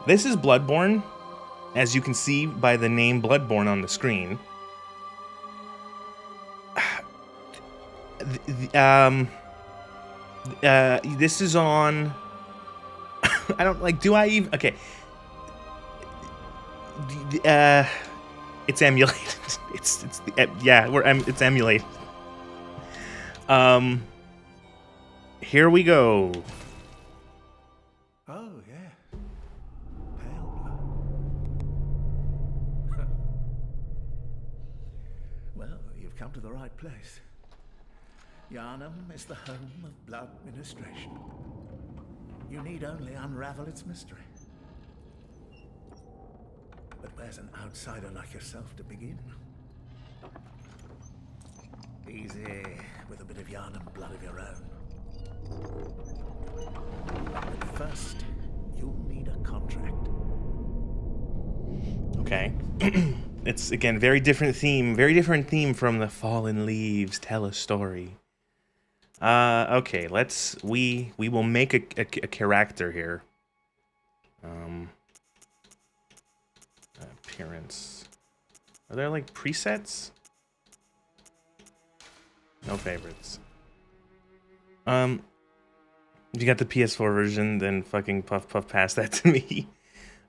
This is Bloodborne, as you can see by the name Bloodborne on the screen. This is on... I don't, like, do I even... Okay. It's emulated. It's emulated. Here we go. Oh, yeah. Pale blood. Well, you've come to the right place. Yharnam is the home of blood ministration. You need only unravel its mystery. But where's an outsider like yourself to begin? Easy, with a bit of Yharnam blood of your own. But first, you'll need a contract. Okay. It's, again, very different theme from the Fallen Leaves Tell a Story. Okay, we will make a character here. Appearance. Are there, like, presets? No favorites. If you got the PS4 version, then fucking puff pass that to me.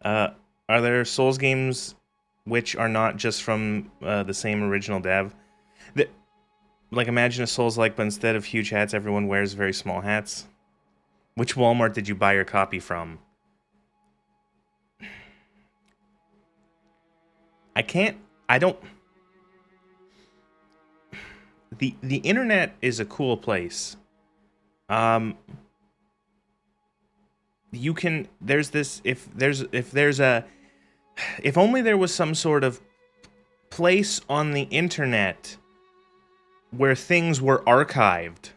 Are there Souls games which are not just from the same original dev? Like, imagine a Souls-like, but instead of huge hats, everyone wears very small hats. Which Walmart did you buy your copy from? The internet is a cool place. You can, if only there was some sort of place on the internet where things were archived.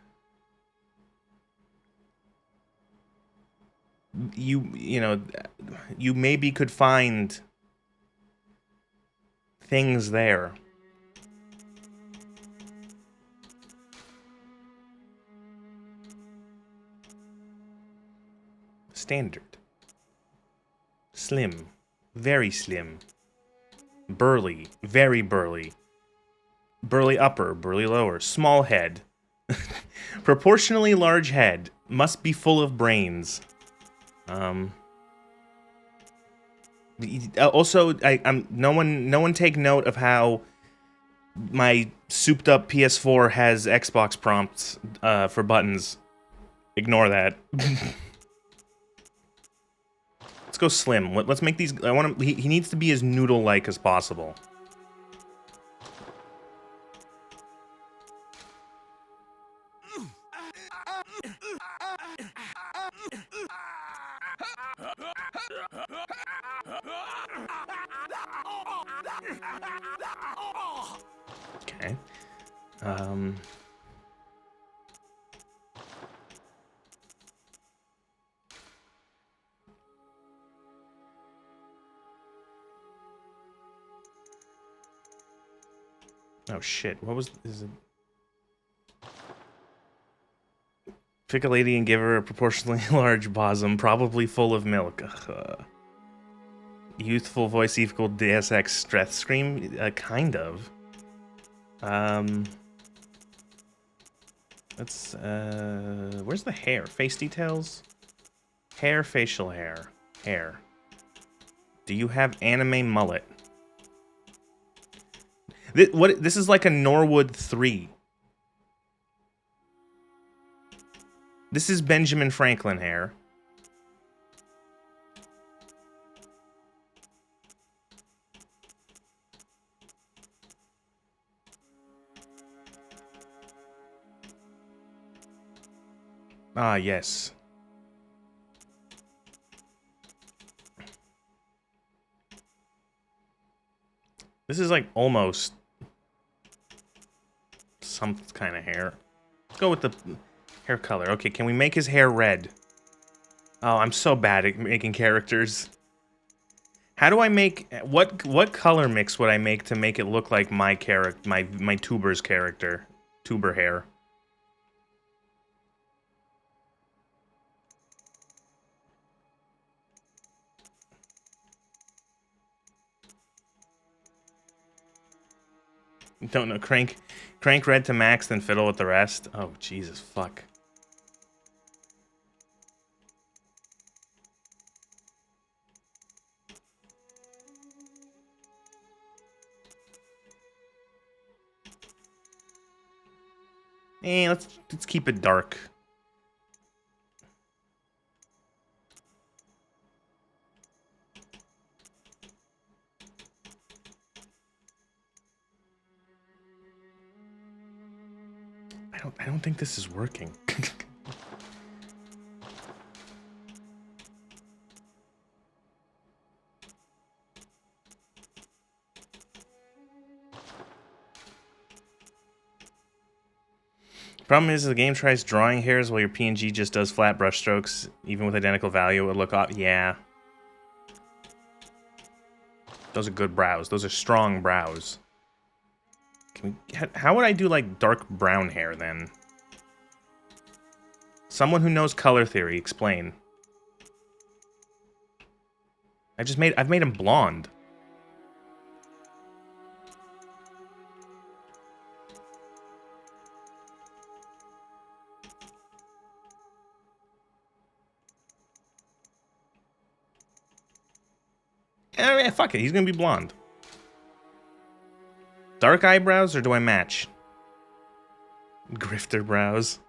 You maybe could find things there. Standard. Slim. Very slim. Burly. Very burly. Burly upper. Burly lower. Small head. Proportionally large head. Must be full of brains. Also, no one take note of how my souped up PS4 has Xbox prompts for buttons. Ignore that. Let's go slim. Let's make these. I want him. He needs to be as noodle-like as possible. Okay. Oh shit! What is it? Pick a lady and give her a proportionally large bosom, probably full of milk. Youthful voice equal Deus Ex Stress Scream? Kind of. Let's, where's the hair? Face details? Hair, facial hair. Hair. Do you have anime mullet? This is like a Norwood 3. This is Benjamin Franklin hair. Ah, yes. This is like almost some kind of hair. Let's go with the hair color. Okay, can we make his hair red? Oh, I'm so bad at making characters. How do I make... What color mix would I make to make it look like my character, my tuber's character? Tuber hair. Don't know. Crank red to max, then fiddle with the rest. Oh, Jesus, fuck. Let's keep it dark. I don't think this is working. Problem is, the game tries drawing hairs while your PNG just does flat brush strokes. Even with identical value, it would look off. Yeah. Those are good brows. Those are strong brows. How would I do, like, dark brown hair, then? Someone who knows color theory, explain. I've made him blonde. Fuck it, he's gonna be blonde. Dark eyebrows, or do I match? Grifter brows.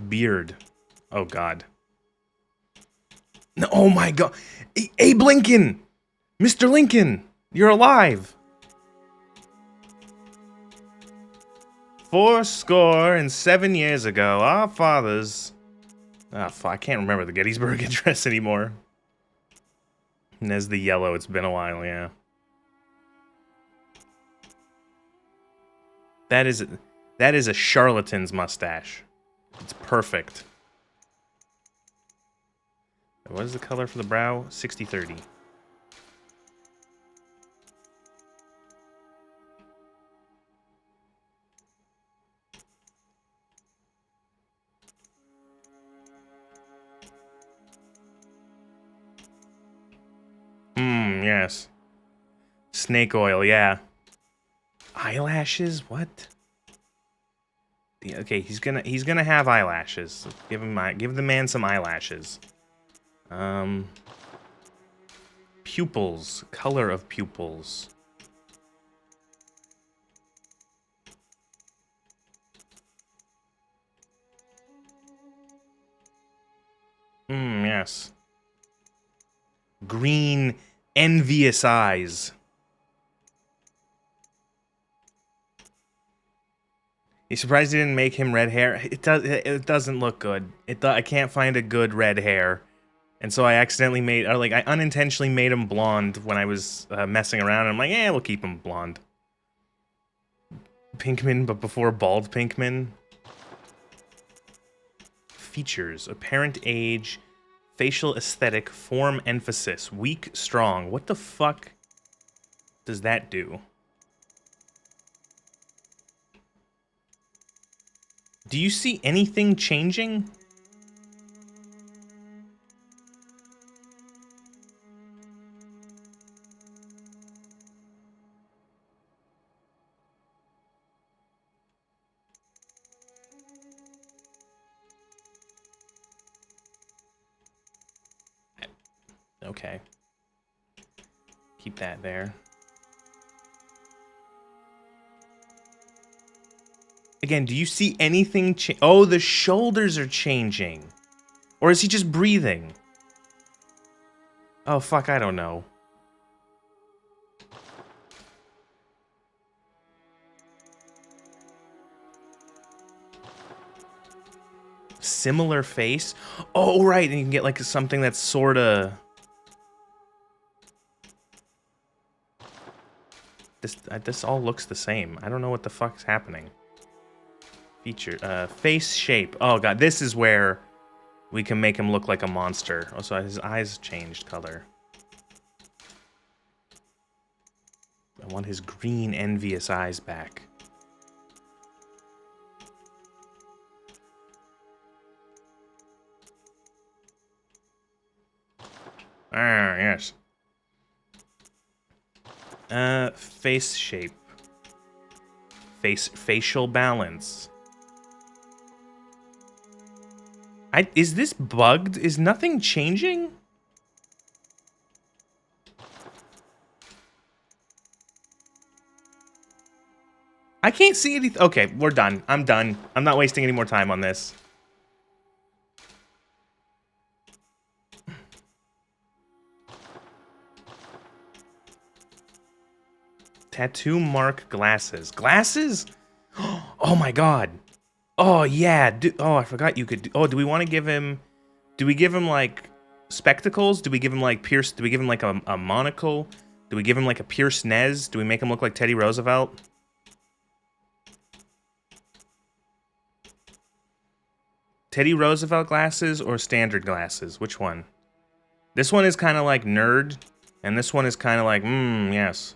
Beard. Oh, God. No, oh, my God. Abe Lincoln! Mr. Lincoln! You're alive! 7 years ago, our fathers... Ah, fuck, I can't remember the Gettysburg Address anymore. And there's the yellow, it's been a while, yeah. That is a charlatan's mustache. It's perfect. What is the color for the brow? 60-30. Yes. Snake oil, yeah. Eyelashes? What? Yeah, okay, he's gonna have eyelashes. Give the man some eyelashes. Pupils. Color of pupils. Yes. Green, envious eyes. You surprised he didn't make him red hair? It doesn't look good. I can't find a good red hair. And so I I unintentionally made him blonde when I was messing around. I'm like, we'll keep him blonde. Pinkman, but before bald Pinkman. Features, apparent age, facial aesthetic, form emphasis, weak, strong. What the fuck does that do? Do you see anything changing? Okay. Keep that there. Again, do you see anything oh, the shoulders are changing. Or is he just breathing? Oh, fuck, I don't know. Similar face? Oh, right, and you can get, like, something that's sorta... This all looks the same. I don't know what the fuck's happening. Feature, face shape. Oh, God, this is where we can make him look like a monster. Oh, so his eyes changed color. I want his green, envious eyes back. Face shape. Facial balance. Is this bugged? Is nothing changing? I can't see anything. Okay, we're done. I'm done. I'm not wasting any more time on this. Tattoo mark glasses. Glasses? Oh my god. Oh yeah. Oh, I forgot you could. Oh, do we want to give him? Do we give him like spectacles? Do we give him like pierce? Do we give him like a monocle? Do we give him like a pierced nez? Do we make him look like Teddy Roosevelt? Teddy Roosevelt glasses or standard glasses? Which one? This one is kind of like nerd, and this one is kind of like, yes.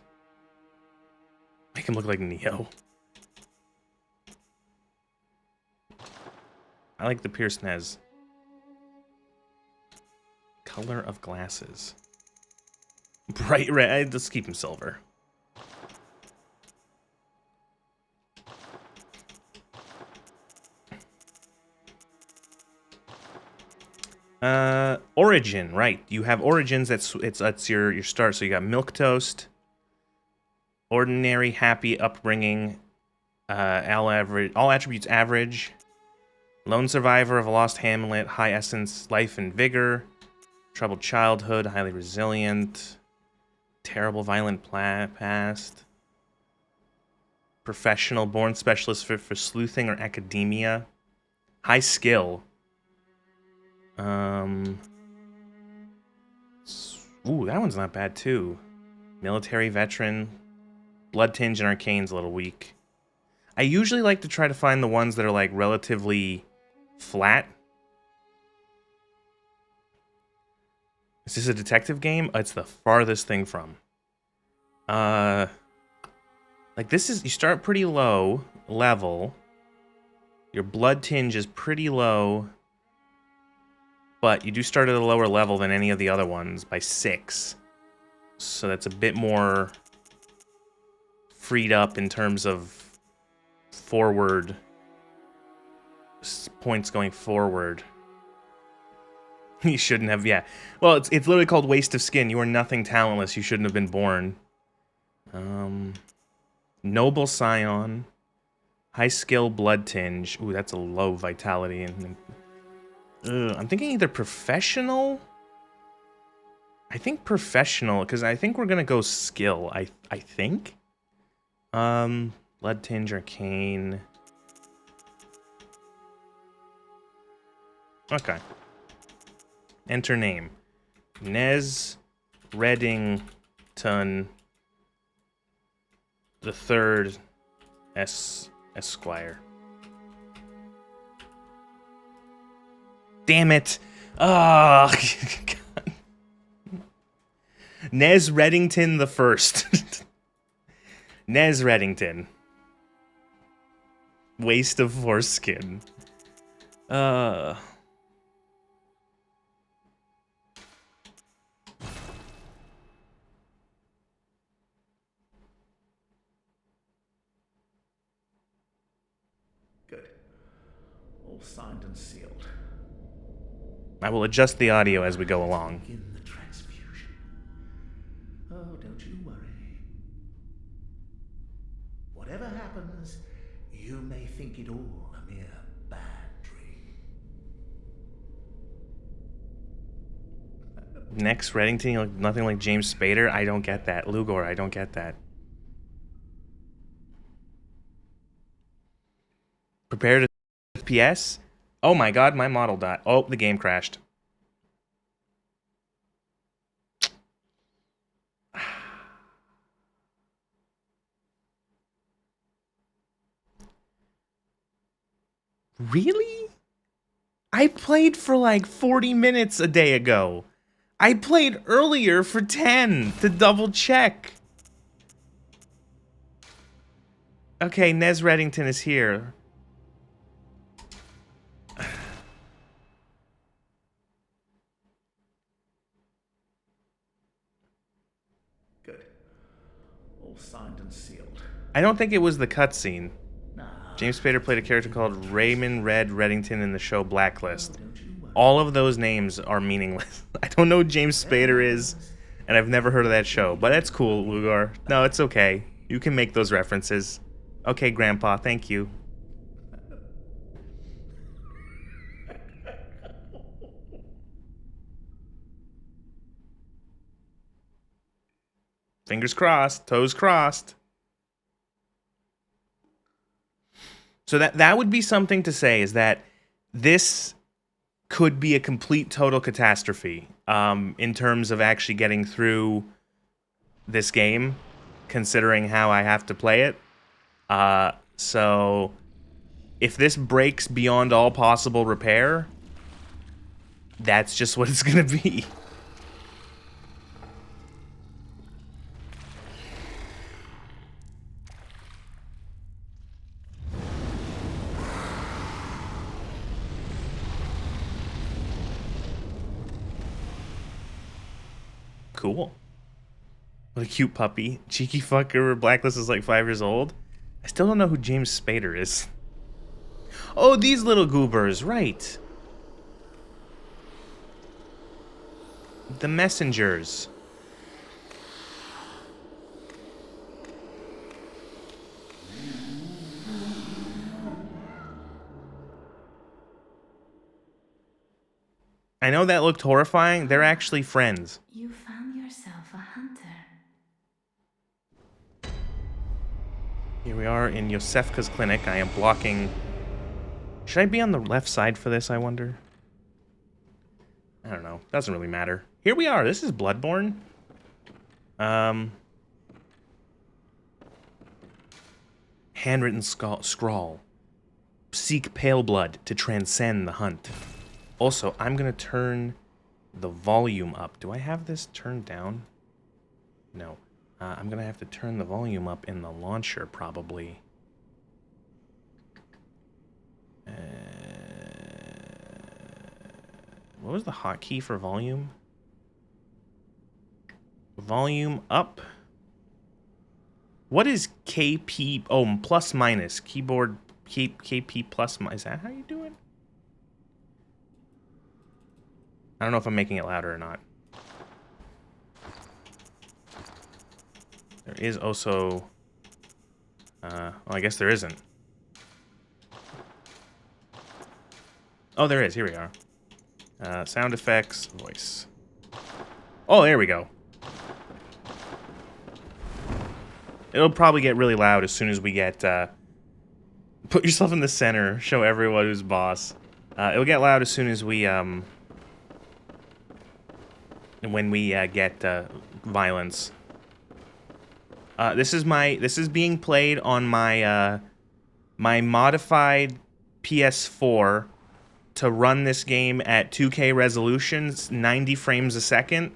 Make him look like Neo. I like the pierced nez. Color of glasses. Bright red. Let's keep him silver. Origin, right. You have origins, that's your start. So you got milquetoast, ordinary, happy, upbringing, all attributes average, lone survivor of a lost hamlet, high essence, life and vigor, troubled childhood, highly resilient, terrible violent past, professional, born specialist for sleuthing or academia, high skill. Ooh, that one's not bad too. Military veteran, blood tinge and arcane's a little weak. I usually like to try to find the ones that are like relatively flat. Is this a detective game? It's the farthest thing from. Like this is, you start pretty low level. Your blood tinge is pretty low. But you do start at a lower level than any of the other ones by 6. So that's a bit more freed up in terms of forward points going forward. You shouldn't have, yeah. Well, it's literally called Waste of Skin. You are nothing talentless. You shouldn't have been born. Noble Scion. High skill blood tinge. Ooh, that's a low vitality. I'm thinking either professional. I think professional, because I think we're gonna go skill. I think. Blood tinge, arcane. Okay. Enter name. Nez Reddington the Third Esquire. Damn it! Oh, Nez Reddington the First. Nez Reddington. Waste of foreskin. Good. All signed and sealed. I will adjust the audio as we go along. Begin the transfusion. Oh, don't you worry. Whatever happens, you may think it all a mere bad dream. Next, Reddington, you look nothing like James Spader. I don't get that. Lugor, I don't get that. Prepare to FPS? Oh my god, my model died. Oh, the game crashed. Really? I played for like 40 minutes a day ago. I played earlier for 10 to double check. Okay, Nez Reddington is here. Good. all signed and sealed. I don't think it was the cutscene. Now, James Spader played a character called Raymond Red Reddington in the show Blacklist. don't you worry. All of those names are meaningless. I don't know who James Spader is, and I've never heard of that show. But that's cool, Lugar. No, it's okay. You can make those references. Okay, Grandpa, thank you. Fingers crossed, toes crossed. So that would be something to say, is that this could be a complete total catastrophe in terms of actually getting through this game, considering how I have to play it. So if this breaks beyond all possible repair, that's just what it's gonna be. Cool. What a cute puppy. Cheeky fucker. Blacklist is like 5 years old. I still don't know who James Spader is. Oh, these little goobers, right. The messengers. I know that looked horrifying. They're actually friends. You found yourself a hunter. Here we are in Yosefka's clinic. I am blocking... Should I be on the left side for this, I wonder? I don't know. Doesn't really matter. Here we are. This is Bloodborne. Handwritten scrawl. Seek pale blood to transcend the hunt. Also, I'm going to turn the volume up. Do I have this turned down? No. I'm going to have to turn the volume up in the launcher, probably. What was the hotkey for volume? Volume up. What is KP? Oh, plus minus. Keyboard KP plus minus. Is that how you do it? I don't know if I'm making it louder or not. There is also... well, I guess there isn't. Oh, there is. Here we are. Sound effects, voice. Oh, there we go. It'll probably get really loud as soon as we get... put yourself in the center. Show everyone who's boss. It'll get loud as soon as we... when we get violence. This is being played on my my modified PS4 to run this game at 2K resolutions, 90 frames a second.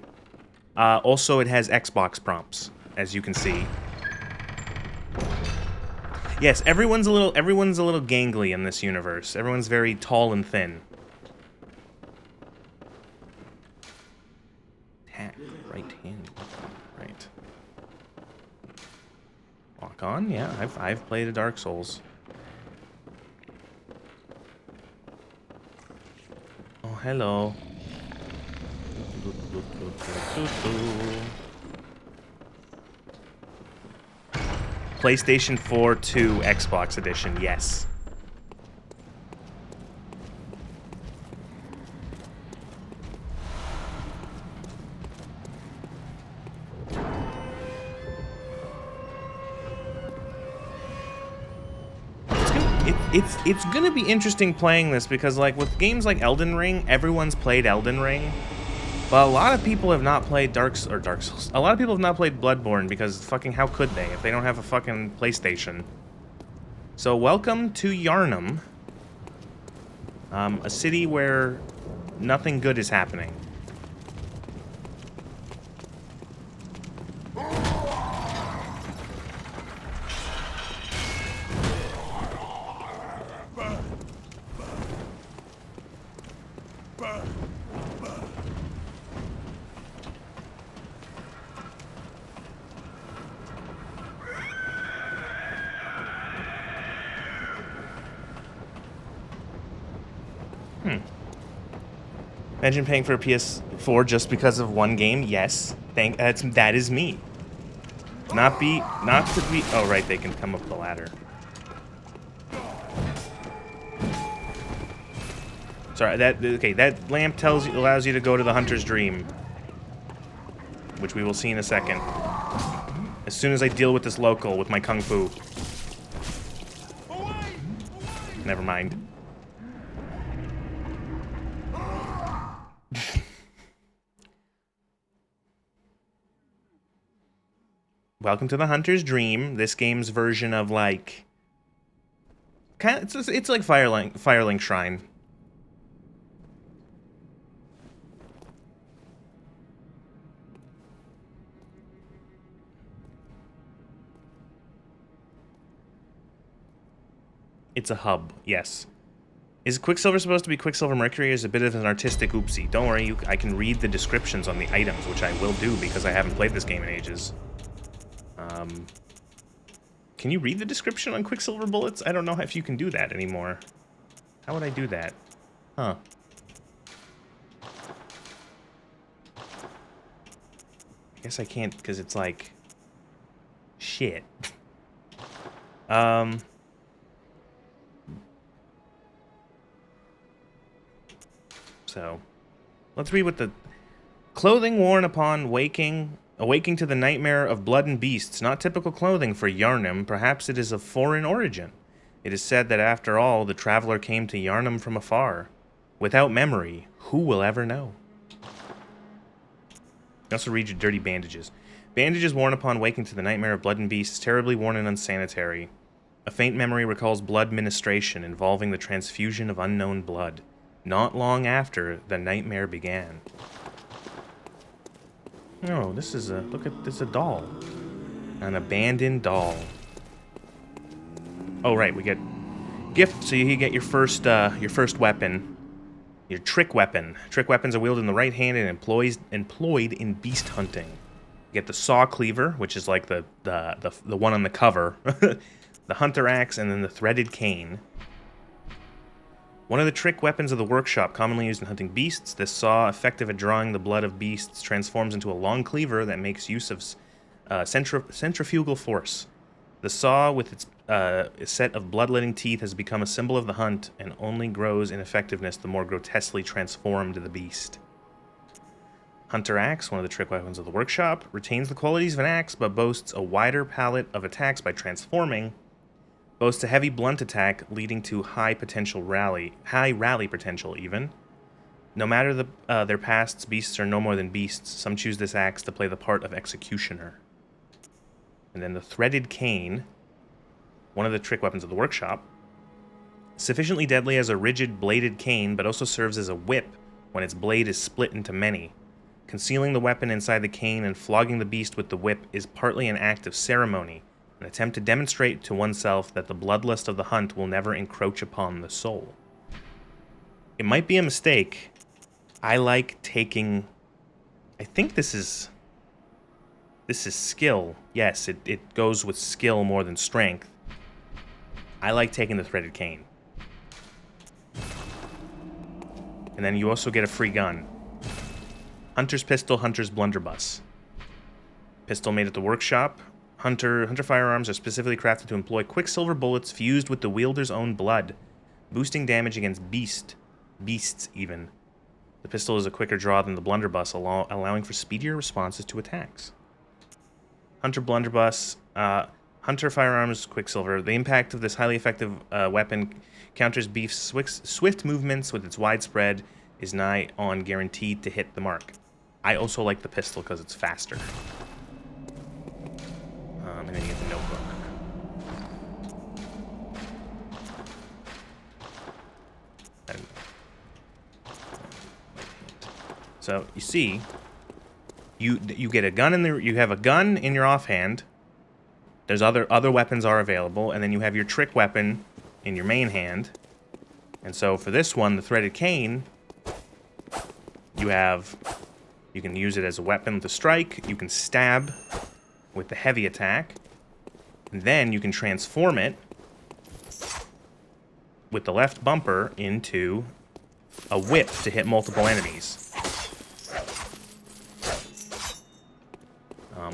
Also, it has Xbox prompts, as you can see. Yes, everyone's a little gangly in this universe. Everyone's very tall and thin. Right hand. Right. Lock on? Yeah, I've played a Dark Souls. Oh, hello. PlayStation 4 to Xbox Edition, yes. It's gonna be interesting playing this because, like, with games like Elden Ring, everyone's played Elden Ring, but a lot of people have not played Dark Souls. A lot of people have not played Bloodborne because fucking how could they if they don't have a fucking PlayStation? So welcome to Yharnam, a city where nothing good is happening. Imagine paying for a PS4 just because of one game. Yes, that is me. Not to be. Oh right, they can come up the ladder. Sorry, that lamp allows you to go to the Hunter's Dream, which we will see in a second. As soon as I deal with this local with my kung fu. Never mind. Welcome to the Hunter's Dream. This game's version of like, it's like Firelink Shrine. It's a hub, yes. Is Quicksilver supposed to be Quicksilver Mercury, or is it a bit of an artistic oopsie? Don't worry, I can read the descriptions on the items, which I will do because I haven't played this game in ages. Can you read the description on Quicksilver bullets? I don't know if you can do that anymore. How would I do that? Huh. I guess I can't because it's like... shit. So, let's read what the... Clothing worn upon awaking to the nightmare of blood and beasts, not typical clothing for Yharnam, perhaps it is of foreign origin. It is said that after all, the traveler came to Yharnam from afar. Without memory, who will ever know? You also read your dirty bandages. Bandages worn upon waking to the nightmare of blood and beasts, terribly worn and unsanitary. A faint memory recalls blood ministration involving the transfusion of unknown blood. Not long after, the nightmare began. Oh, this is a... look at this, a doll. An abandoned doll. Oh, right, we get... gift, so you get your first weapon. Your trick weapon. Trick weapons are wielded in the right hand and employed in beast hunting. You get the saw cleaver, which is like the one on the cover. The hunter axe, and then the threaded cane. One of the trick weapons of the workshop, commonly used in hunting beasts, this saw, effective at drawing the blood of beasts, transforms into a long cleaver that makes use of centrifugal force. The saw, with its set of bloodletting teeth, has become a symbol of the hunt, and only grows in effectiveness the more grotesquely transformed the beast. Hunter axe, one of the trick weapons of the workshop, retains the qualities of an axe, but boasts a wider palette of attacks by transforming. Boasts a heavy blunt attack, leading to high rally potential even. No matter their pasts, beasts are no more than beasts. Some choose this axe to play the part of executioner. And then the threaded cane, one of the trick weapons of the workshop, sufficiently deadly as a rigid bladed cane, but also serves as a whip when its blade is split into many. Concealing the weapon inside the cane and flogging the beast with the whip is partly an act of ceremony, an attempt to demonstrate to oneself that the bloodlust of the hunt will never encroach upon the soul. It might be a mistake. I like taking... I think this is skill. Yes, it goes with skill more than strength. I like taking the threaded cane. And then you also get a free gun. Hunter's pistol, Hunter's blunderbuss. Pistol made at the workshop. Hunter firearms are specifically crafted to employ quicksilver bullets fused with the wielder's own blood, boosting damage against beasts even. The pistol is a quicker draw than the blunderbuss, allowing for speedier responses to attacks. Hunter blunderbuss, Hunter firearms, quicksilver. The impact of this highly effective weapon counters beef's swift movements with its widespread, is nigh on guaranteed to hit the mark. I also like the pistol because it's faster. And then you get the notebook. So you see, you get a gun in the you have a gun in your offhand. There's other weapons are available, and then you have your trick weapon in your main hand. And so for this one, the threaded cane, you can use it as a weapon to strike. You can stab with the heavy attack, and then you can transform it with the left bumper into a whip to hit multiple enemies.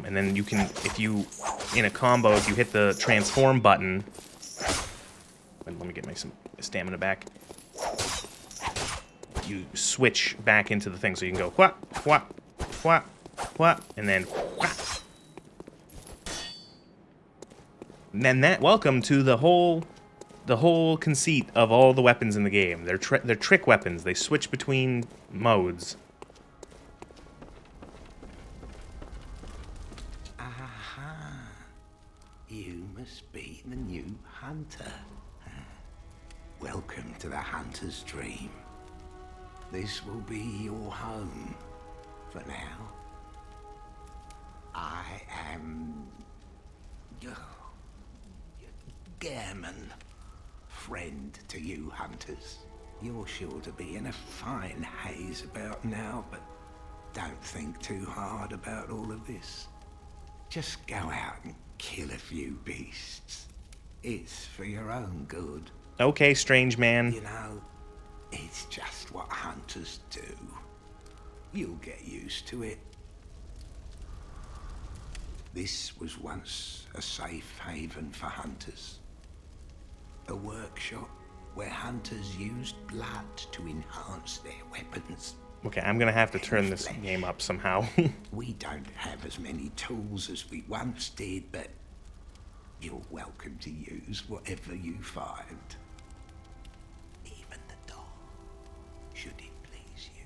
And then you can, if you, in a combo, if you hit the transform button, let me get my some stamina back. You switch back into the thing, so you can go wha, wha, wha, wha, and then wha. And then welcome to the whole conceit of all the weapons in the game. They're trick weapons. They switch between modes. You must be the new hunter. Welcome to the hunter's dream. This will be your home for now. I am Gairman, friend to you hunters. You're sure to be in a fine haze about now, but don't think too hard about all of this. Just go out and kill a few beasts. It's for your own good. Okay, strange man. You know, it's just what hunters do. You'll get used to it. This was once a safe haven for hunters. A workshop where hunters used blood to enhance their weapons. Okay, I'm gonna have to turn this game up somehow. We don't have as many tools as we once did, but you're welcome to use whatever you find. Even the dog, should it please you.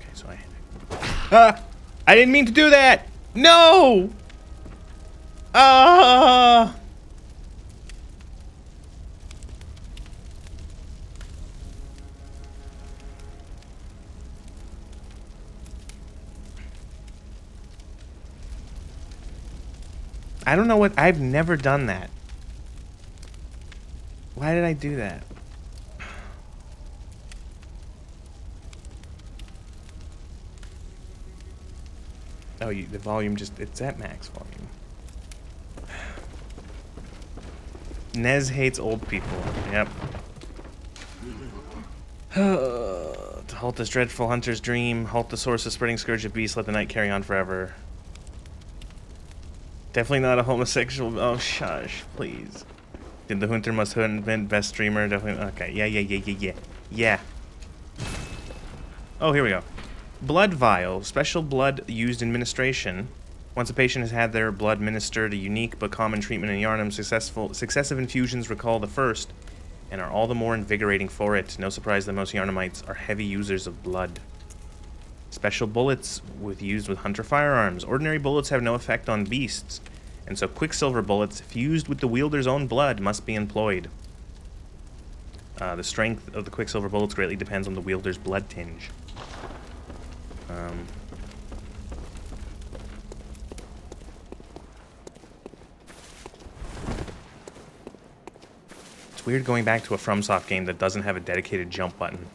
Okay, so I didn't mean to do that! No! I don't know what... I've never done that. Why did I do that? Oh, the volume just... It's at max volume. Nez hates old people. Yep. To halt this dreadful hunter's dream, halt the source of spreading scourge of beasts, let the night carry on forever. Definitely not a homosexual. Oh, shush, please. Did the Hoonter must have been best streamer? Definitely. Okay, yeah. Oh, here we go. Blood vial, special blood used in ministration. Once a patient has had their blood ministered, a unique but common treatment in Yharnam, successive infusions recall the first, and are all the more invigorating for it. No surprise that most Yharnamites are heavy users of blood. Special bullets used with hunter firearms. Ordinary bullets have no effect on beasts, and so quicksilver bullets fused with the wielder's own blood must be employed. The strength of the quicksilver bullets greatly depends on the wielder's blood tinge. It's weird going back to a FromSoft game that doesn't have a dedicated jump button.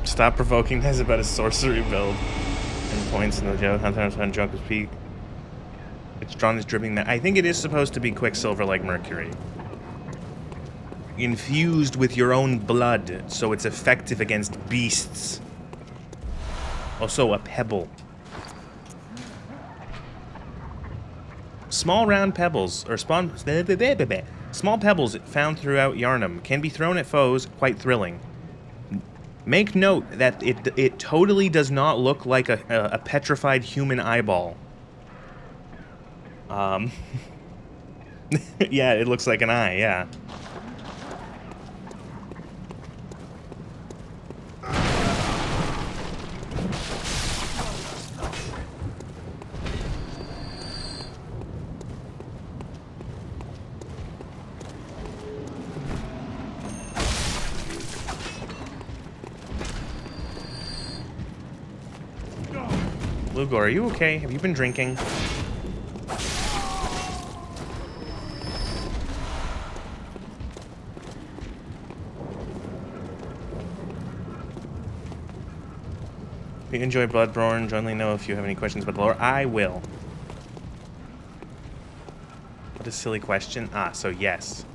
Stop provoking Nez about his sorcery build. And points in the joke. Hunter joke is peak. It's drawn as dripping that. I think it is supposed to be quicksilver like mercury. Infused with your own blood, so it's effective against beasts. Also, a pebble. Small round pebbles, or small pebbles found throughout Yharnam can be thrown at foes, quite thrilling. Make note that it totally does not look like a petrified human eyeball. Yeah, it looks like an eye, yeah. Lugor, are you okay? Have you been drinking? you enjoy Bloodborne, join me know if you have any questions about the lore. I will. What a silly question. Ah, so yes.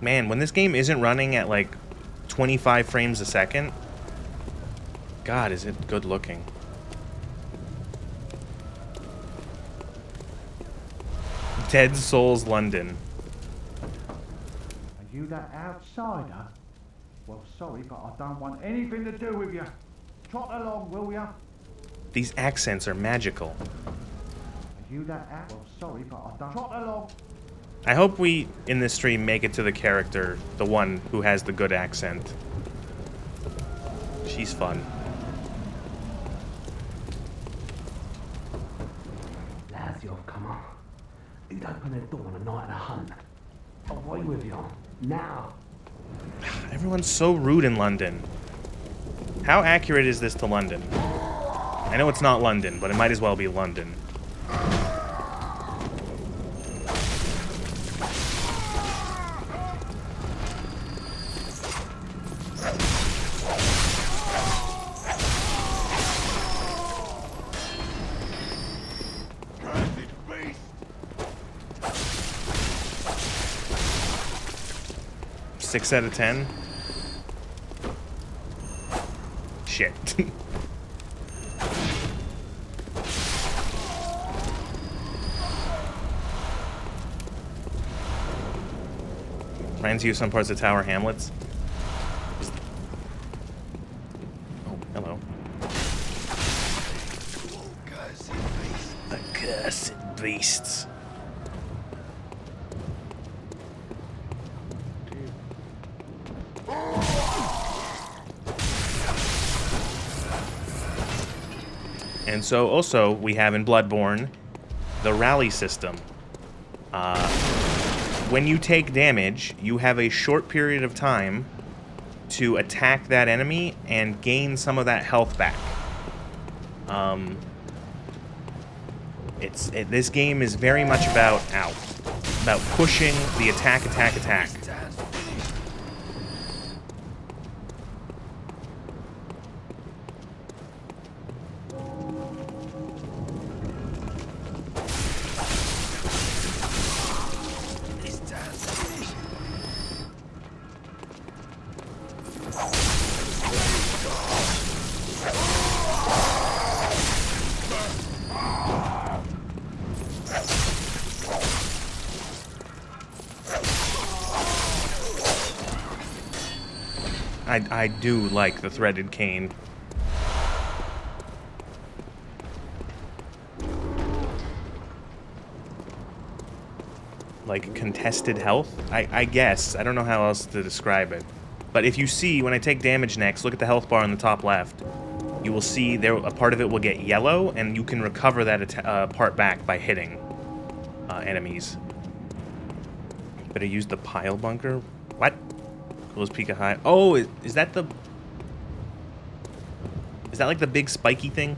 Man, when this game isn't running at like 25 frames a second, God, is it good looking. Dead Souls London. Are you that outsider? Well, sorry, but I don't want anything to do with you. Trot along, will ya? These accents are magical. Are you that out? Well, sorry, but I don't. Trot along. I hope we, in this stream, make it to the character, the one who has the good accent. She's fun. Lads, you've come on. You'd open the door on a night of a hunt. Away with you. Now. Everyone's so rude in London. How accurate is this to London? I know it's not London, but it might as well be London. Six out of 10. Shit. Reminds you of some parts of Tower Hamlets. Oh, hello. Accursed beasts. And so also we have in Bloodborne the rally system. When you take damage, you have a short period of time to attack that enemy and gain some of that health back. This game is very much about pushing the attack. I do like the threaded cane. Like contested health? I guess. I don't know how else to describe it. But if you see, when I take damage next, look at the health bar on the top left. You will see there a part of it will get yellow, and you can recover that part back by hitting enemies. Better use the pile bunker? What? Coolest Pika High. Oh, is that the... Is that like the big spiky thing?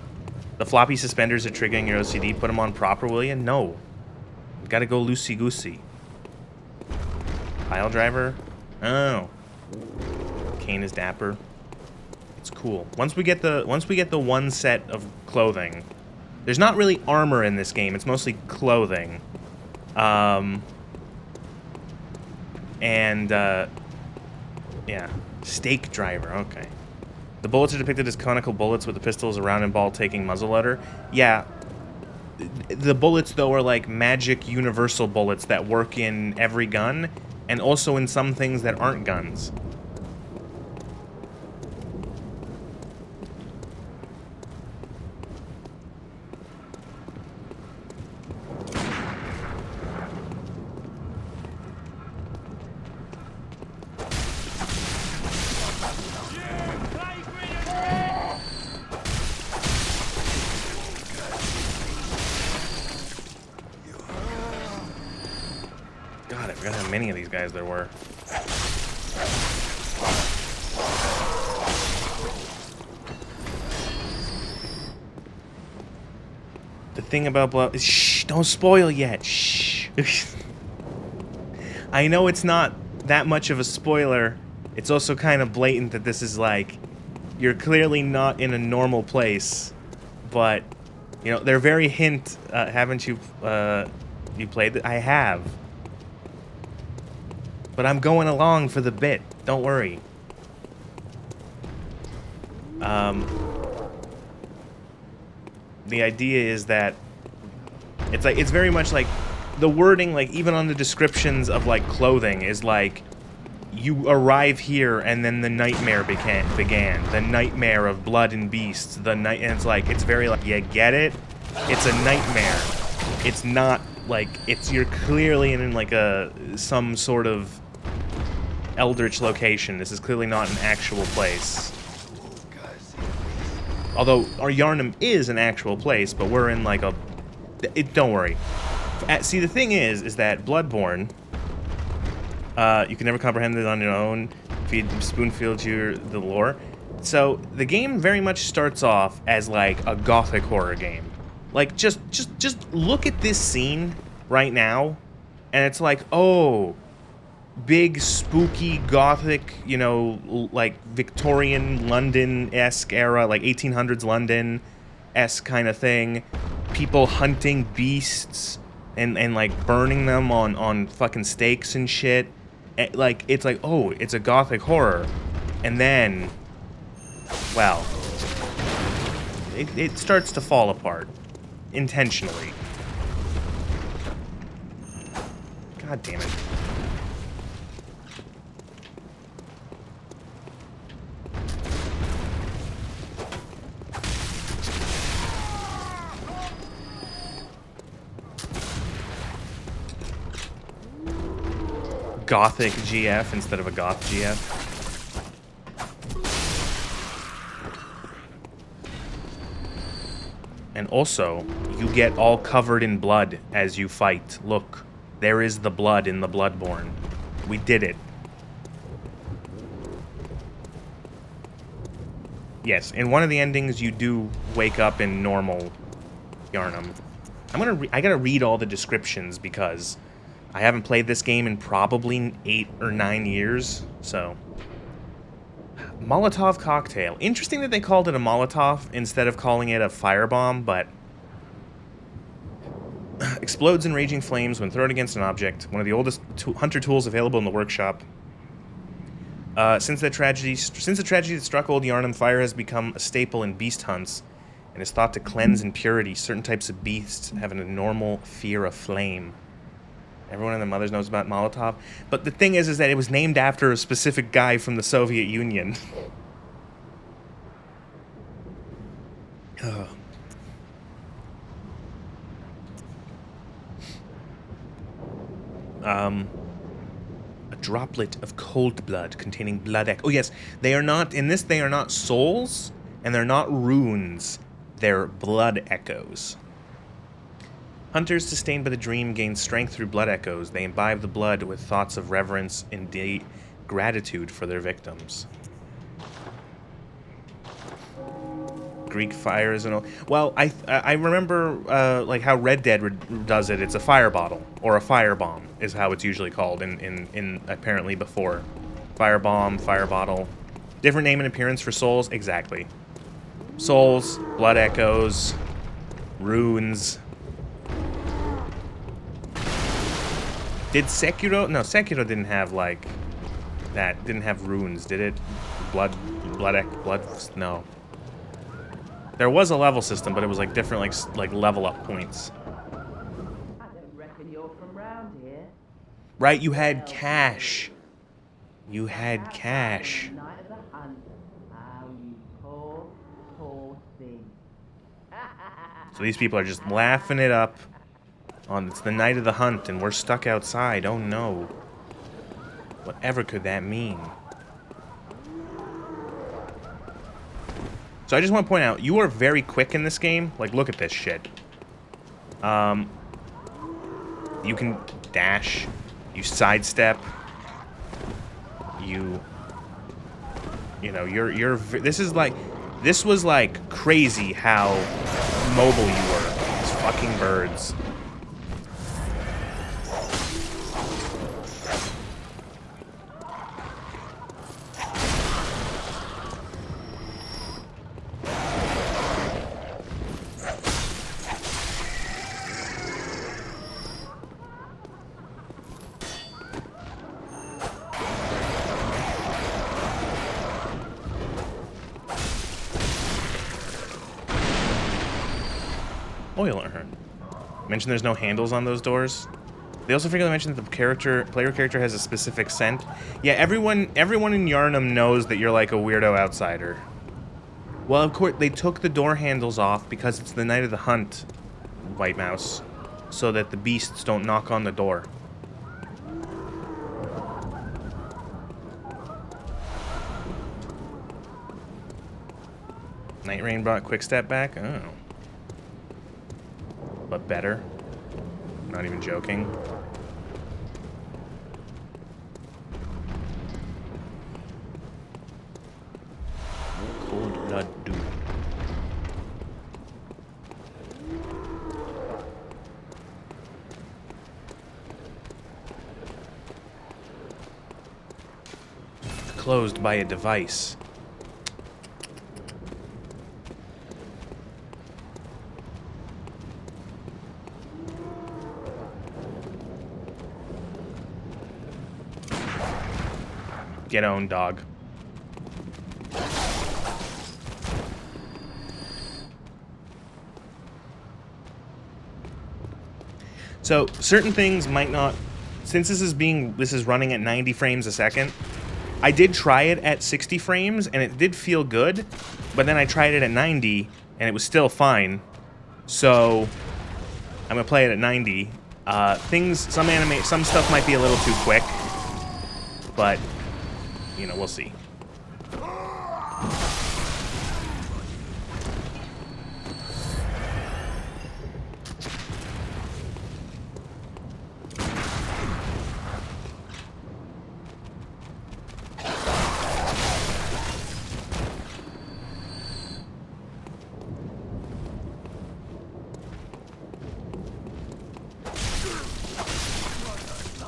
The floppy suspenders are triggering your OCD. Put them on proper, will you? No. You gotta go loosey-goosey. Pile driver? Oh. Kane is dapper. It's cool. Once we get the one set of clothing, there's not really armor in this game. It's mostly clothing. Yeah. Stake driver, okay. The bullets are depicted as conical bullets with the pistols a round and ball taking muzzleloader. Yeah. The bullets, though, are like magic universal bullets that work in every gun, and also in some things that aren't guns. God, I forgot how many of these guys there were. The thing about Blood... Shh! Don't spoil yet! Shh! I know it's not that much of a spoiler. It's also kind of blatant that this is like... You're clearly not in a normal place. But, you know, they're very hint... haven't you... you played it? I have. But I'm going along for the bit. Don't worry. The idea is that it's very much like the wording, like even on the descriptions of like clothing, is like you arrive here and then the nightmare began. The nightmare of blood and beasts. And it's like it's very like you get it. It's a nightmare. It's not like you're clearly in like some sort of eldritch location. This is clearly not an actual place. Although our Yharnam is an actual place, but we're in like a... don't worry. See, the thing is that Bloodborne, you can never comprehend it on your own. Spoon-feed you the lore. So the game very much starts off as like a gothic horror game. Like just look at this scene right now, and it's like, oh, big spooky gothic, you know, like Victorian London-esque era, like 1800s London-esque kind of thing. People hunting beasts and like burning them on fucking stakes and shit. Like it's like, oh, it's a gothic horror. And then, well, it starts to fall apart intentionally. God damn it. Gothic GF instead of a goth GF. And also, you get all covered in blood as you fight. Look, there is the blood in the Bloodborne. We did it. Yes, in one of the endings, you do wake up in normal Yharnam. I gotta read all the descriptions because I haven't played this game in probably 8 or 9 years, so... Molotov cocktail. Interesting that they called it a Molotov instead of calling it a firebomb, but... Explodes in raging flames when thrown against an object. One of the oldest hunter tools available in the workshop. Since the tragedy that struck old Yharnam, fire has become a staple in beast hunts and is thought to cleanse impurity. Certain types of beasts have an abnormal fear of flame. Everyone and their mothers knows about Molotov. But the thing is that it was named after a specific guy from the Soviet Union. A droplet of cold blood containing blood echo. Oh yes, they are not, in this they are not souls, and they're not runes. They're blood echoes. Hunters sustained by the dream gain strength through blood echoes. They imbibe the blood with thoughts of reverence and gratitude for their victims. Greek fire is an... Well, I remember like how Red Dead does it. It's a fire bottle, or a firebomb is how it's usually called in apparently before. Firebomb, fire bottle. Different name and appearance for souls? Exactly. Souls, blood echoes, runes... Did Sekiro? No, Sekiro didn't have like that. Didn't have runes, did it? Blood. No. There was a level system, but it was like different, like level up points. I don't reckon you're from round here. Right, you had cash. You had cash. Night of the hunt. How you poor, poor thing. So these people are just laughing it up. It's the night of the hunt, and we're stuck outside. Oh no. Whatever could that mean? So I just want to point out, you are very quick in this game. Like, look at this shit. You can dash. You sidestep. You know, this was like crazy how mobile you were. These fucking birds. Oil urn. Mention there's no handles on those doors. They also frequently mention that the player character has a specific scent. Yeah, everyone in Yharnam knows that you're like a weirdo outsider. Well, of course, they took the door handles off because it's the night of the hunt, White Mouse, so that the beasts don't knock on the door. Night Rain brought Quick Step back? Oh. But better. Not even joking. Cold Blood do. Closed by a device. Get owned, dog. So certain things might not, since this is running at 90 frames a second. I did try it at 60 frames and it did feel good, but then I tried it at 90 and it was still fine. So I'm gonna play it at 90. Some stuff might be a little too quick, but you know, we'll see.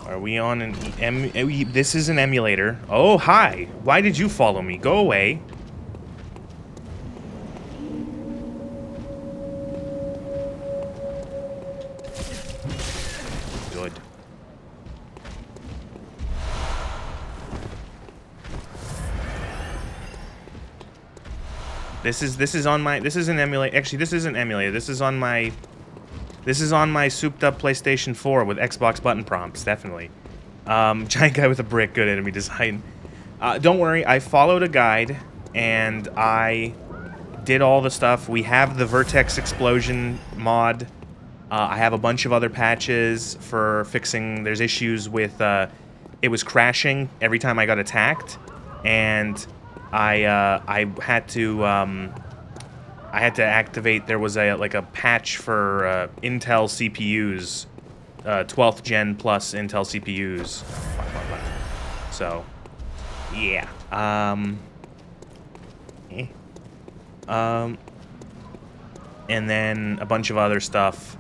Are we on an this is an emulator. Oh, hi. Why did you follow me? Go away. Good. This is on my, this is an emulator. Actually, this isn't emulator. This is on my souped up PlayStation 4 with Xbox button prompts, definitely. Giant guy with a brick, good enemy design. Don't worry, I followed a guide, and I did all the stuff. We have the Vertex Explosion mod. I have a bunch of other patches for fixing, there's issues with, it was crashing every time I got attacked, and I had to activate, there was a patch for Intel CPUs, 12th gen plus Intel CPUs. So, yeah. And then a bunch of other stuff.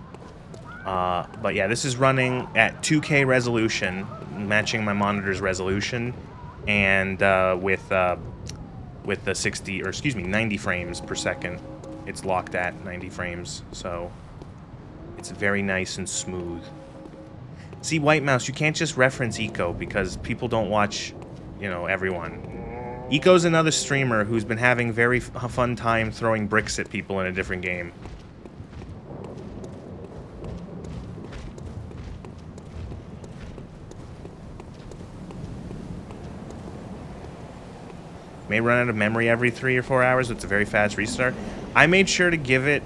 But yeah, this is running at 2K resolution, matching my monitor's resolution, and with the 90 frames per second. It's locked at 90 frames, so it's very nice and smooth. See, White Mouse, you can't just reference Eco because people don't watch, you know, everyone. Eco's another streamer who's been having very fun time throwing bricks at people in a different game. May run out of memory every 3 or 4 hours. It's a very fast restart. I made sure to give it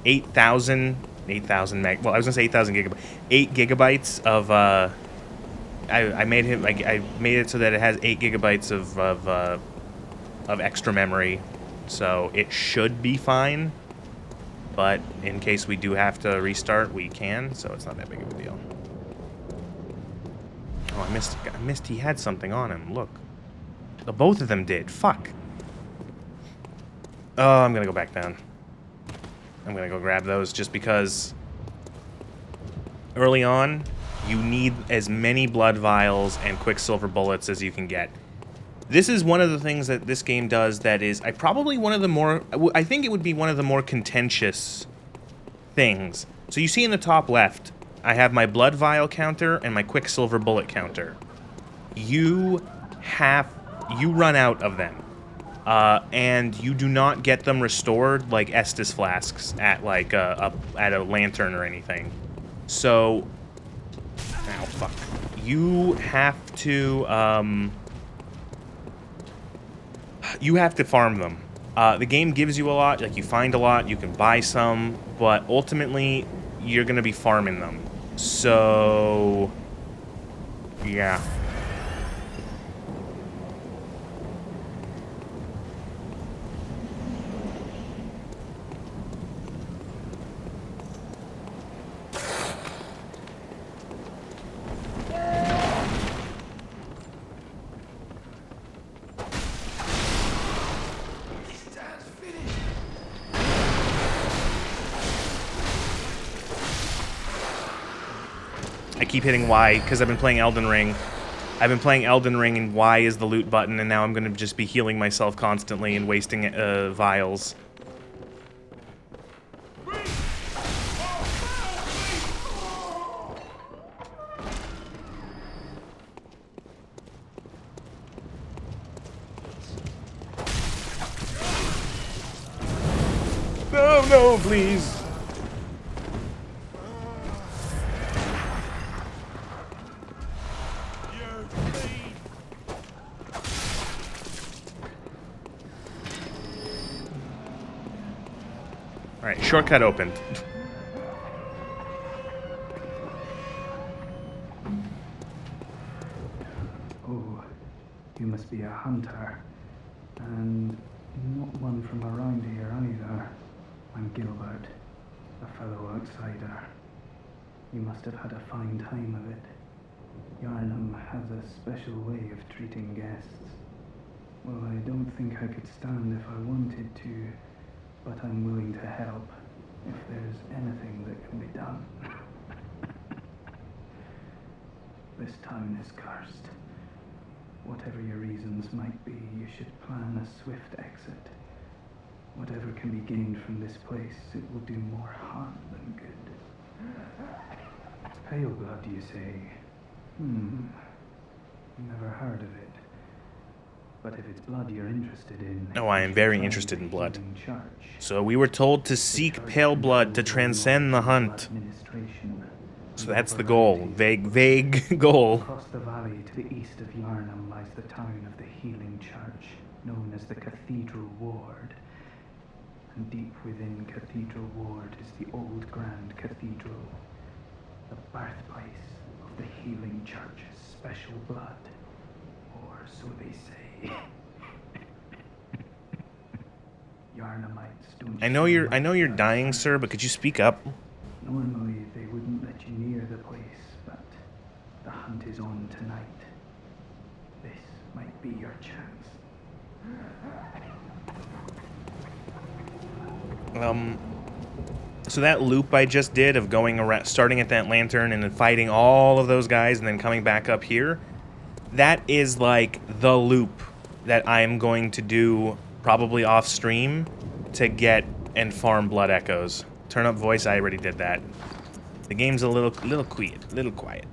8,000 meg. Well, I was gonna say 8,000 gigabytes. 8 gigabytes of. I made it so that it has 8 gigabytes of extra memory, so it should be fine. But in case we do have to restart, we can. So it's not that big of a deal. Oh, I missed he had something on him. Look. Both of them did. Fuck. Oh, I'm gonna go back down. I'm gonna go grab those just because early on, you need as many blood vials and quicksilver bullets as you can get. This is one of the things that this game does that is I think it would be one of the more contentious things. So you see in the top left, I have my blood vial counter and my quicksilver bullet counter. You run out of them. And you do not get them restored like Estus flasks at like at a lantern or anything. So, ow, fuck. You have to farm them. The game gives you a lot, like you find a lot, you can buy some, but ultimately you're gonna be farming them. So, yeah. I keep hitting Y because I've been playing Elden Ring. I've been playing Elden Ring and Y is the loot button, and now I'm going to just be healing myself constantly and wasting vials. No, no, please. Alright, shortcut opened. Oh, you must be a hunter. And not one from around here either. I'm Gilbert, a fellow outsider. You must have had a fine time of it. Yarnum has a special way of treating guests. Well, I don't think I could stand if I wanted to, but I'm willing to help if there's anything that can be done. This town is cursed. Whatever your reasons might be, you should plan a swift exit. Whatever can be gained from this place, it will do more harm than good. Pale blood, you say? Never heard of it. But if it's blood you're interested in... Oh, I am very interested in blood. So we were told to seek pale blood to transcend the hunt. So that's the goal. Vague goal. Across the valley to the east of Yarnum lies the town of the Healing Church, known as the Cathedral Ward. And deep within Cathedral Ward is the old Grand Cathedral, the birthplace of the Healing Church's special blood. Or so they say. Yarnumites don't... I know you're dying, sir, but could you speak up? Normally they wouldn't let you near the place, but the hunt is on tonight. This might be your chance. So that loop I just did of going around, starting at that lantern and then fighting all of those guys and then coming back up here, that is like the loop that I am going to do probably off stream to get and farm blood echoes. Turn up voice, I already did that. The game's a little quiet.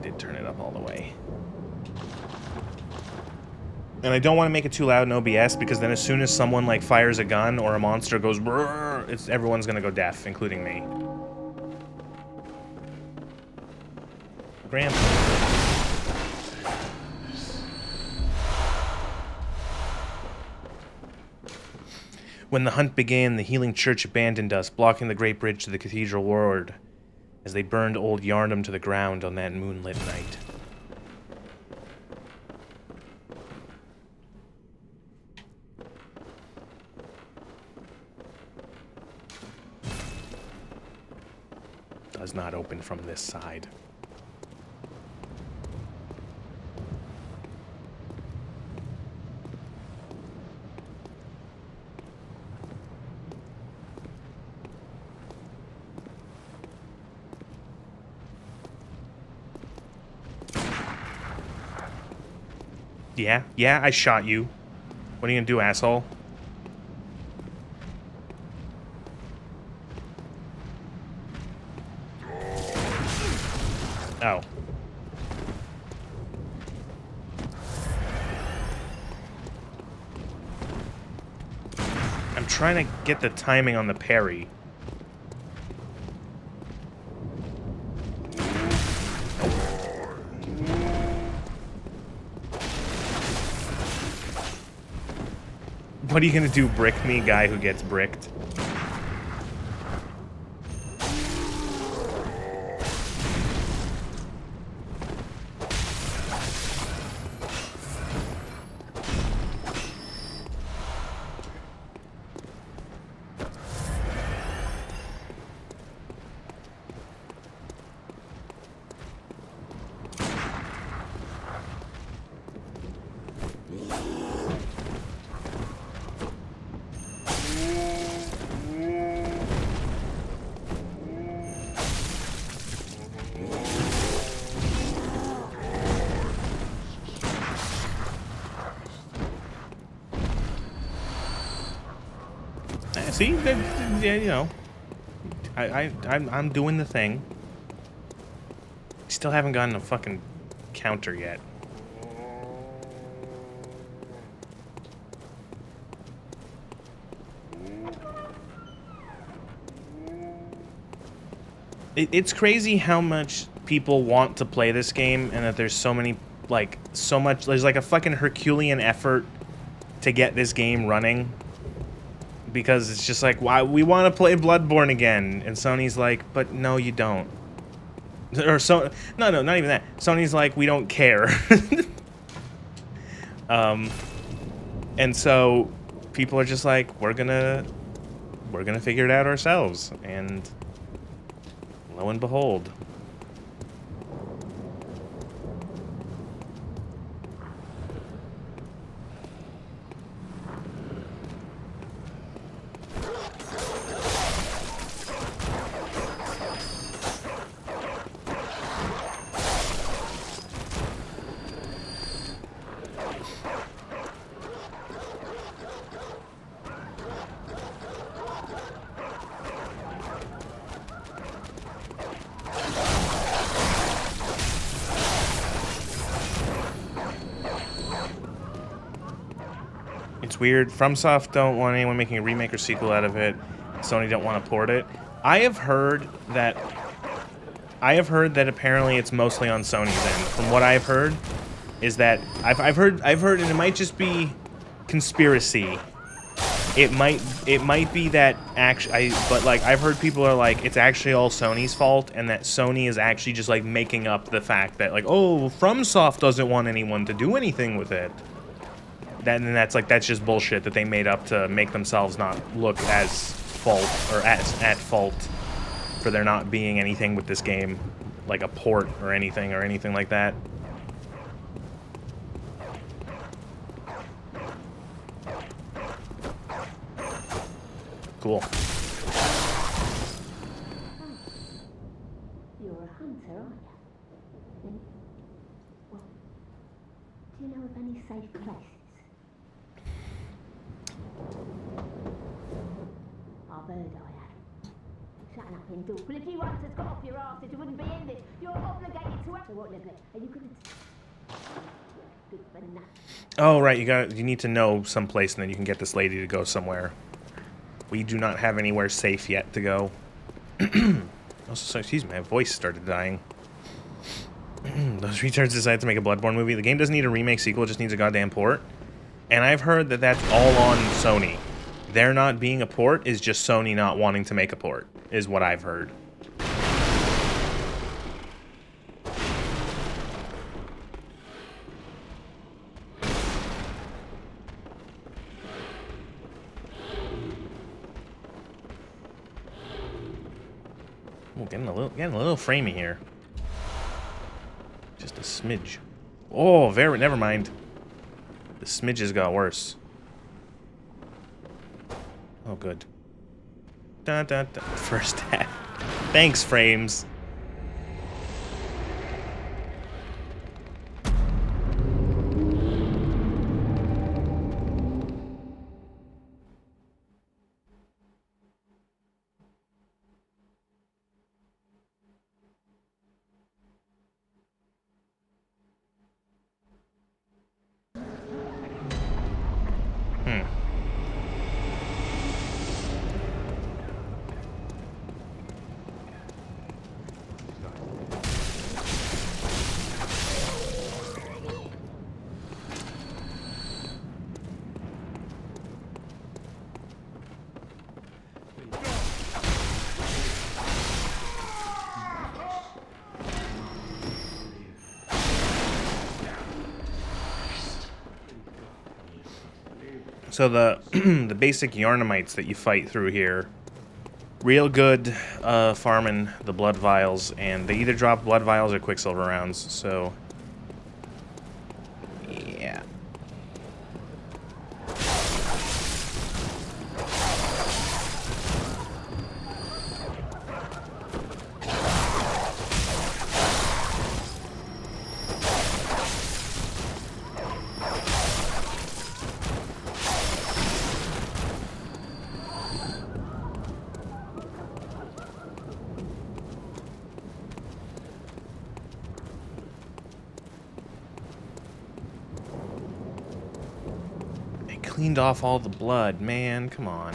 Did turn it up all the way. And I don't want to make it too loud in OBS because then as soon as someone like fires a gun or a monster goes brrr, everyone's gonna go deaf, including me. Grandpa. When the hunt began, the Healing Church abandoned us, blocking the Great Bridge to the Cathedral Ward, as they burned old Yarnum to the ground on that moonlit night. Does does not open from this side. Yeah, I shot you. What are you gonna do, asshole? Oh. I'm trying to get the timing on the parry. What are you gonna do, brick me, guy who gets bricked? See, yeah, you know, I'm doing the thing. Still haven't gotten a fucking counter yet. It's crazy how much people want to play this game, and that there's so many, like, so much. There's like a fucking Herculean effort to get this game running. Because it's just like, why we want to play Bloodborne again, and Sony's like, but no, you don't. Or so, no, not even that. Sony's like, we don't care. And so people are just like, we're gonna figure it out ourselves, and lo and behold. It's weird. FromSoft don't want anyone making a remake or sequel out of it. Sony don't want to port it. I have heard that apparently it's mostly on Sony's end. From what I've heard, is that I've heard, and it might just be conspiracy. It might be that but like I've heard people are like, it's actually all Sony's fault, and that Sony is actually just like making up the fact that, like, oh, FromSoft doesn't want anyone to do anything with it. That's just bullshit that they made up to make themselves not look as fault, or at fault for there not being anything with this game, like a port or anything like that. Cool. You're a hunter, aren't you? Then, well, do you know of any safe places? I've heard I have. Shutting up in door. Well, if you hunters got off your asses, you wouldn't be in this. You're obligated to have. So what, Leslie? Are you going to... Good for nothing. Oh, right. You need to know some place, and then you can get this lady to go somewhere. We do not have anywhere safe yet to go. Also, excuse me, my voice started dying. Those retards decided to make a Bloodborne movie. The game doesn't need a remake, sequel, it just needs a goddamn port. And I've heard that that's all on Sony. There not being a port is just Sony not wanting to make a port, is what I've heard. getting a little framey here. Just a smidge. Oh, never mind. The smidges got worse. Oh, good. Dun, dun, dun. First half. Thanks, frames. So the the basic Yarnamites that you fight through here, real good farming the blood vials, and they either drop blood vials or quicksilver rounds. So yeah. Cleaned off all the blood, man. Come on.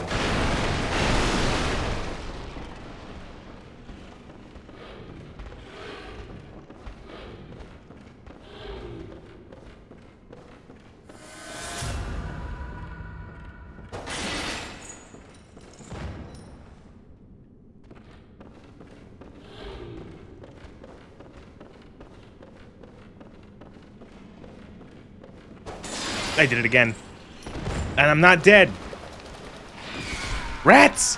I did it again. And I'm not dead. Rats!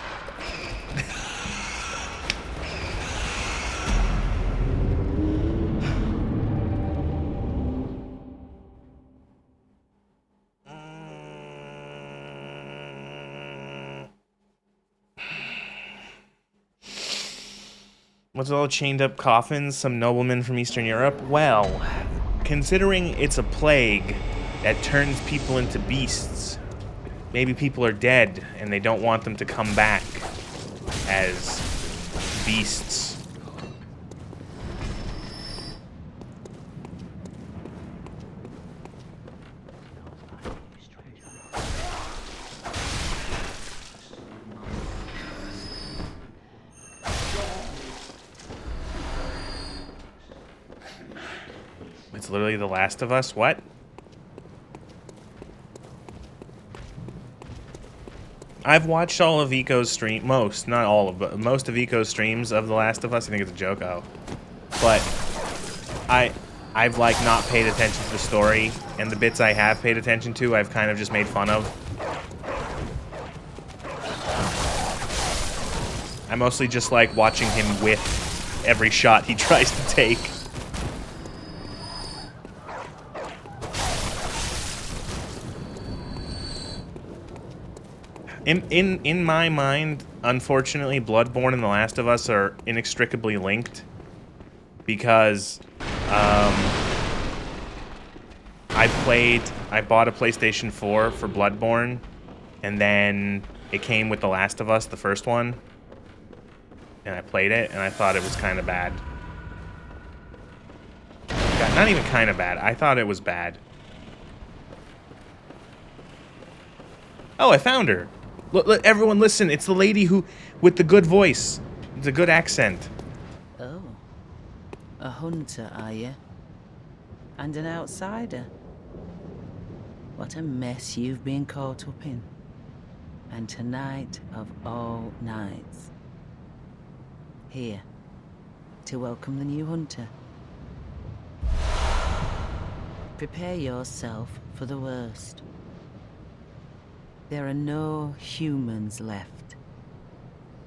What's all chained up coffins? Some noblemen from Eastern Europe? Well, considering it's a plague that turns people into beasts, maybe people are dead and they don't want them to come back as beasts. It's literally The Last of Us? What? I've watched all of Eco's stream, not all of, but most of Eco's streams of The Last of Us. I think it's a joke, but I've like not paid attention to the story, and the bits I have paid attention to, I've kind of just made fun of. I mostly just like watching him whiff every shot he tries to take. In my mind, unfortunately, Bloodborne and The Last of Us are inextricably linked, because I bought a PlayStation 4 for Bloodborne, and then it came with The Last of Us, the first one, and I played it, and I thought it was kind of bad. Not even kind of bad. I thought it was bad. Oh, I found her. Look, everyone listen, it's the lady who, with the good voice, the good accent. Oh, a hunter, are you? And an outsider? What a mess you've been caught up in. And tonight of all nights. Here, to welcome the new hunter. Prepare yourself for the worst. There are no humans left.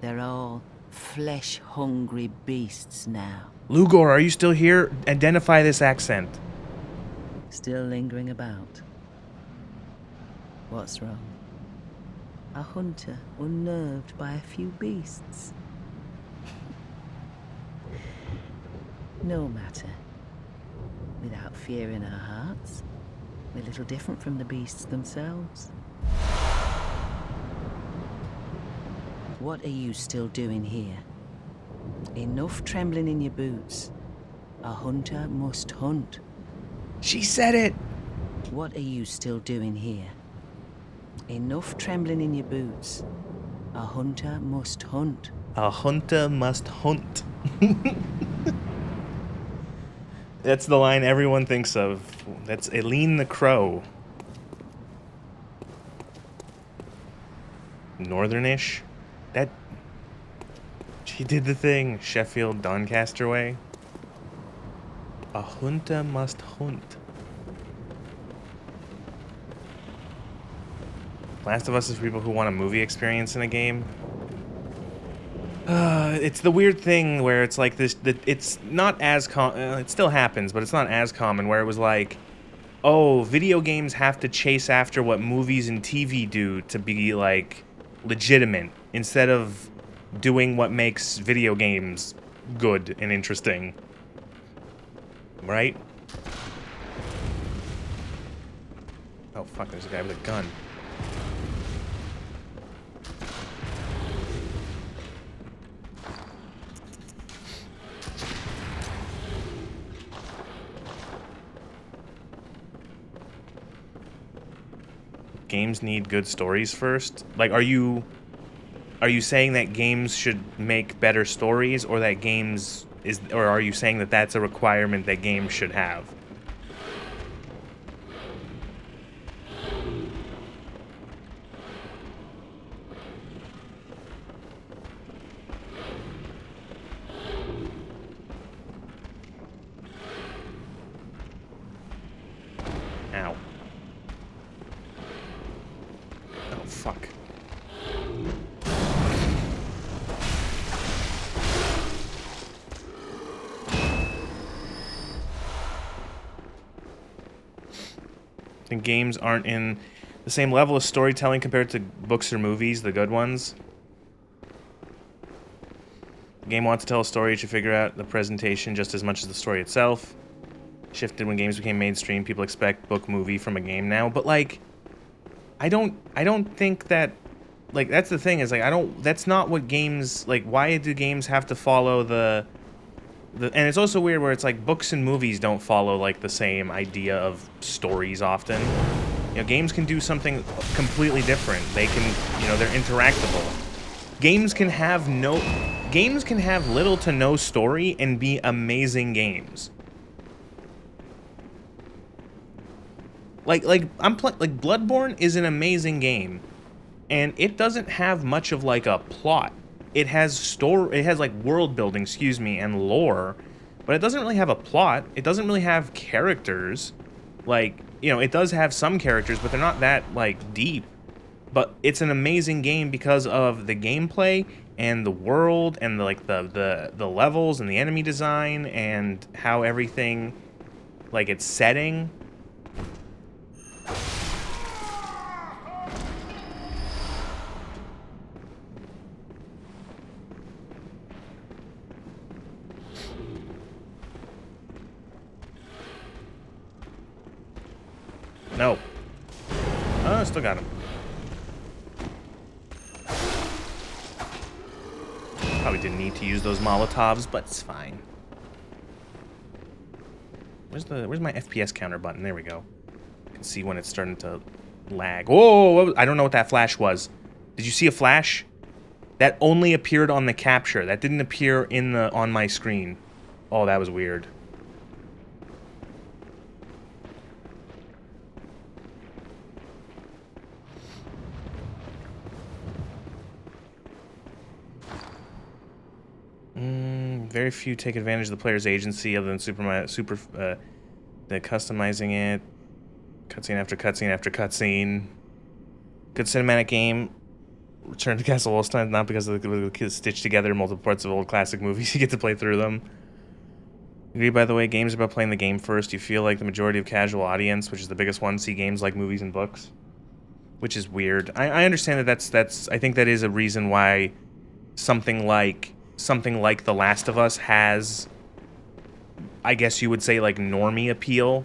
They're all flesh-hungry beasts now. Lugor, are you still here? Identify this accent. Still lingering about. What's wrong? A hunter unnerved by a few beasts? No matter. Without fear in our hearts, we're little different from the beasts themselves. What are you still doing here? Enough trembling in your boots. A hunter must hunt. She said it! What are you still doing here? Enough trembling in your boots. A hunter must hunt. A hunter must hunt. That's the line everyone thinks of. That's Eileen the Crow. Northernish? That... She did the thing. Sheffield, Doncaster way. A hunter must hunt. Last of Us is for people who want a movie experience in a game. It's the weird thing where it's like this. It's not as it still happens, but it's not as common. Where it was like, oh, video games have to chase after what movies and TV do to be like legitimate, instead of doing what makes video games good and interesting. Right? Oh fuck! There's a guy with a gun. Games need good stories first? Like, are you saying that games should make better stories, or that or are you saying that that's a requirement that games should have? Ow. Oh, fuck. And games aren't in the same level of storytelling compared to books or movies, the good ones. The game wants to tell a story, it should figure out the presentation just as much as the story itself. Shifted when games became mainstream, people expect book movie from a game now, but like I don't think that, like, that's the thing, is like that's not what games, like, why do games have to follow the and it's also weird where it's like books and movies don't follow like the same idea of stories often. You know, games can do something completely different. They can, you know, they're interactable. Games can have little to no story and be amazing games. Like Bloodborne is an amazing game, and it doesn't have much of like a plot. It has like world building, excuse me, and lore, but it doesn't really have a plot. It doesn't really have characters. Like, you know, it does have some characters, but they're not that like deep. But it's an amazing game because of the gameplay and the world and the levels and the enemy design and how everything, like, its setting. No. Oh, still got him. Probably didn't need to use those Molotovs, but it's fine. Where's my FPS counter button? There we go. You can see when it's starting to lag. Whoa! I don't know what that flash was. Did you see a flash? That only appeared on the capture. That didn't appear on my screen. Oh, that was weird. Very few take advantage of the player's agency other than the customizing it. Cutscene after cutscene after cutscene. Good cinematic game. Return to Castle Wolfenstein, not because of the stitched together multiple parts of old classic movies. You get to play through them. Agree, by the way, games about playing the game first. You feel like the majority of casual audience, which is the biggest one, see games like movies and books, which is weird. I understand that that's I think that is a reason why something like The Last of Us has, I guess you would say, like normie appeal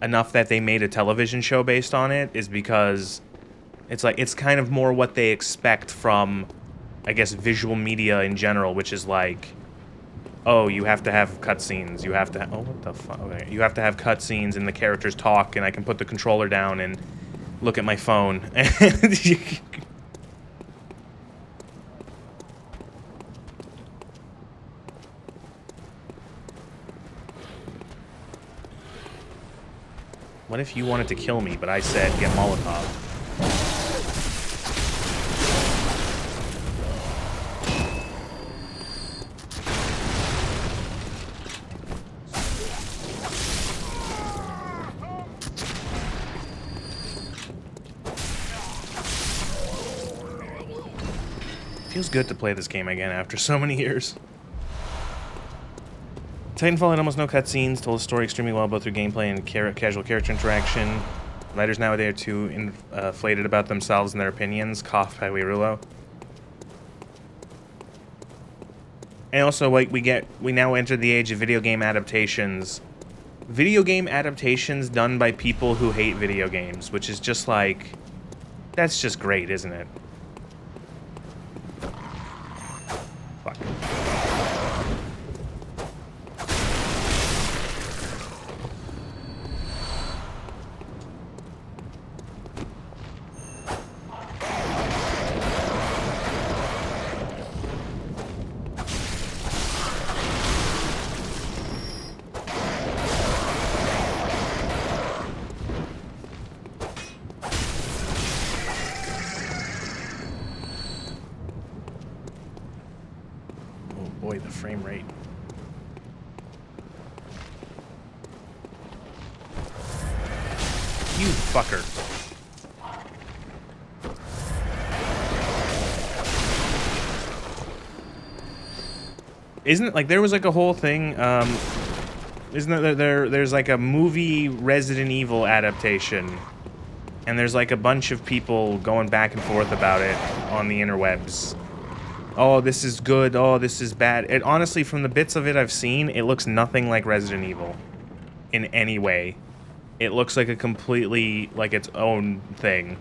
enough that they made a television show based on it, is because it's like it's kind of more what they expect from, I guess, visual media in general, which is like, oh, you have to have cutscenes, you have to oh, what the fuck, okay. You have to have cutscenes and the characters talk and I can put the controller down and look at my phone. What if you wanted to kill me, but I said get Molotov? Feels good to play this game again after so many years. Titanfall had almost no cutscenes, told the story extremely well both through gameplay and casual character interaction. Writers nowadays are too inflated about themselves and their opinions. Cough by Rulo. And also, like, we now enter the age of video game adaptations. Video game adaptations done by people who hate video games, which is just like, that's just great, isn't it? Fuck. Boy, the frame rate. You fucker. Isn't it like there was like a whole thing, isn't it there's like a movie Resident Evil adaptation, and there's like a bunch of people going back and forth about it on the interwebs. Oh, this is good. Oh, this is bad. It honestly, from the bits of it I've seen, it looks nothing like Resident Evil in any way. It looks like a completely, like, its own thing.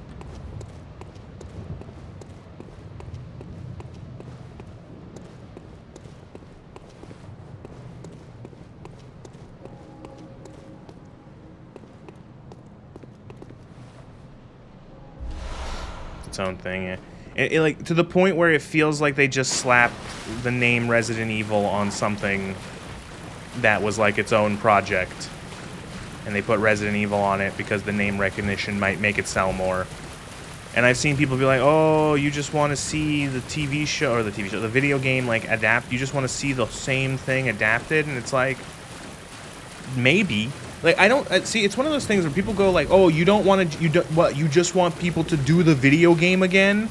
Its own thing, yeah. It, like, to the point where it feels like they just slapped the name Resident Evil on something that was like its own project, and they put Resident Evil on it because the name recognition might make it sell more. And I've seen people be like, oh, you just want to see the TV show, or the video game, like, adapt, you just want to see the same thing adapted, and it's like, maybe. Like, I don't, see, it's one of those things where people go like, oh, you don't want to, you just want people to do the video game again?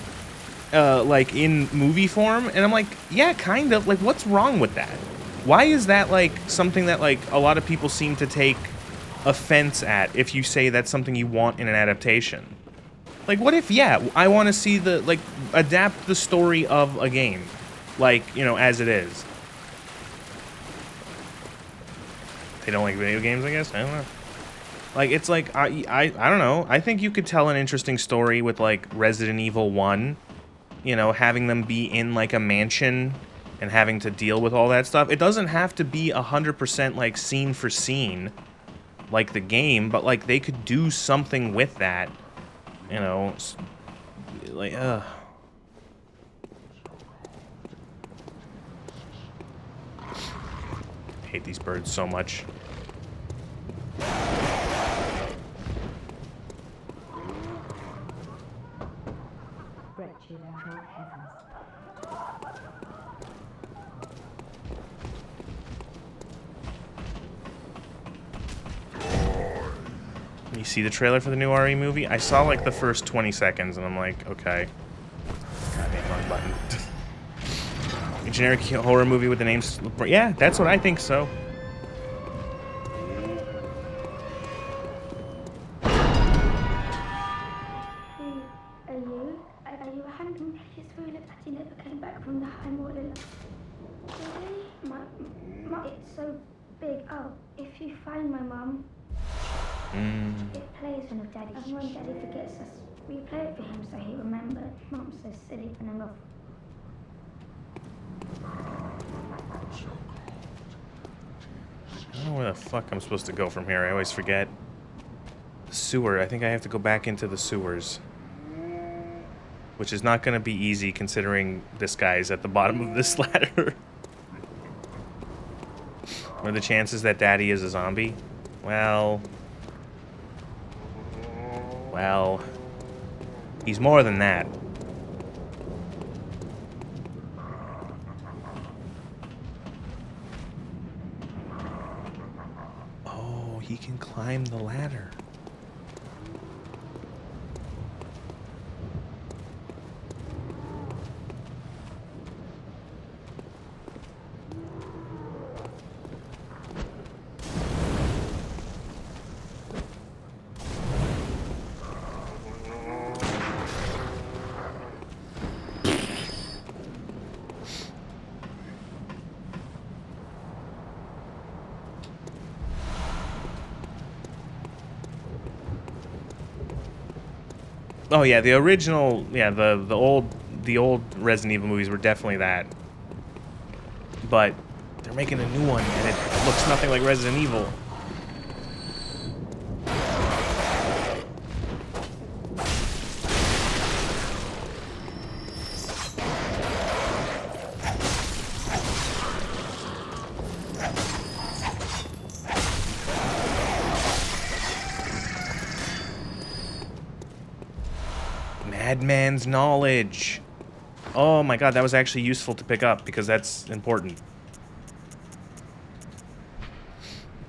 Like, in movie form? And I'm like, yeah, kind of. Like, what's wrong with that? Why is that, like, something that, like, a lot of people seem to take offense at if you say that's something you want in an adaptation? Like, what if, yeah, I want to see the, like, adapt the story of a game. Like, you know, as it is. They don't like video games, I guess? I don't know. Like, it's like, I don't know. I think you could tell an interesting story with, like, Resident Evil 1. You know, having them be in, like, a mansion and having to deal with all that stuff. It doesn't have to be 100%, like, scene for scene, like the game, but, like, they could do something with that. You know, like, I hate these birds so much. You see the trailer for the new RE movie? I saw like the first 20 seconds and I'm like, okay. A generic horror movie with the name... Yeah, that's what I think so. Are you? Are you a hunter? It's really that you never came back from the home all alone. Really? It's so big. Oh, if you find my mum, it plays one of Daddy. And when Daddy forgets us, we play it for him so he remembers. Mum's so silly for him off. I don't know where the fuck I'm supposed to go from here. I always forget. The sewer. I think I have to go back into the sewers. Which is not going to be easy considering this guy's at the bottom of this ladder. What are the chances that Daddy is a zombie? Well, he's more than that. Oh, he can climb the ladder. Oh yeah, the original, yeah, the old Resident Evil movies were definitely that. But they're making a new one and it looks nothing like Resident Evil. Madman's knowledge. Oh my god, that was actually useful to pick up because that's important.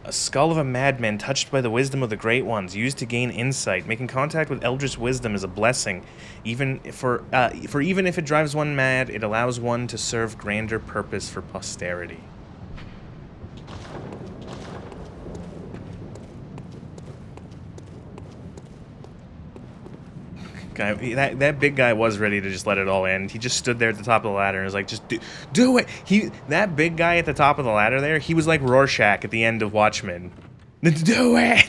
A skull of a madman touched by the wisdom of the great ones, used to gain insight. Making contact with eldritch wisdom is a blessing. Even even if it drives one mad, it allows one to serve grander purpose for posterity. Guy, that big guy was ready to just let it all end. He just stood there at the top of the ladder and was like, just do it. That big guy at the top of the ladder there, he was like Rorschach at the end of Watchmen. Do it.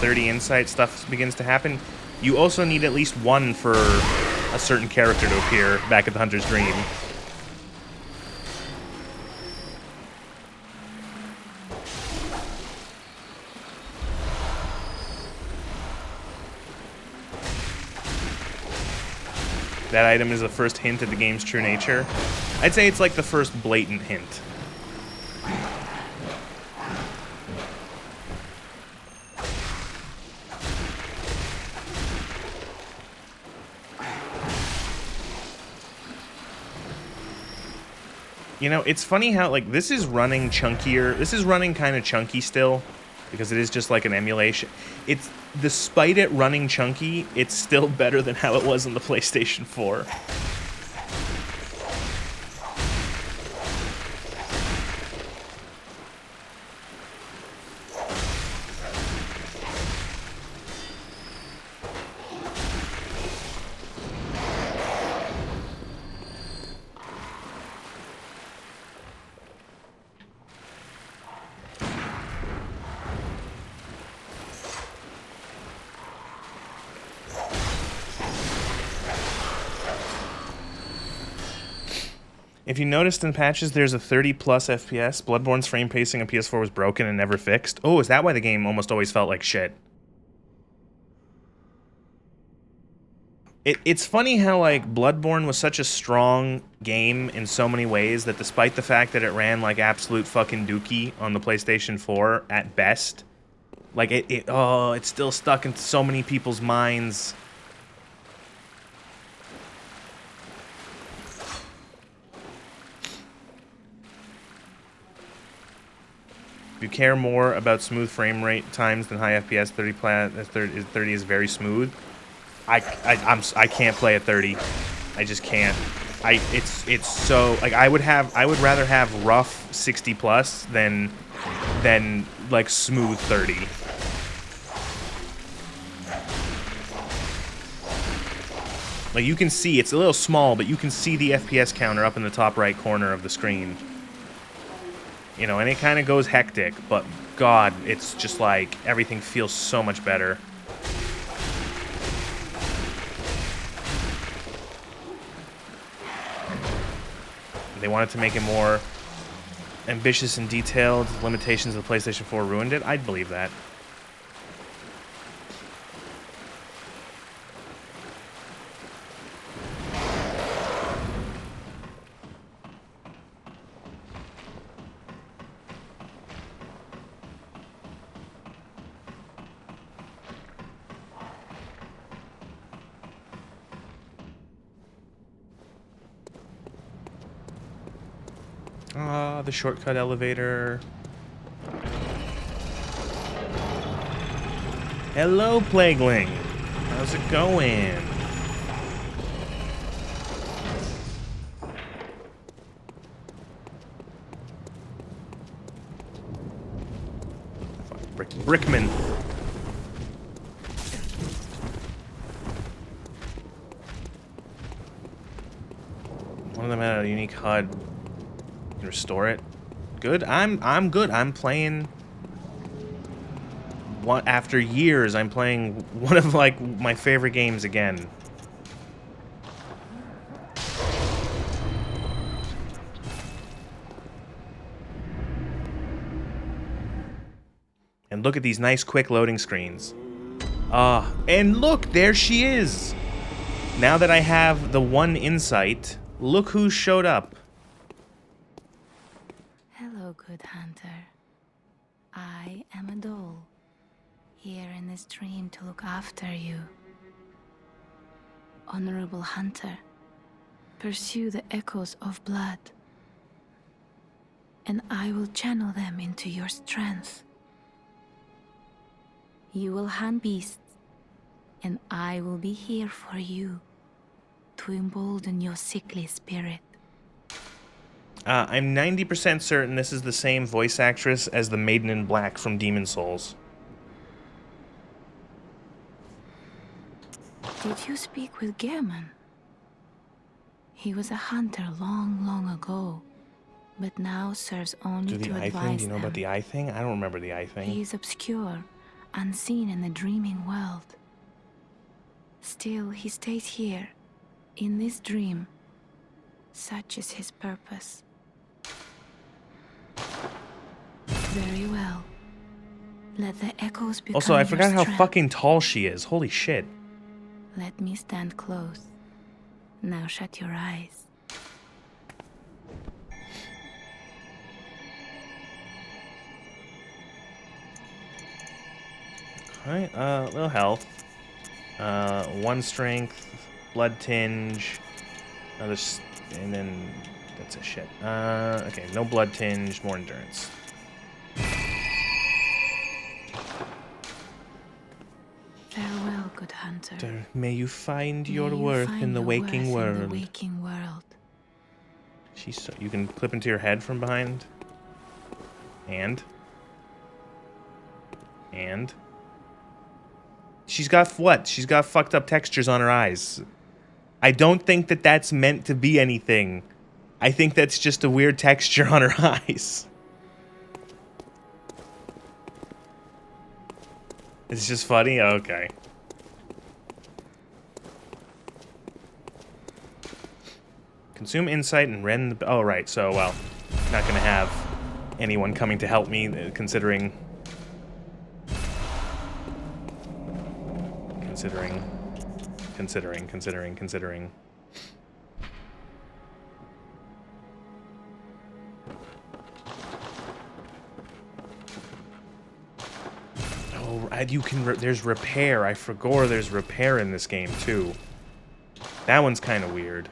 30 insight stuff begins to happen. You also need at least one for a certain character to appear back at the Hunter's Dream. That item is the first hint at the game's true nature. I'd say it's like the first blatant hint. You know, it's funny how, like, this is running chunkier. This is running kind of chunky still, because it is just like an emulation. It's, despite it running chunky, it's still better than how it was on the PlayStation 4. If you noticed in patches, there's a 30 plus FPS. Bloodborne's frame pacing on PS4 was broken and never fixed. Oh, is that why the game almost always felt like shit? It's funny how, like, Bloodborne was such a strong game in so many ways that despite the fact that it ran like absolute fucking dookie on the PlayStation 4 at best, Like, it's still stuck in so many people's minds. If you care more about smooth frame rate times than high FPS, 30 is very smooth. I can't play at 30. I just can't. It's so like I would rather have rough 60 plus than like smooth 30. Like you can see it's a little small, but you can see the FPS counter up in the top right corner of the screen. You know, and it kind of goes hectic, but God, it's just like everything feels so much better. They wanted to make it more ambitious and detailed. Limitations of the PlayStation 4 ruined it. I'd believe that. Ah, the shortcut elevator. Hello, Plagueling. How's it going? Fuck, Brickman. One of them had a unique HUD. Restore it. Good. I'm good. I'm playing one after years. I'm playing one of like my favorite games again. And look at these nice quick loading screens. And look, there she is. Now that I have the one insight, look who showed up. Hello, good hunter. I am a doll, here in this dream to look after you. Honorable hunter, pursue the echoes of blood, and I will channel them into your strength. You will hunt beasts, and I will be here for you to embolden your sickly spirit. I'm 90% certain this is the same voice actress as the Maiden in Black from Demon Souls. Did you speak with Gehrman? He was a hunter long, long ago, but now serves only to advise them. Do you know about the eye thing? I don't remember the eye thing. He is obscure, unseen in the dreaming world. Still, he stays here, in this dream. Such is his purpose. Very well. Let the echoes become Also, I forgot how strength. fucking tall she is. Holy shit. Let me stand close. Now shut your eyes. Alright, little health. 1 strength, blood tinge, another, and then that's a shit. Okay, no blood tinge, more endurance. Farewell, good hunter. May you find May your you worth find in the your waking worth in world. the waking world. She's so, you can clip into your head from behind. And she's got what? She's got fucked up textures on her eyes. I don't think that that's meant to be anything. I think that's just a weird texture on her eyes. It's just funny? Okay. Consume insight and rend the... Oh, right. So, well, not going to have anyone coming to help me, considering... Considering. you can. There's repair. I forgot there's repair in this game too. That one's kind of weird.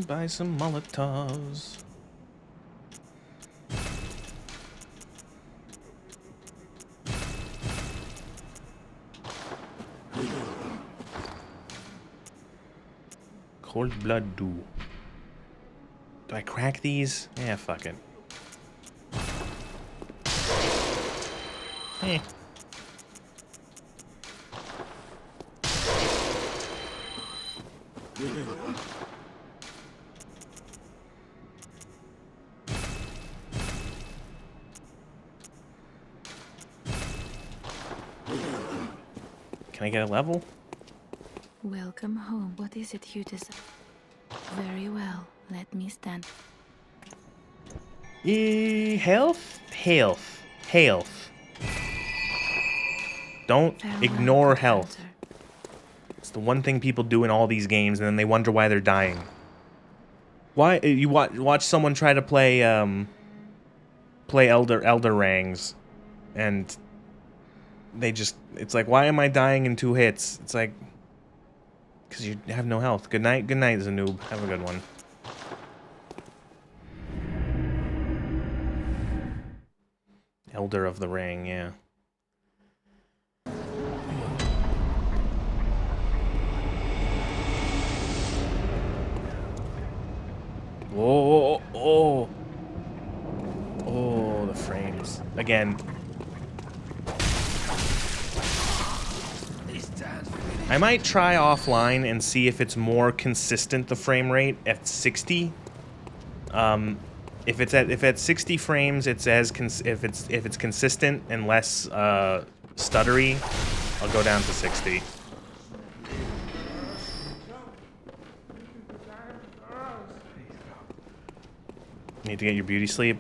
Buy some Molotovs. Cold blood do. Do I crack these? Yeah, fuck it. Eh. Can I get a level? Welcome home. What is it you desire? Very well. Let me stand. Health? Health. Health. Don't Farewell, ignore good health. hunter. It's the one thing people do in all these games, and then they wonder why they're dying. Why you watch someone try to play Elder Rangs, and they just, it's like, why am I dying in 2 hits? It's like, because you have no health. Good night, Zanoob. Have a good one. Elder of the Ring, yeah. Whoa, oh, oh, the frames. Again. I might try offline and see if it's more consistent, the frame rate at 60. If at 60 frames, it's as if it's consistent and less stuttery, I'll go down to 60. Need to get your beauty sleep.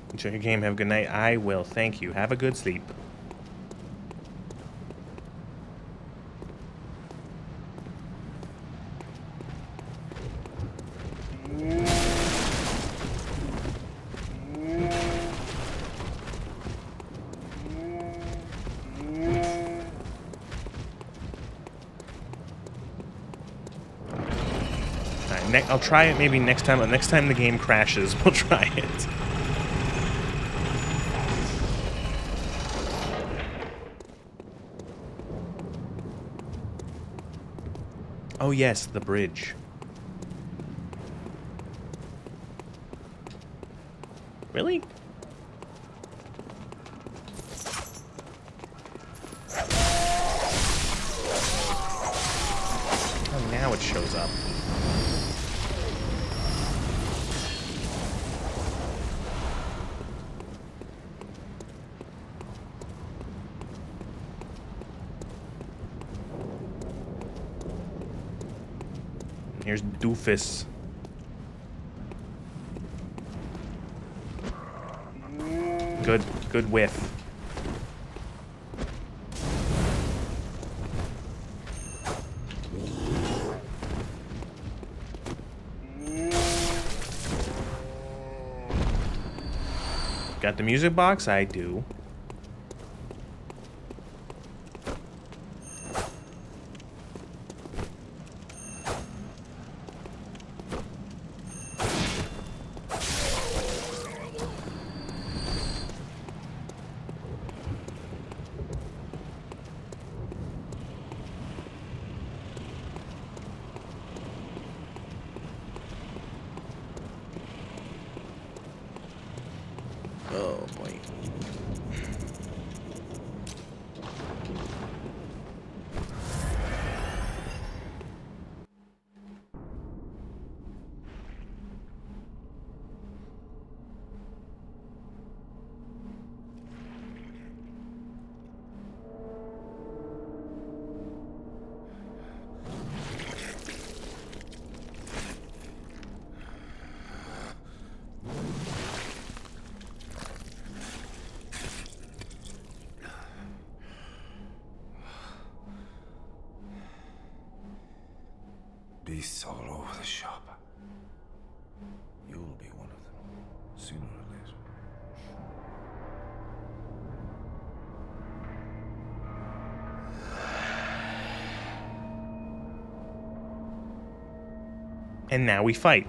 Enjoy your game. Have a good night. I will. Thank you. Have a good sleep. I'll try it maybe next time. Next time the game crashes, we'll try it. Oh yes, the bridge. Really? Oh, now it shows up. Here's Doofus. Good whiff. Got the music box? I do. Oh boy. beasts all over the shop. You'll be one of them, sooner or later. And now we fight.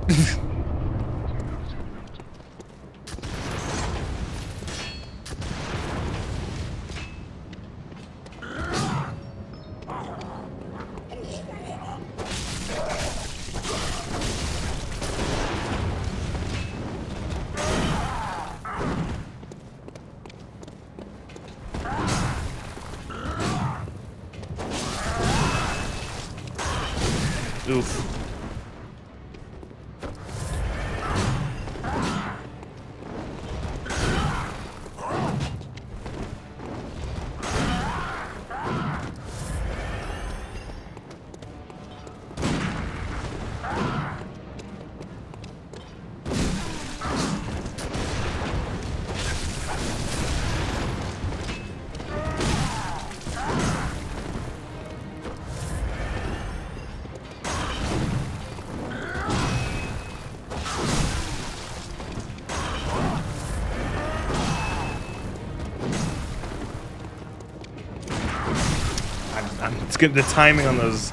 Oof. It's good. The timing on those.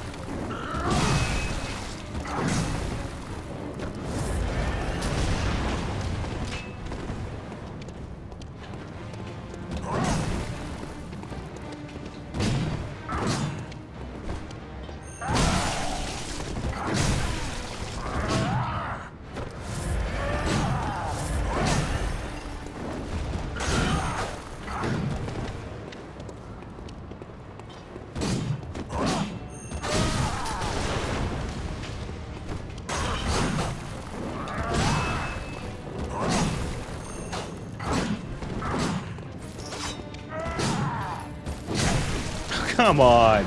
Come on.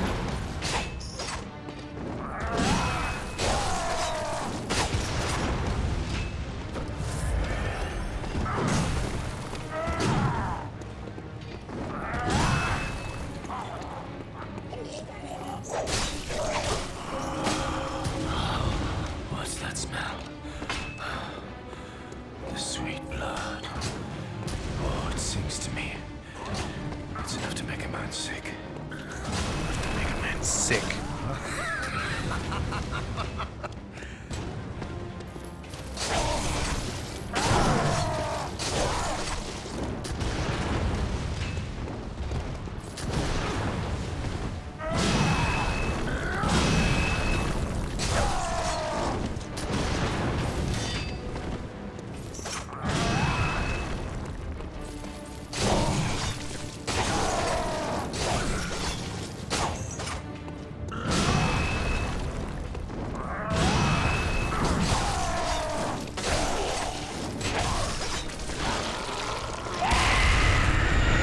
What's that smell? The sweet blood. Oh, it sings to me. It's enough to make a man sick. Make a man sick.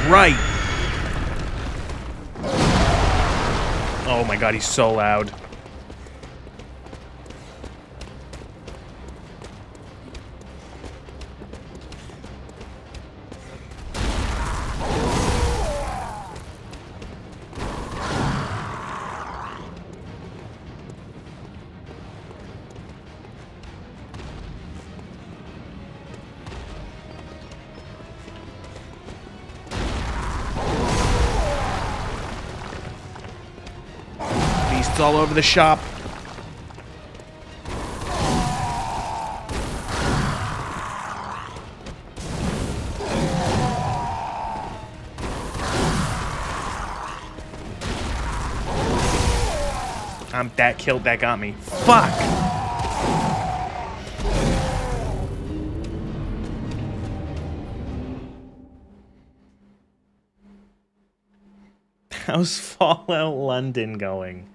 Right. Oh my god, he's so loud. Beasts all over the shop. That killed, that got me. Fuck! How's Fallout London going?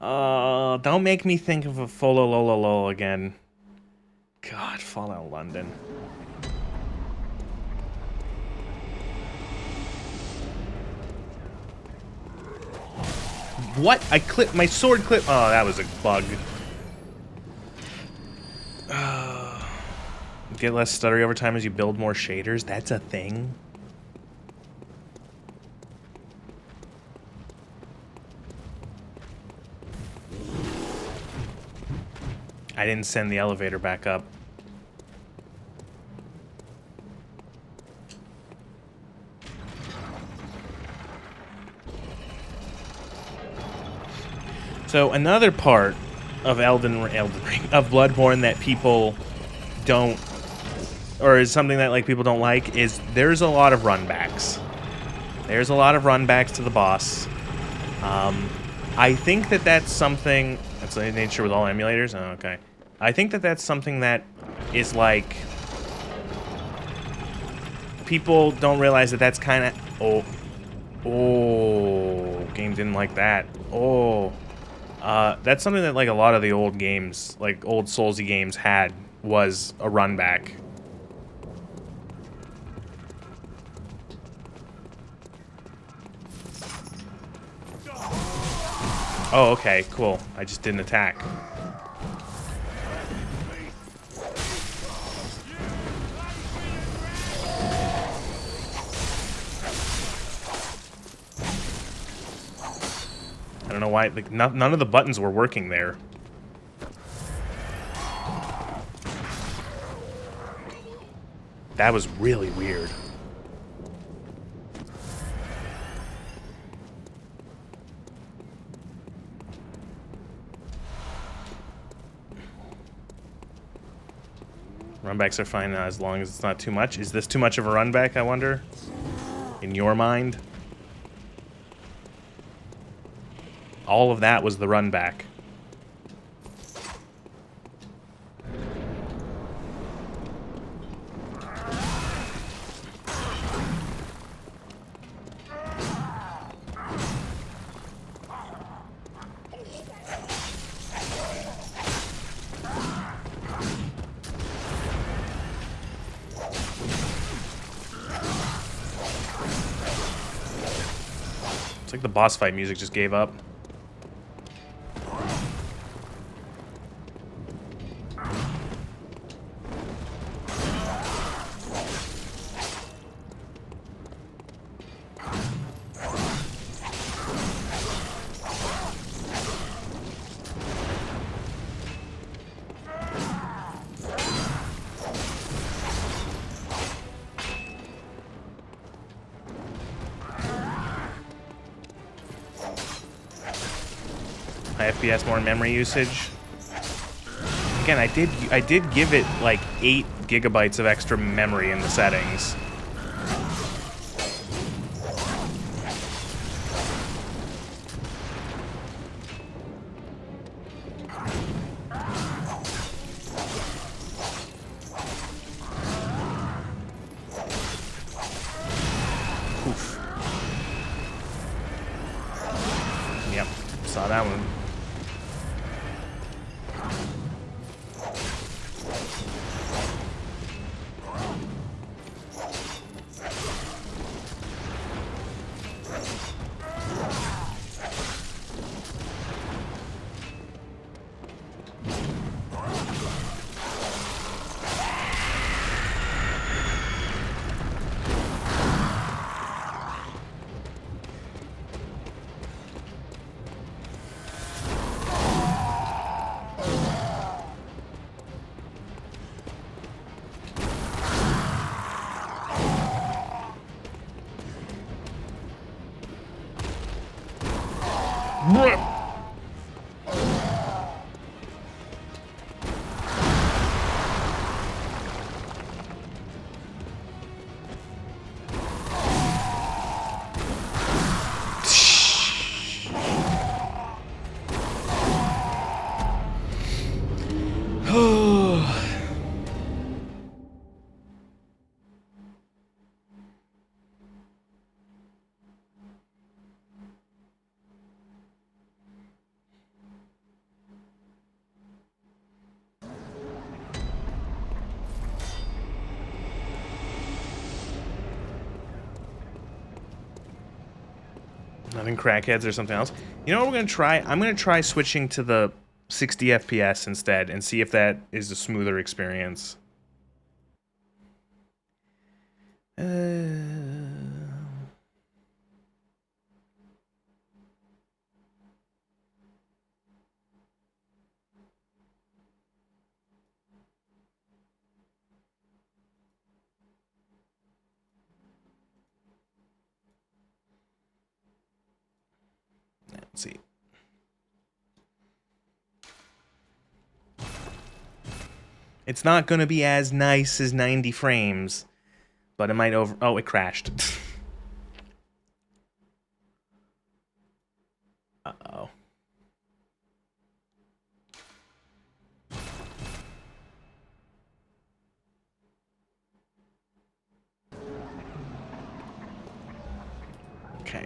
Don't make me think of a Fololololo again. God, Fallout London. What? I clipped my sword clip. Oh, that was a bug. Get less stuttery over time as you build more shaders. That's a thing. I didn't send the elevator back up. So another part of Elden Ring, of Bloodborne that people don't, or is something that like people don't like, is there's a lot of runbacks. There's a lot of runbacks to the boss. I think that that's something that's the nature with all emulators. Oh, okay. I think that that's something that is like people don't realize that that's kind of game didn't like that. That's something that like a lot of the old games, like old Soulsy games, had, was a run back. Oh, okay, cool. I just didn't attack. I don't know why, like, none of the buttons were working there. That was really weird. Runbacks are fine as long as it's not too much. Is this too much of a runback, I wonder? In your mind? All of that was the runback. It's like the boss fight music just gave up. High FPS, more memory usage. Again, I did give it like 8 gigabytes of extra memory in the settings. Oof. Yep, saw that one. Nothing crackheads or something else. You know what we're gonna try? I'm gonna try switching to the 60 FPS instead and see if that is a smoother experience. Let's see. It's not going to be as nice as 90 frames, but it might over... Oh, it crashed. Uh-oh. Okay.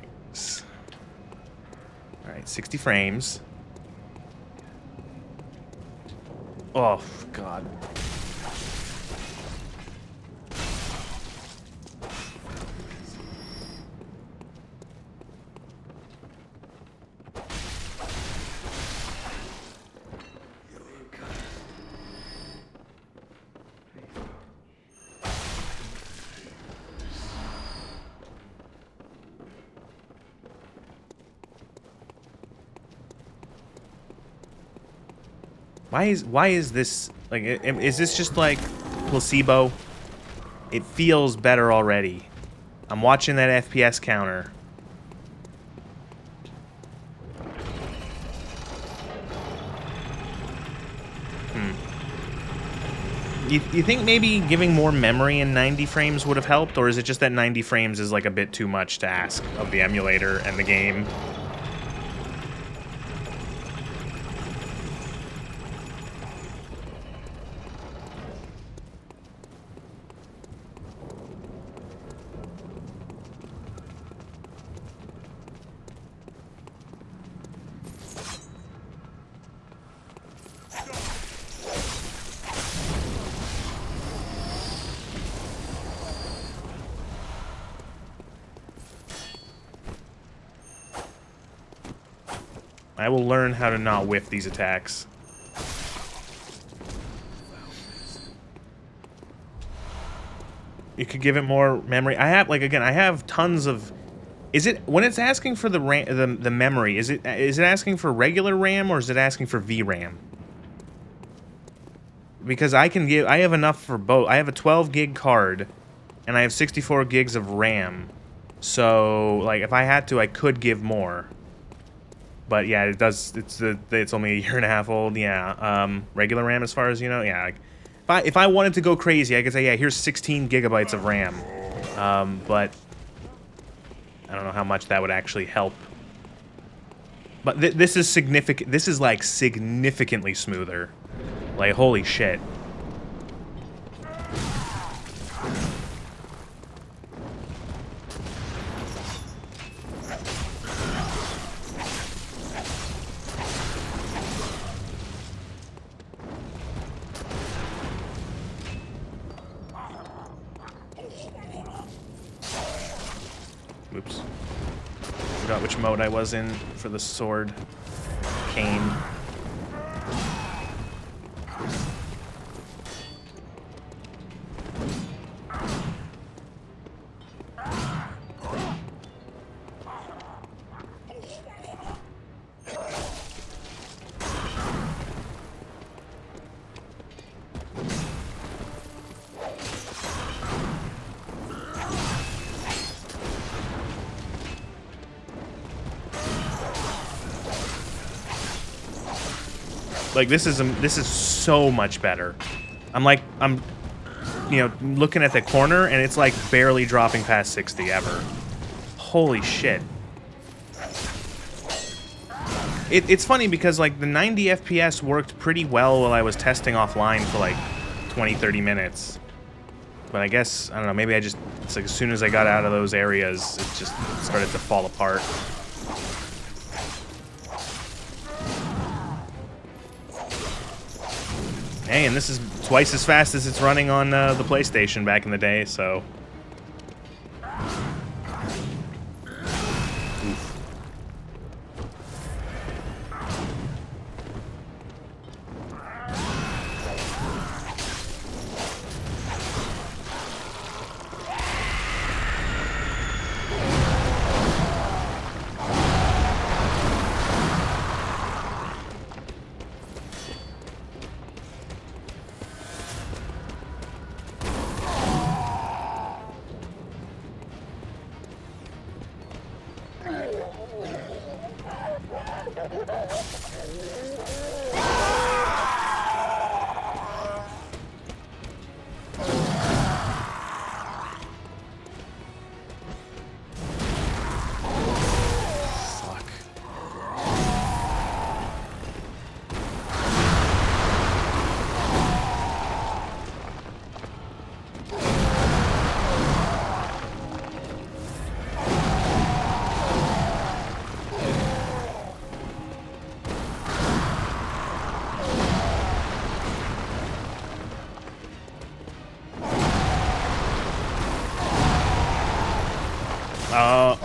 All right, 60 frames. Oh, God. Why is this like? Is this just like placebo? It feels better already. I'm watching that FPS counter. You think maybe giving more memory in 90 frames would have helped, or is it just that 90 frames is like a bit too much to ask of the emulator and the game? I will learn how to not whiff these attacks. You could give it more memory. I have, like, again, I have tons of... Is it, when it's asking for the RAM, the memory, is it asking for regular RAM or is it asking for VRAM? Because I have enough for both. I have a 12 gig card and I have 64 gigs of RAM. So, like, if I had to, I could give more. But yeah, it does. It's only a year and a half old. Yeah. Regular RAM, as far as you know. Yeah. Like, if I wanted to go crazy, I could say, yeah, here's 16 gigabytes of RAM. But I don't know how much that would actually help. But this is significant. This is like significantly smoother. Like, holy shit. Oops. Forgot which mode I was in for the sword cane. Like, this is so much better. I'm you know, looking at the corner and it's like barely dropping past 60 ever. Holy shit. It's funny because like the 90 FPS worked pretty well while I was testing offline for like 20-30 minutes. But I guess, I don't know, maybe it's like as soon as I got out of those areas, it just started to fall apart. Hey, and this is twice as fast as it's running on the PlayStation back in the day, so... Oof. Oh.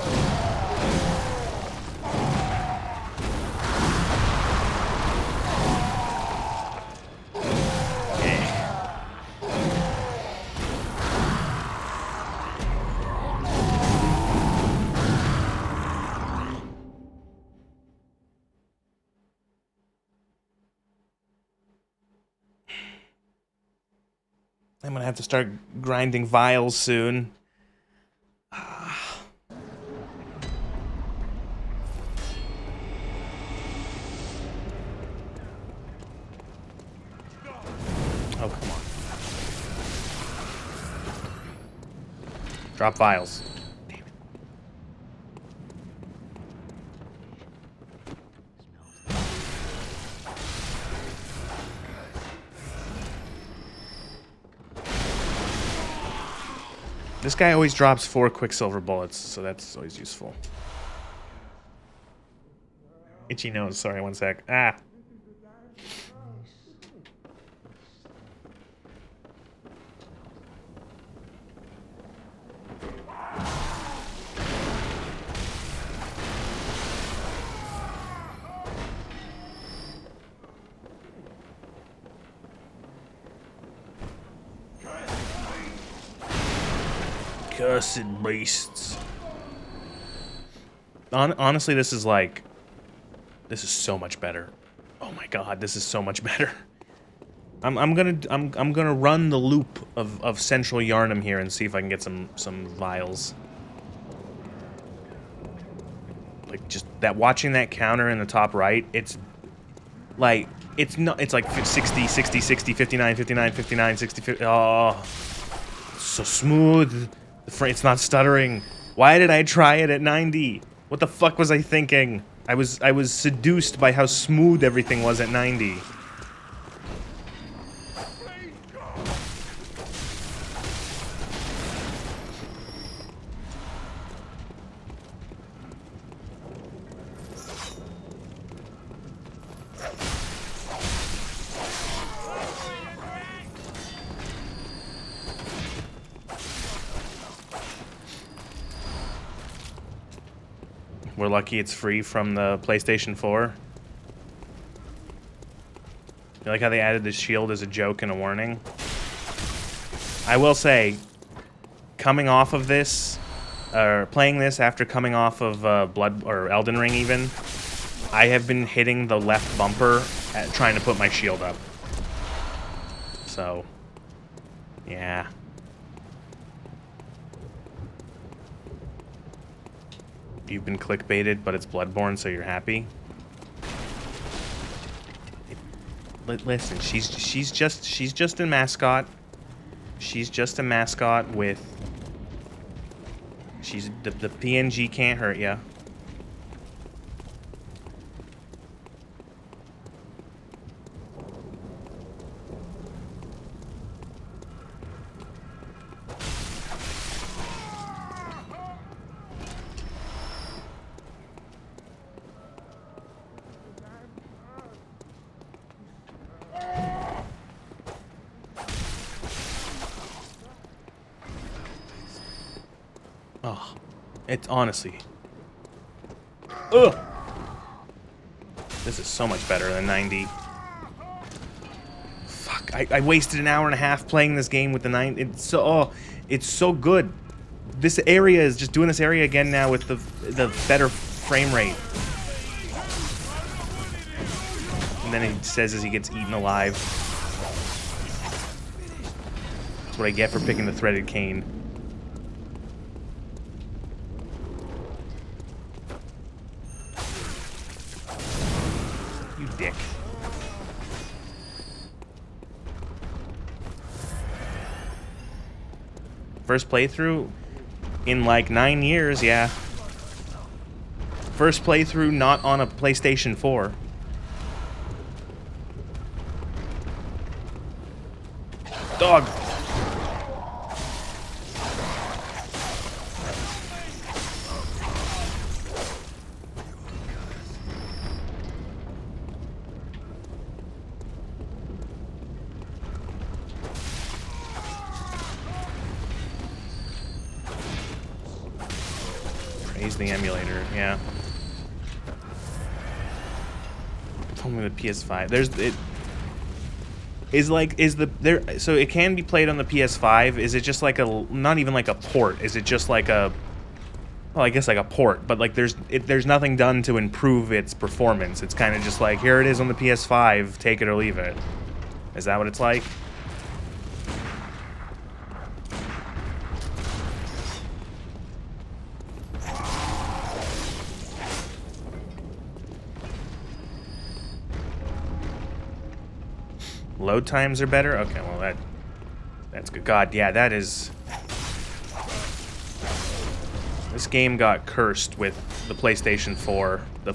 I'm gonna have to start grinding vials soon. Oh, come on. Drop vials. Damn it. This guy always drops 4 quicksilver bullets, so that's always useful. Itchy nose, sorry, one sec. Ah! Cursed beasts. Honestly, this is like... This is so much better. Oh my god, this is so much better. I'm gonna run the loop of Central Yarnum here and see if I can get some vials. Like just that, watching that counter in the top right, it's like it's like 60 60 60 59 59 59 60 50, oh, it's so smooth. It's not stuttering. Why did I try it at 90? What the fuck was I thinking? I was seduced by how smooth everything was at 90. We're lucky it's free from the PlayStation 4. You like how they added the shield as a joke and a warning? I will say, coming off of this, or playing this after coming off of Blood or Elden Ring even, I have been hitting the left bumper at trying to put my shield up. So, yeah. You've been clickbaited, but it's Bloodborne, so you're happy. Listen, she's just a mascot. She's just a mascot with. She's the PNG can't hurt ya. Oh, it's honestly. Ugh! This is so much better than 90. Fuck, I wasted an hour and a half playing this game with the 90. It's so good. This area is just doing this area again now with the better frame rate. And then he says as he gets eaten alive. That's what I get for picking the threaded cane. Dick. First playthrough in like 9 years, yeah. First playthrough not on a PlayStation 4. Dog! Praise the emulator, yeah. Only the PS5. There's it. So it can be played on the PS5. Is it just like not even like a port? Is it just like a, well, I guess like a port, but like there's nothing done to improve its performance. It's kind of just like, here it is on the PS5, take it or leave it. Is that what it's like? Load times are better? Okay, well that's good. God, yeah, that is... This game got cursed with the PlayStation 4. The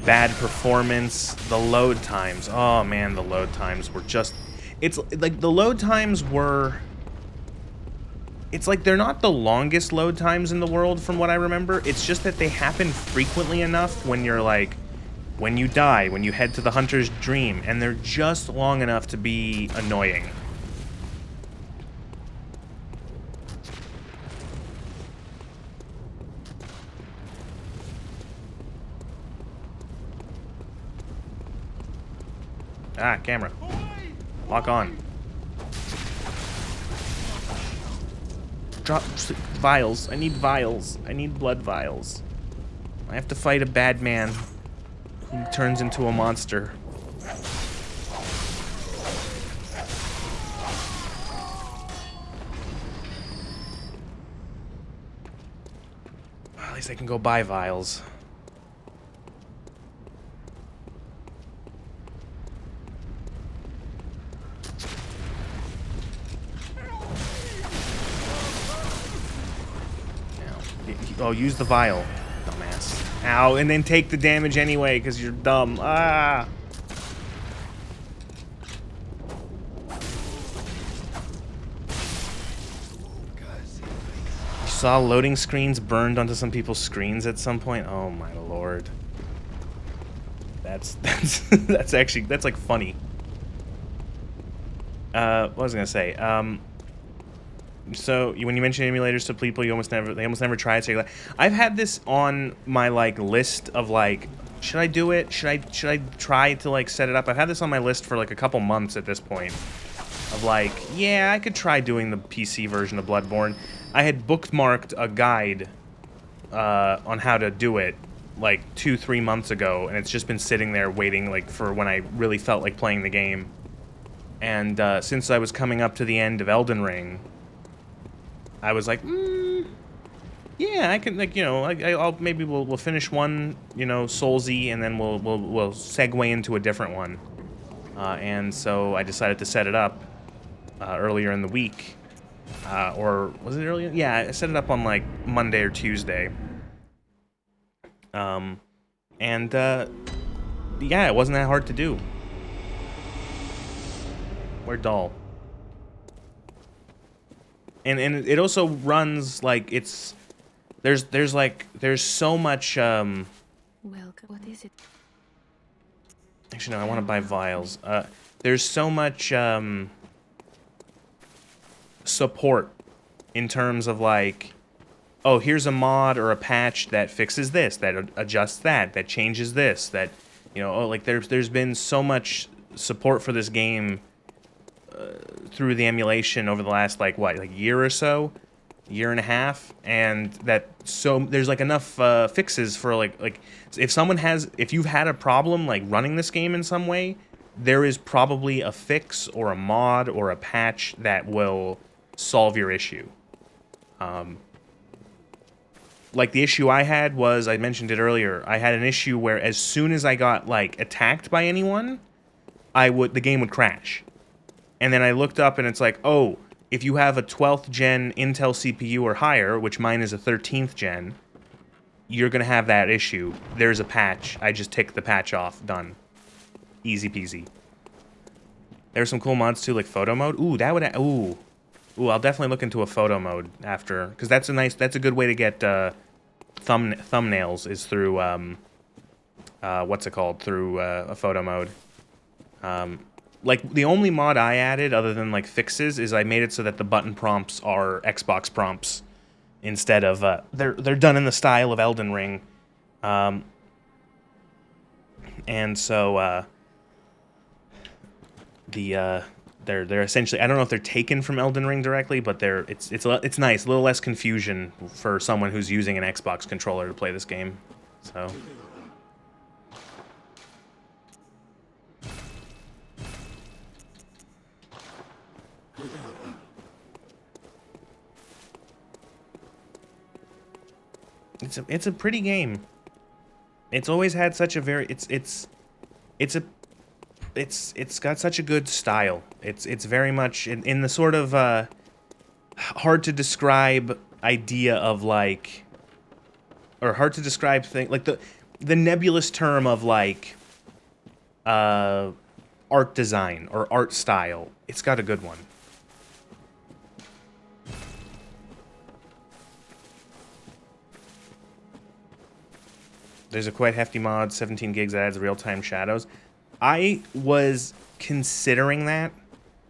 bad performance, the load times. Oh man, the load times were just... It's like the load times were... It's like they're not the longest load times in the world from what I remember. It's just that they happen frequently enough when you're like... When you die, when you head to the Hunter's Dream, and they're just long enough to be annoying. Ah, camera. Lock on. Drop vials. I need vials. I need blood vials. I have to fight a bad man. He turns into a monster. At least I can go buy vials. Oh, use the vial. Dumbass. Ow, and then take the damage anyway, because you're dumb. Ah! You saw loading screens burned onto some people's screens at some point? Oh my lord. That's that's like funny. What was I gonna say? So when you mention emulators to people, they almost never try it. So like, I've had this on my like list of like, should I do it? Should I try to like set it up? I've had this on my list for like a couple months at this point. Of like, yeah, I could try doing the PC version of Bloodborne. I had bookmarked a guide on how to do it like 2-3 months ago, and it's just been sitting there waiting like for when I really felt like playing the game. And since I was coming up to the end of Elden Ring, I was like, yeah, I can, like, you know, I'll maybe we'll finish one, you know, Soulsy, and then we'll segue into a different one. And so I decided to set it up earlier in the week, or was it earlier? Yeah, I set it up on like Monday or Tuesday. And yeah, it wasn't that hard to do. We're dull. And it also runs like it's there's so much Welcome. What is it? Actually no, I want to buy vials. There's so much support in terms of like, oh, here's a mod or a patch that fixes this, that adjusts that changes this, that, you know, oh, like there's been so much support for this game through the emulation over the last like year or so, year and a half, and that so there's like enough fixes for like if you've had a problem like running this game in some way, there is probably a fix or a mod or a patch that will solve your issue. like the issue I had was, I mentioned it earlier, I had an issue where as soon as I got like attacked by anyone, the game would crash. And then I looked up and it's like, oh, if you have a 12th gen Intel CPU or higher, which mine is a 13th gen, you're gonna have that issue. There's a patch. I just ticked the patch off. Done. Easy peasy. There's some cool mods too, like photo mode. Ooh, that would. Ooh, I'll definitely look into a photo mode after, because that's a good way to get thumbnails is through what's it called? Through a photo mode. Like the only mod I added other than like fixes is I made it so that the button prompts are Xbox prompts instead of they're done in the style of Elden Ring, and so they're essentially, I don't know if they're taken from Elden Ring directly, but it's nice, a little less confusion for someone who's using an Xbox controller to play this game. So. It's a pretty game. It's always had such a very it's got such a good style. It's very much in the sort of hard to describe idea of like, or hard to describe thing, like the nebulous term of like art design or art style. It's got a good one. There's a quite hefty mod, 17 gigs that adds real-time shadows. I was considering that.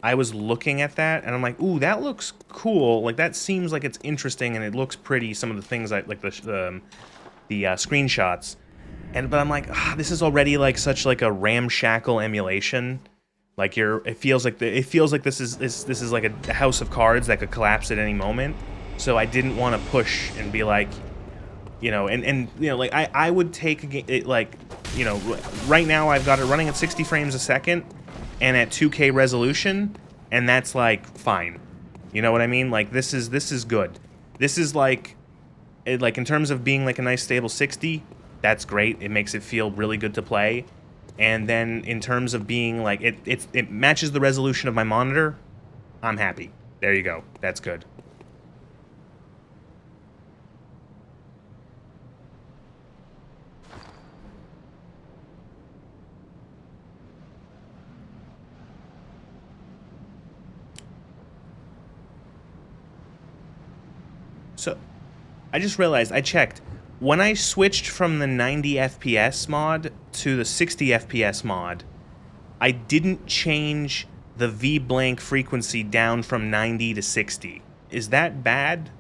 I was looking at that, and I'm like, ooh, that looks cool. Like, that seems like it's interesting, and it looks pretty, some of the things, like the screenshots. But I'm like, this is already, like, such, like, a ramshackle emulation. Like, it feels like this is like a house of cards that could collapse at any moment. So I didn't want to push and be like, you know, and you know, like I would take it, like, you know, right now I've got it running at 60 frames a second and at 2K resolution, and that's like fine. You know what I mean? Like this is good. This is like in terms of being like a nice stable 60, that's great. It makes it feel really good to play. And then in terms of being like it matches the resolution of my monitor, I'm happy. There you go. That's good. So, I just realized, I checked. When I switched from the 90 FPS mod to the 60 FPS mod, I didn't change the V-blank frequency down from 90 to 60. Is that bad?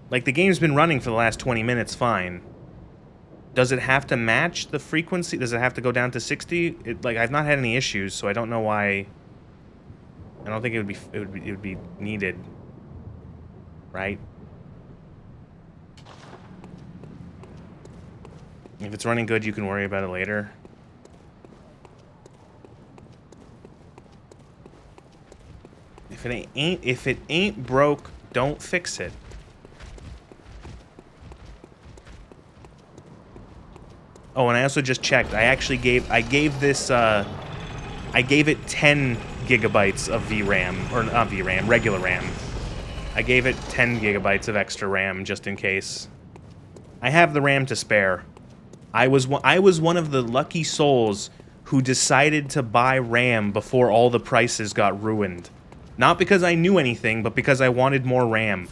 Like, the game's been running for the last 20 minutes fine. Does it have to match the frequency? Does it have to go down to 60? Like, I've not had any issues, so I don't know why. I don't think it would be needed. Right? If it's running good, you can worry about it later. If it ain't broke, don't fix it. Oh, and I also just checked. I gave it 10 gigabytes of VRAM, or not VRAM, regular RAM. I gave it 10 gigabytes of extra RAM just in case. I have the RAM to spare. I was one of the lucky souls who decided to buy RAM before all the prices got ruined. Not because I knew anything, but because I wanted more RAM.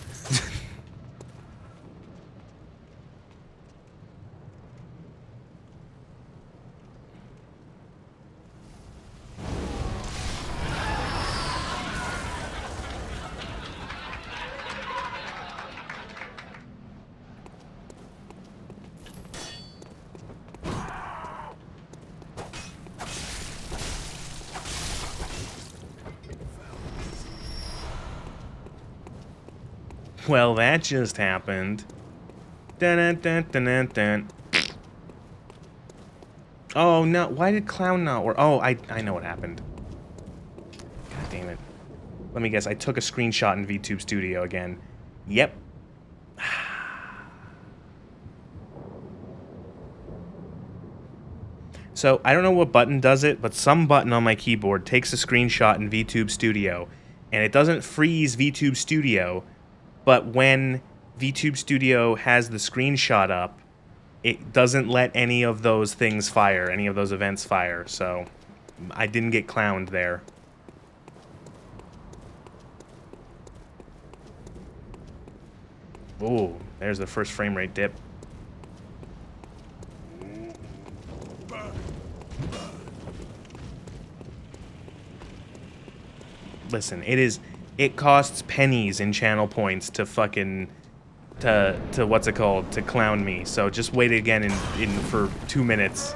Well, that just happened. Dun, dun, dun, dun, dun, dun. Oh, no. Why did Clown not work? Oh, I know what happened. God damn it. Let me guess. I took a screenshot in VTube Studio again. Yep. So I don't know what button does it, but some button on my keyboard takes a screenshot in VTube Studio, and it doesn't freeze VTube Studio, but when VTube Studio has the screenshot up, it doesn't let any of those things fire, any of those events fire, so I didn't get clowned there. Ooh, there's the first frame rate dip. Listen, it costs pennies in channel points to fucking to what's it called, to clown me. So just wait again in for 2 minutes.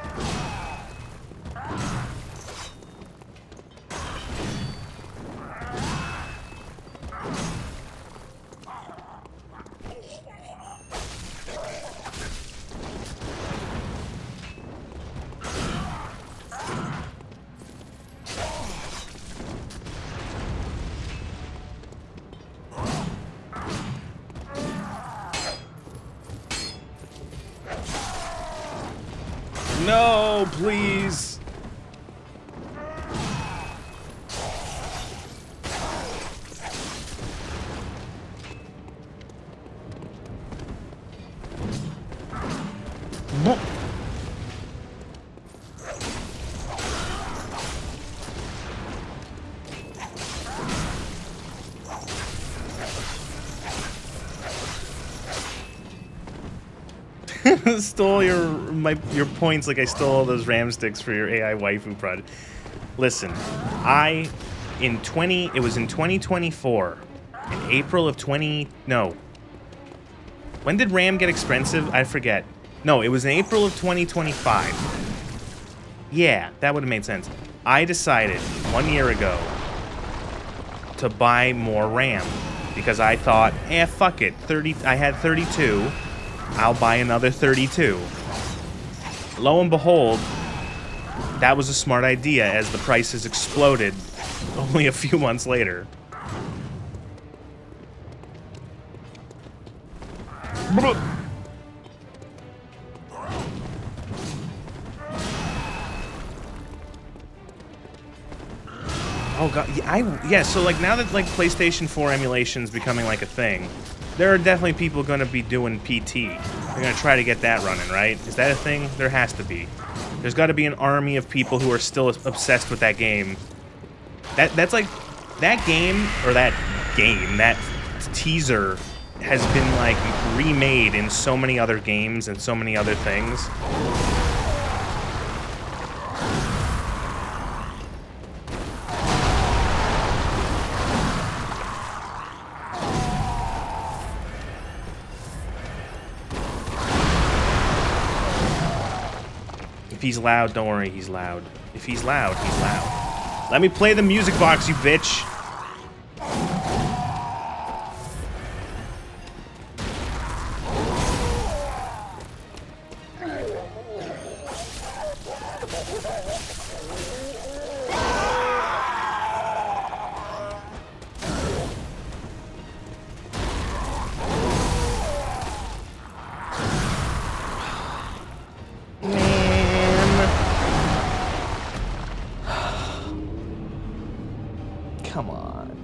No, please. No. Stole your points like I stole all those RAM sticks for your AI waifu project. Listen, it was in 2024, in April of when did RAM get expensive? I forget. No, it was in April of 2025. Yeah, that would have made sense. I decided 1 year ago to buy more RAM because I thought, fuck it, I had 32. I'll buy another 32. Lo and behold, that was a smart idea as the prices exploded only a few months later. Oh god, yeah, so like now that like PlayStation 4 emulation's becoming like a thing, there are definitely people going to be doing PT. They're going to try to get that running, right? Is that a thing? There has to be. There's got to be an army of people who are still obsessed with that game. That's like that game, that teaser has been like remade in so many other games and so many other things. If he's loud, don't worry, he's loud. If he's loud, he's loud. Let me play the music box, you bitch! Come on.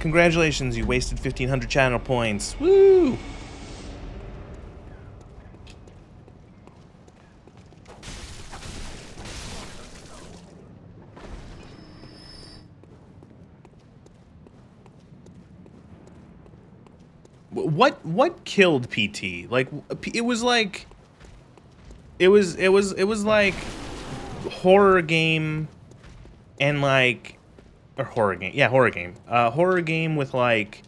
Congratulations, you wasted 1,500 channel points. Woo! What killed PT? Like it was like horror game and like horror game. Yeah, horror game. Horror game with like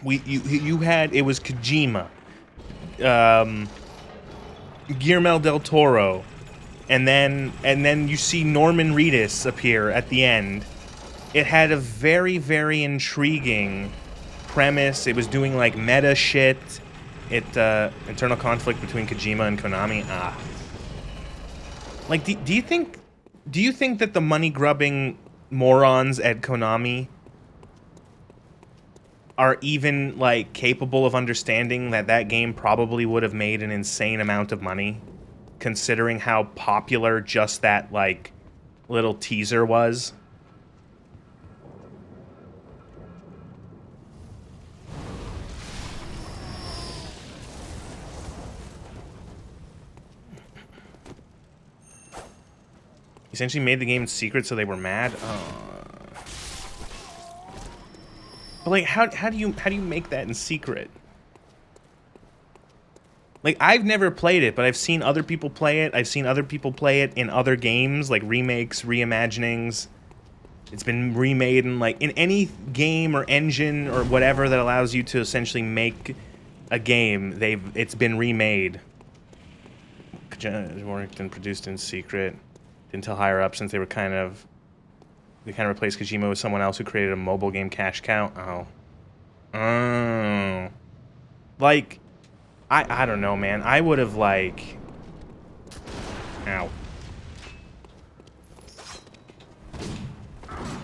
you had, it was Kojima, Guillermo del Toro, and then you see Norman Reedus appear at the end. It had a very, very intriguing premise. It was doing like meta shit. Internal conflict between Kojima and Konami. Like, do you think Do you think that the money-grubbing morons at Konami are even, like, capable of understanding that that game probably would have made an insane amount of money, considering how popular just that, like, little teaser was? Essentially made the game secret so they were mad. But like, how do you make that in secret? Like, I've never played it, but I've seen other people play it. I've seen other people play it in other games, like remakes, reimaginings. It's been remade in, like, in any game or engine or whatever that allows you to essentially make a game. It's been remade. Worked and produced in secret. Didn't tell higher up since they kind of replaced Kojima with someone else who created a mobile game cash cow. Oh. Like, I don't know, man. I would have, like... Ow.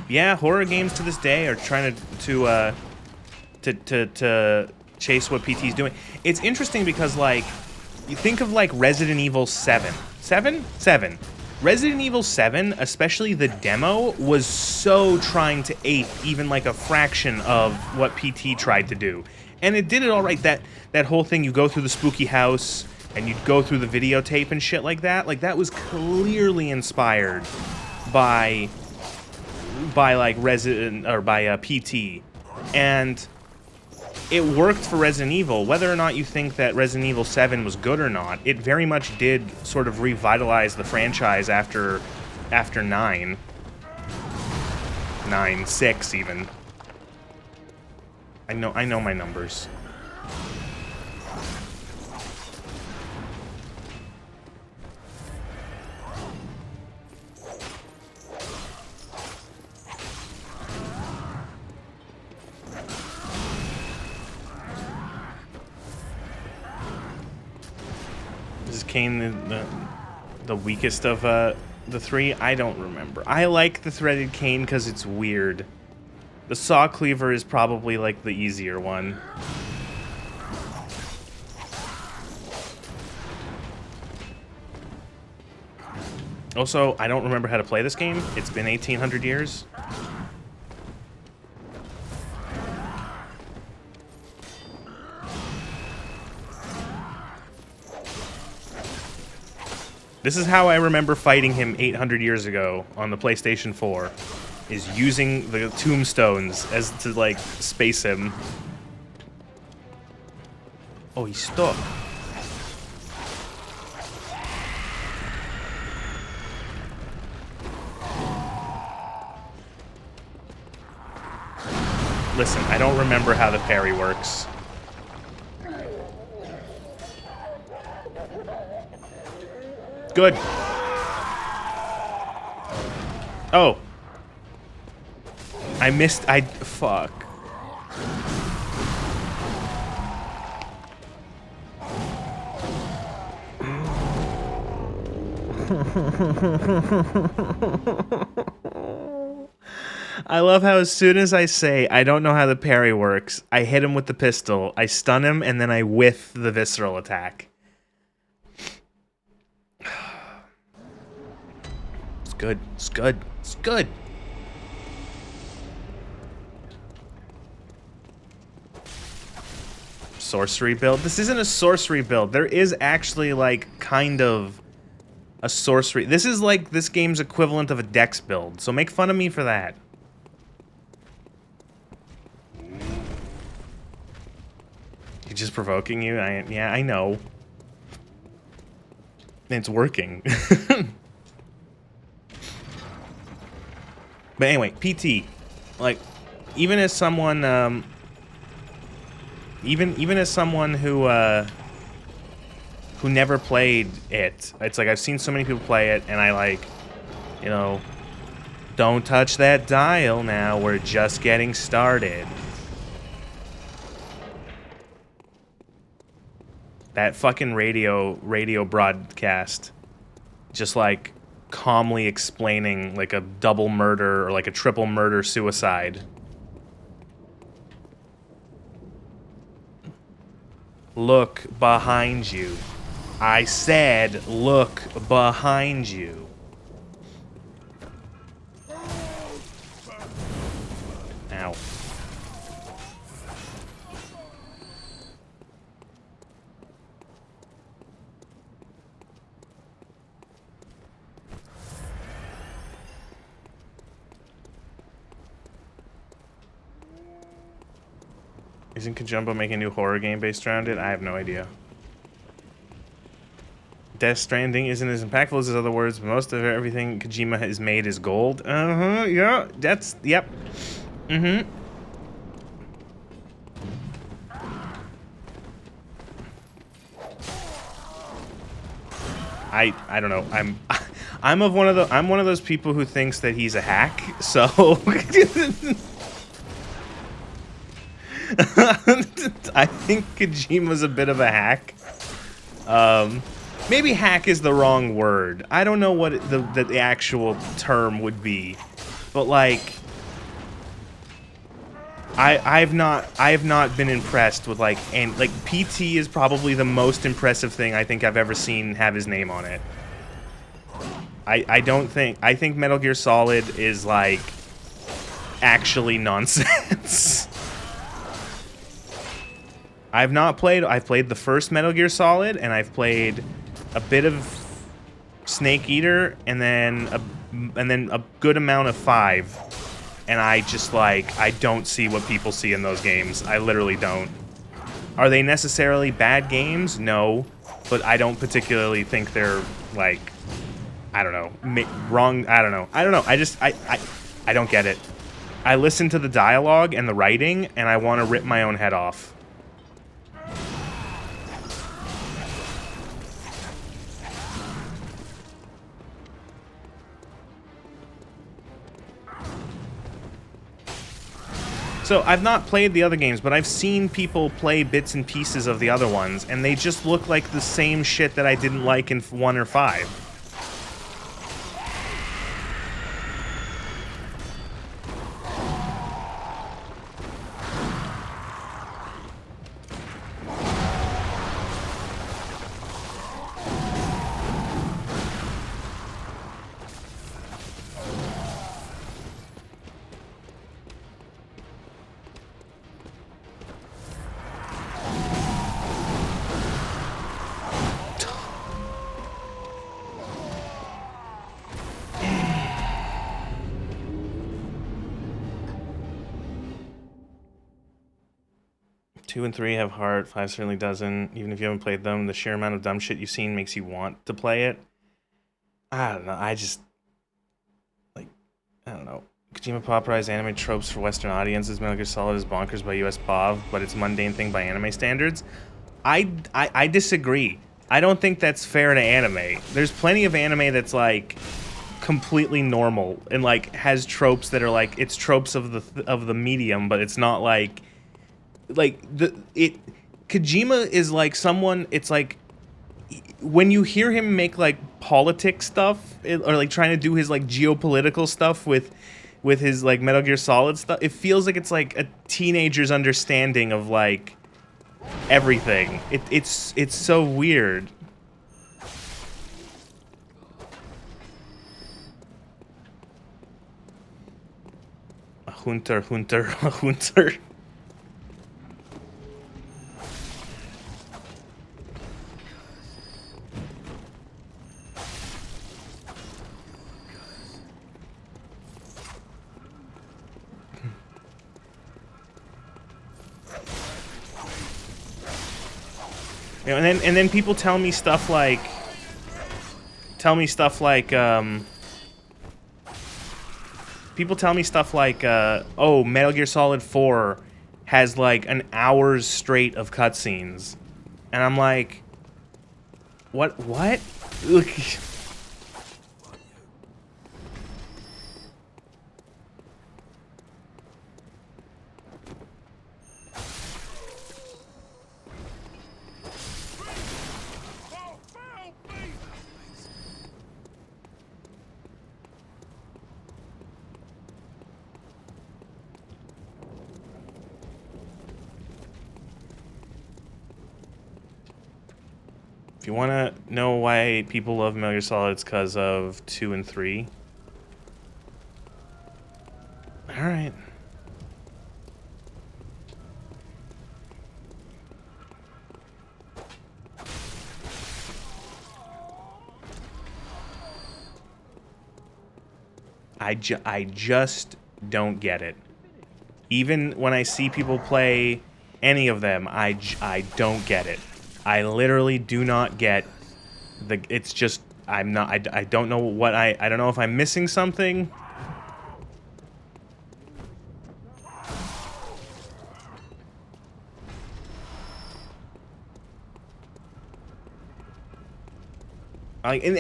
Yeah, horror games to this day are trying to chase what PT's doing. It's interesting because, like, you think of, like, Resident Evil 7. 7? 7. Resident Evil 7, especially the demo, was so trying to ape even, like, a fraction of what PT tried to do. And it did it all right. That whole thing, you go through the spooky house, and you'd go through the videotape and shit like that. Like, that was clearly inspired by like, PT. And it worked for Resident Evil. Whether or not you think that Resident Evil 7 was good or not, it very much did sort of revitalize the franchise after 9. 6 even. I know my numbers. Is Kane the weakest of the three? I don't remember. I like the threaded cane because it's weird. The saw cleaver is probably like the easier one. Also, I don't remember how to play this game. It's been 1800 years. This is how I remember fighting him 800 years ago on the PlayStation 4, is using the tombstones as to, like, space him. Oh, he's stuck. Listen, I don't remember how the parry works. Good. Oh. I missed. Fuck. I love how as soon as I say I don't know how the parry works, I hit him with the pistol, I stun him, and then I whiff the visceral attack. It's good. It's good. It's good. Sorcery build? This isn't a sorcery build. There is actually, like, kind of a sorcery. This is like this game's equivalent of a dex build, so make fun of me for that. He's just provoking you? Yeah, I know. It's working. But anyway, PT. Like, even as someone, even as someone who never played it, it's like I've seen so many people play it, and I, like, you know, don't touch that dial now, we're just getting started. That fucking radio broadcast, just like, calmly explaining like a double murder or like a triple murder suicide. Look behind you. I said look behind you. Ow. Isn't Kajumbo making a new horror game based around it? I have no idea. Death Stranding isn't as impactful as his other words, but most of everything Kojima has made is gold. Yeah, that's, yep. I don't know. I'm one of those people who thinks that he's a hack. So I think Kojima's a bit of a hack. Maybe hack is the wrong word. I don't know what the actual term would be, but like, I've not been impressed with like, and like PT is probably the most impressive thing I think I've ever seen have his name on it. I think Metal Gear Solid is like actually nonsense. I've played the first Metal Gear Solid, and I've played a bit of Snake Eater, and then a good amount of 5. And I just like, I don't see what people see in those games. I literally don't. Are they necessarily bad games? No, but I don't particularly think they're like, I don't know, wrong. I don't know. I don't get it. I listen to the dialogue and the writing, and I want to rip my own head off. So, I've not played the other games, but I've seen people play bits and pieces of the other ones, and they just look like the same shit that I didn't like in 1 or 5. Two and 3 have heart, 5 certainly doesn't. Even if you haven't played them, the sheer amount of dumb shit you've seen makes you want to play it. I don't know, I don't know. Kojima popularized anime tropes for Western audiences. Metal Gear Solid is bonkers by US POV, but it's a mundane thing by anime standards. I disagree. I don't think that's fair to anime. There's plenty of anime that's like completely normal and like has tropes that are like, it's tropes of the medium, but it's not like Kojima is like someone, it's like when you hear him make like politics stuff or like trying to do his like geopolitical stuff with his like Metal Gear Solid stuff, it feels like it's like a teenager's understanding of like everything. It's so weird. A Hoonter. You know, and then people tell me stuff like oh, Metal Gear Solid 4 has like an hour's straight of cutscenes, and I'm like, what? Look. If you want to know why people love Metal Gear Solid, it's because of 2 and 3. Alright. I just don't get it. Even when I see people play any of them, I don't get it. I literally do not get the. It's just I'm not. I don't know what I don't know if I'm missing something. And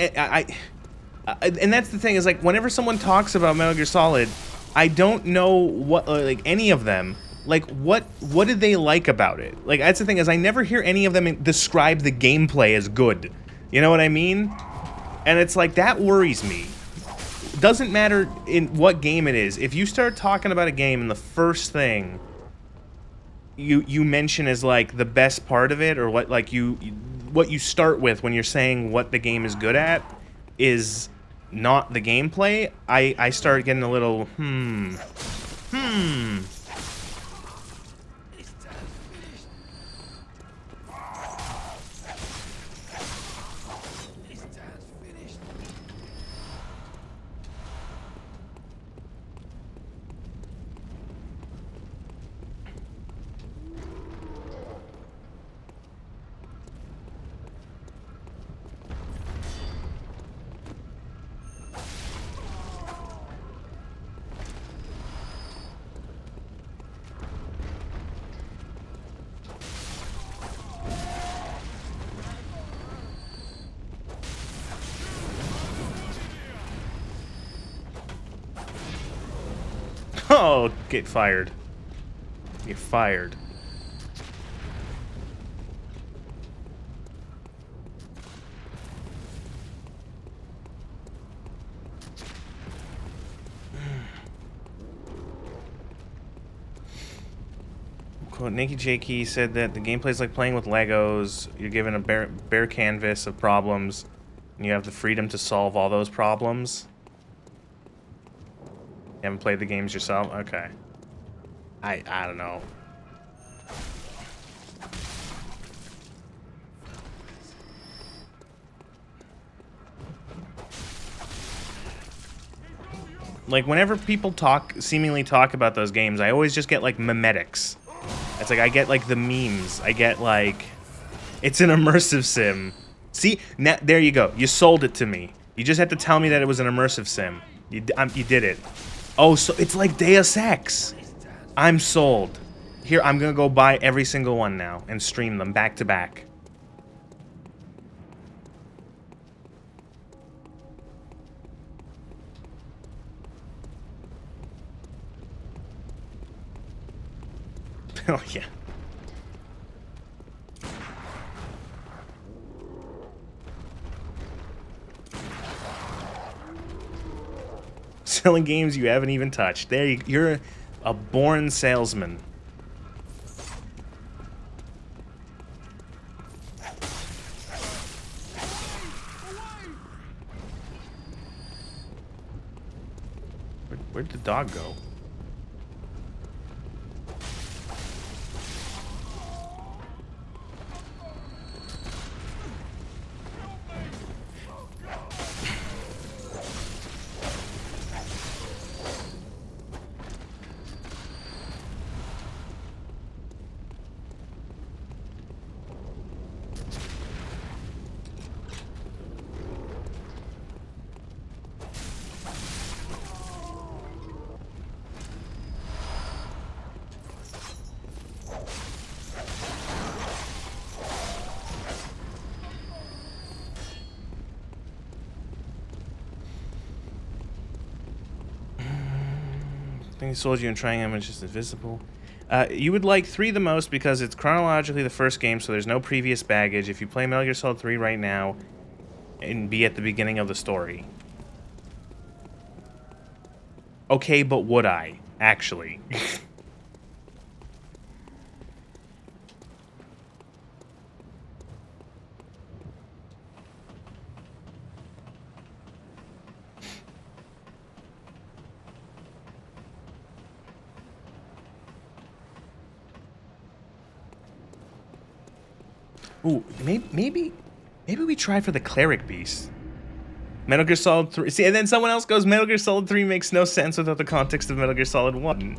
that's the thing is like whenever someone talks about Metal Gear Solid, I don't know what like any of them. Like what did they like about it? Like that's the thing is I never hear any of them describe the gameplay as good. You know what I mean? And it's like that worries me. Doesn't matter in what game it is. If you start talking about a game and the first thing you mention as like the best part of it or what like what you start with when you're saying what the game is good at is not the gameplay, I start getting a little Oh, get fired. You're fired. Quote, Nikki Jakey said that the gameplay is like playing with Legos. You're given a bare canvas of problems, and you have the freedom to solve all those problems. You haven't played the games yourself? Okay. I don't know. Like, whenever people seemingly talk about those games, I always just get, like, memetics. It's like, I get, like, the memes. I get, like, it's an immersive sim. See? Now, there you go. You sold it to me. You just had to tell me that it was an immersive sim. You did it. Oh, so it's like Deus Ex. I'm sold. Here, I'm gonna go buy every single one now and stream them back to back. Oh, yeah. Selling games you haven't even touched. You're a born salesman. Where'd the dog go? I think I sold you and trying them, it's just invisible. You would like 3 the most because it's chronologically the first game, so there's no previous baggage. If you play Metal Gear Solid 3 right now, and be at the beginning of the story. Okay, but would I? Actually. Ooh, maybe we try for the Cleric Beast. Metal Gear Solid 3. See, and then someone else goes, Metal Gear Solid 3 makes no sense without the context of Metal Gear Solid 1.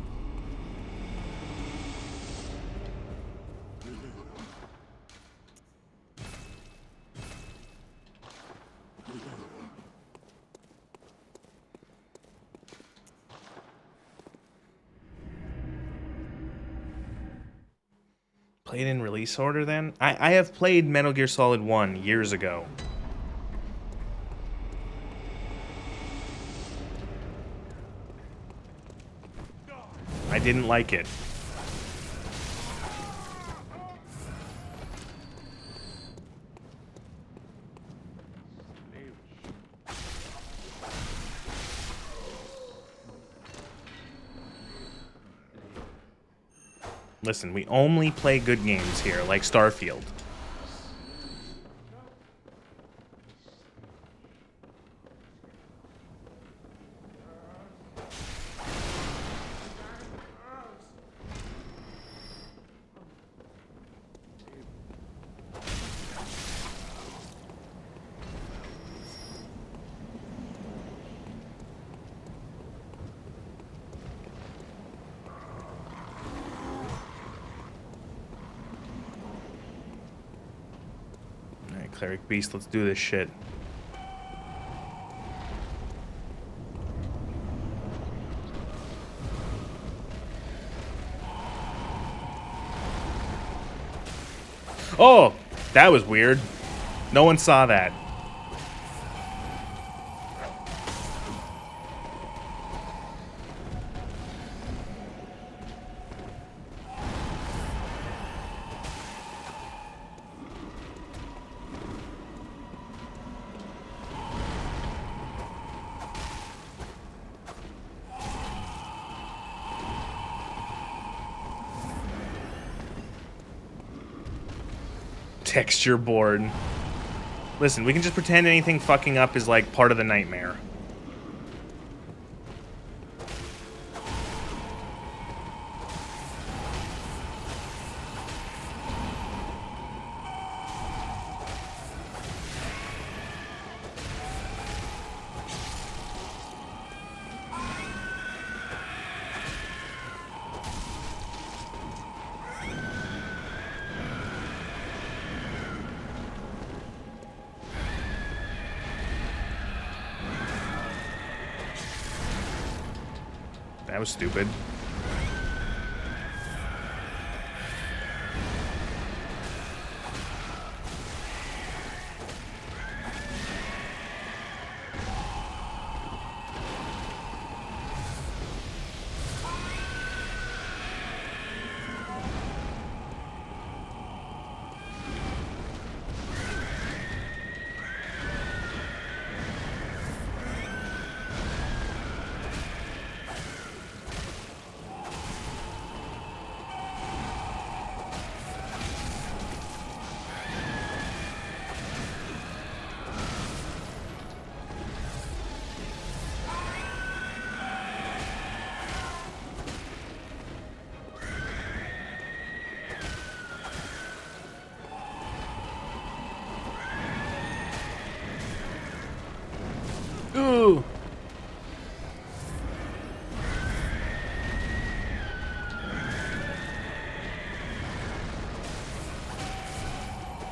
Played in release order then? I have played Metal Gear Solid 1 years ago. I didn't like it. Listen, we only play good games here, like Starfield. Cleric Beast, let's do this shit. Oh, that was weird. No one saw that. Texture board. Listen, we can just pretend anything fucking up is like part of the nightmare. That was stupid. Ooh.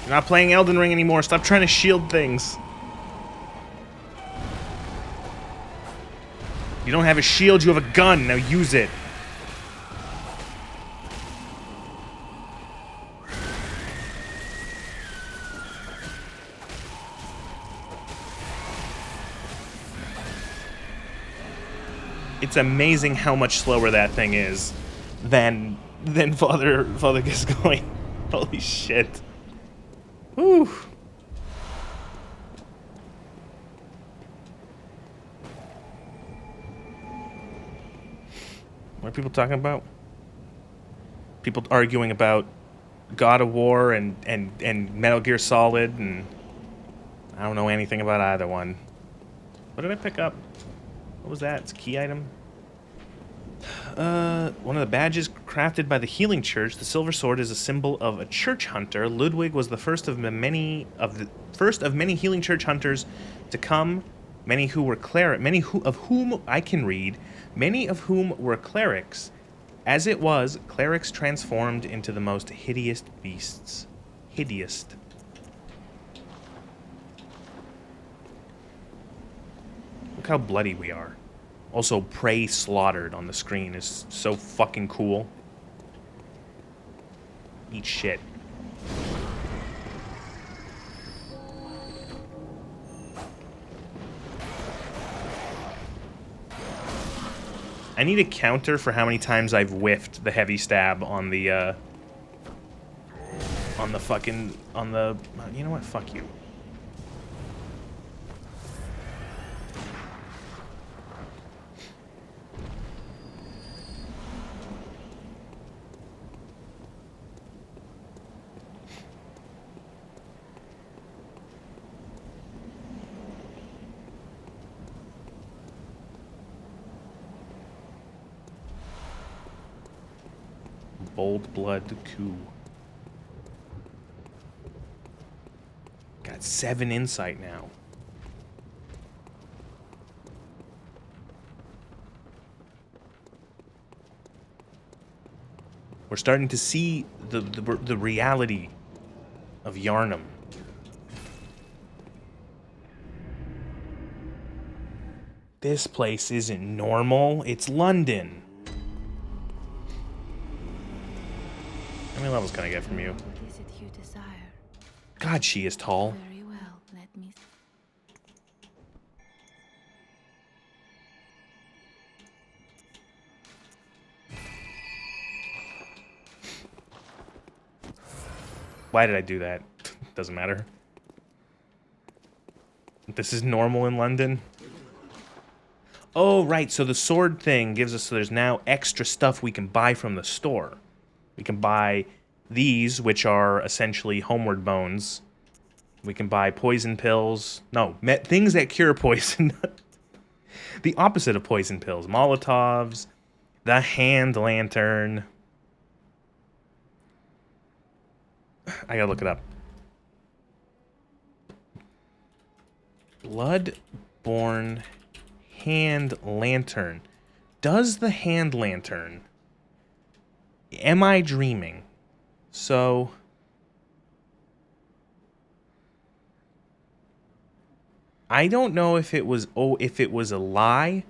You're not playing Elden Ring anymore. Stop trying to shield things. You don't have a shield, you have a gun. Now use it. It's amazing how much slower that thing is than Father gets going. Holy shit. Whew. What are people talking about? People arguing about God of War and Metal Gear Solid, and I don't know anything about either one. What did I pick up? What was that? It's a key item? One of the badges crafted by the Healing Church, the silver sword is a symbol of a church hunter. Ludwig was the first of many Healing Church hunters to come. Many of whom I can read. Many of whom were clerics. As it was, clerics transformed into the most hideous beasts. Hideous. Look how bloody we are. Also, prey slaughtered on the screen is so fucking cool. Eat shit. I need a counter for how many times I've whiffed the heavy stab on the, you know what? Fuck you. Bold Blood Coup. Got 7 insight now. We're starting to see the reality of Yharnam. This place isn't normal. It's London. How many levels can I get from you? What is it you desire? God, she is tall. Very well. Let me. Why did I do that? Doesn't matter. This is normal in London. Oh, right. So the sword thing gives us, so there's now extra stuff we can buy from the store. We can buy these, which are essentially homeward bones. We can buy poison pills. No, things that cure poison. The opposite of poison pills. Molotovs. The hand lantern. I gotta look it up. Bloodborne hand lantern. Does the hand lantern... Am I dreaming? So... I don't know if it was a lie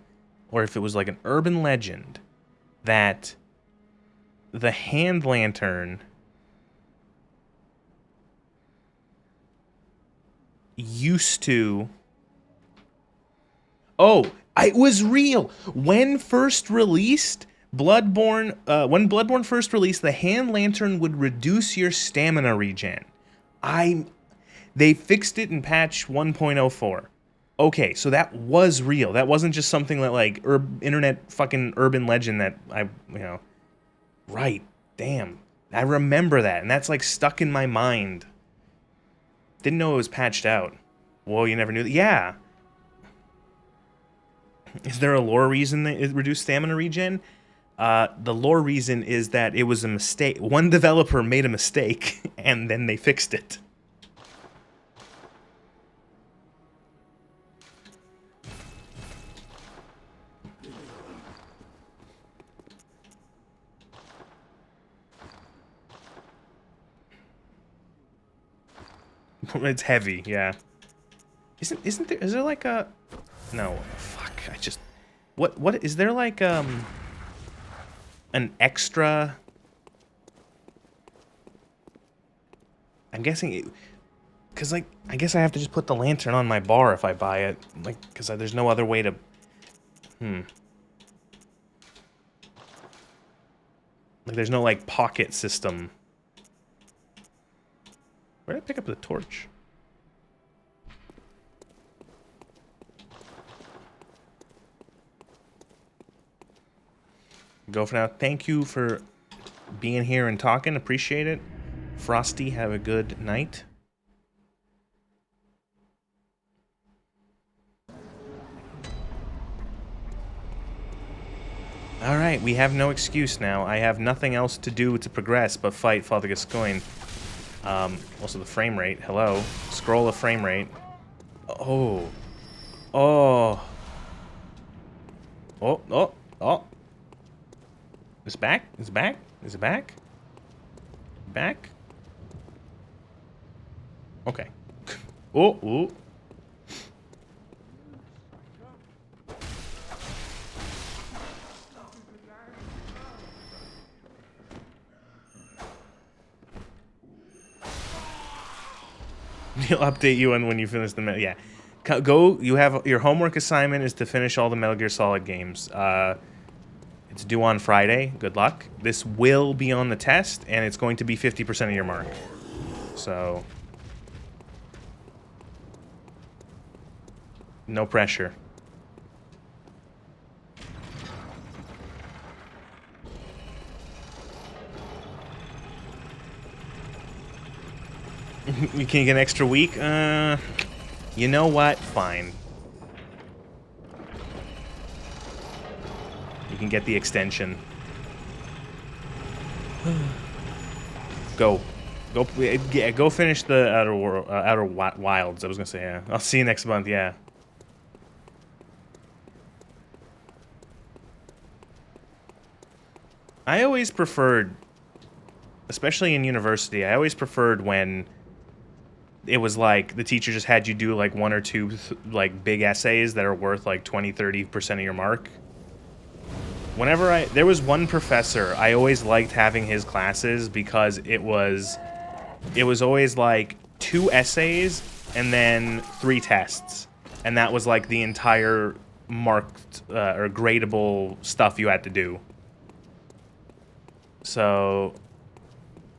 or if it was like an urban legend that the hand lantern used to... Oh, it was real. When first released, when Bloodborne first released, the hand lantern would reduce your stamina regen. They fixed it in patch 1.04. Okay, so that was real. That wasn't just something that, like, internet fucking urban legend that Right, damn. I remember that, and that's, like, stuck in my mind. Didn't know it was patched out. Whoa, you never knew that? Yeah. Is there a lore reason that it reduced stamina regen? The lore reason is that it was a mistake. One developer made a mistake, and then they fixed it. It's heavy, yeah. Is there like a... No, fuck, what, is there like, an extra... I'm guessing because, like, I guess I have to just put the lantern on my bar if I buy it, like, because there's no other way to... Like, there's no, like, pocket system. Where did I pick up the torch? Go for now. Thank you for being here and talking. Appreciate it. Frosty, have a good night. Alright, we have no excuse now. I have nothing else to do to progress but fight Father Gascoigne. Also the frame rate. Hello. Scroll of frame rate. Oh. Oh. Oh, oh, oh. Is it back? Is it back? Is it back? Back? Okay. Oh, ooh. He'll update you on when you finish the yeah. Go. You have your homework assignment is to finish all the Metal Gear Solid games. It's due on Friday. Good luck. This will be on the test, and it's going to be 50% of your mark. So, no pressure. You can get an extra week? You know what? Fine. You can get the extension. Go. Go finish the Outer Wilds. I was gonna say, yeah. I'll see you next month, yeah. I always preferred, especially in university, I always preferred when it was like the teacher just had you do like one or two like big essays that are worth like 20-30% of your mark. Whenever there was one professor, I always liked having his classes because it was always like 2 essays and then 3 tests. And that was like the entire marked or gradable stuff you had to do. So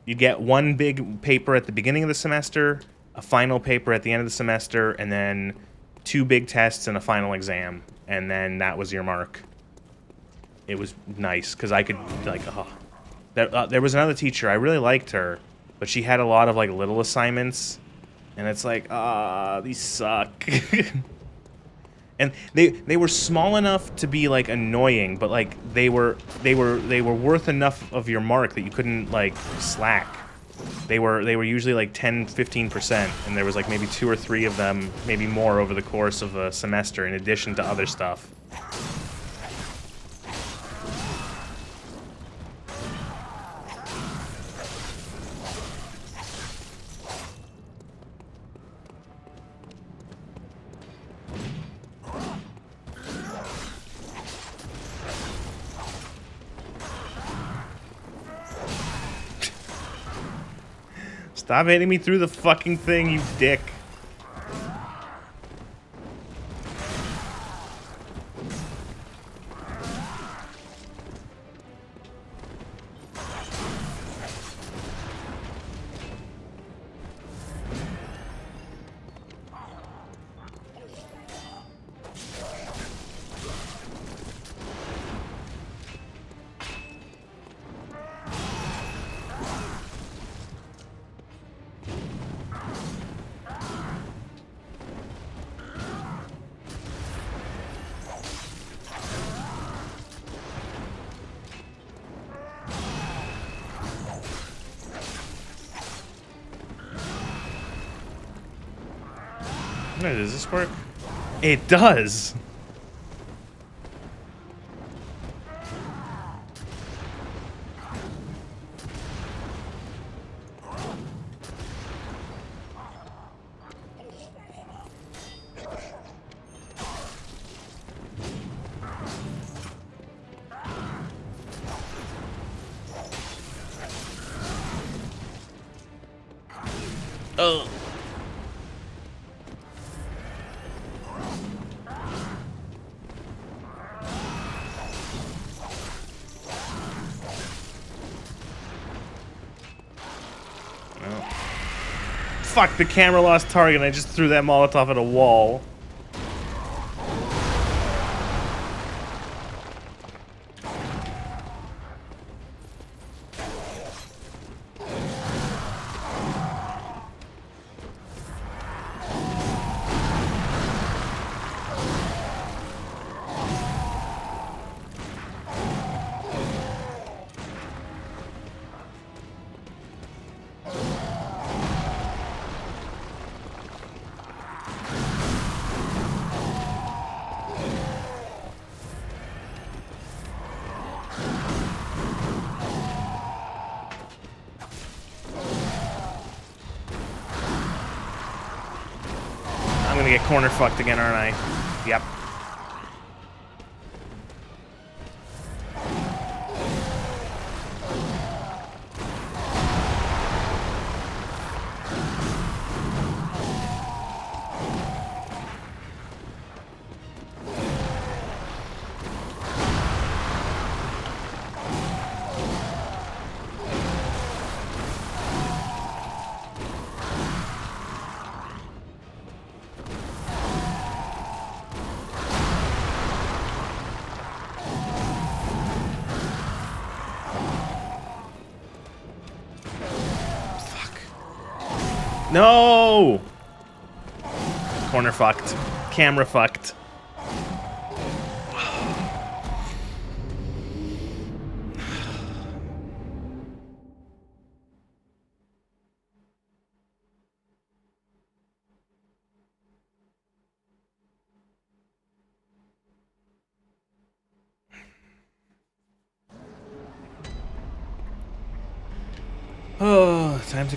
you get one big paper at the beginning of the semester, a final paper at the end of the semester, and then 2 big tests and a final exam. And then that was your mark. It was nice because I could like, oh. There was another teacher, I really liked her, but she had a lot of like little assignments, and it's like, these suck. And they were small enough to be like annoying, but like they were worth enough of your mark that you couldn't like slack. They were usually like 10-15%, and there was like maybe 2 or 3 of them, maybe more over the course of a semester in addition to other stuff. Stop hitting me through the fucking thing, you dick. Does this work? It does! Oh. Fuck, the camera lost target and I just threw that Molotov at a wall. gonna get corner fucked again, aren't I? Yep. No! Corner fucked. Camera fucked. Oh, time to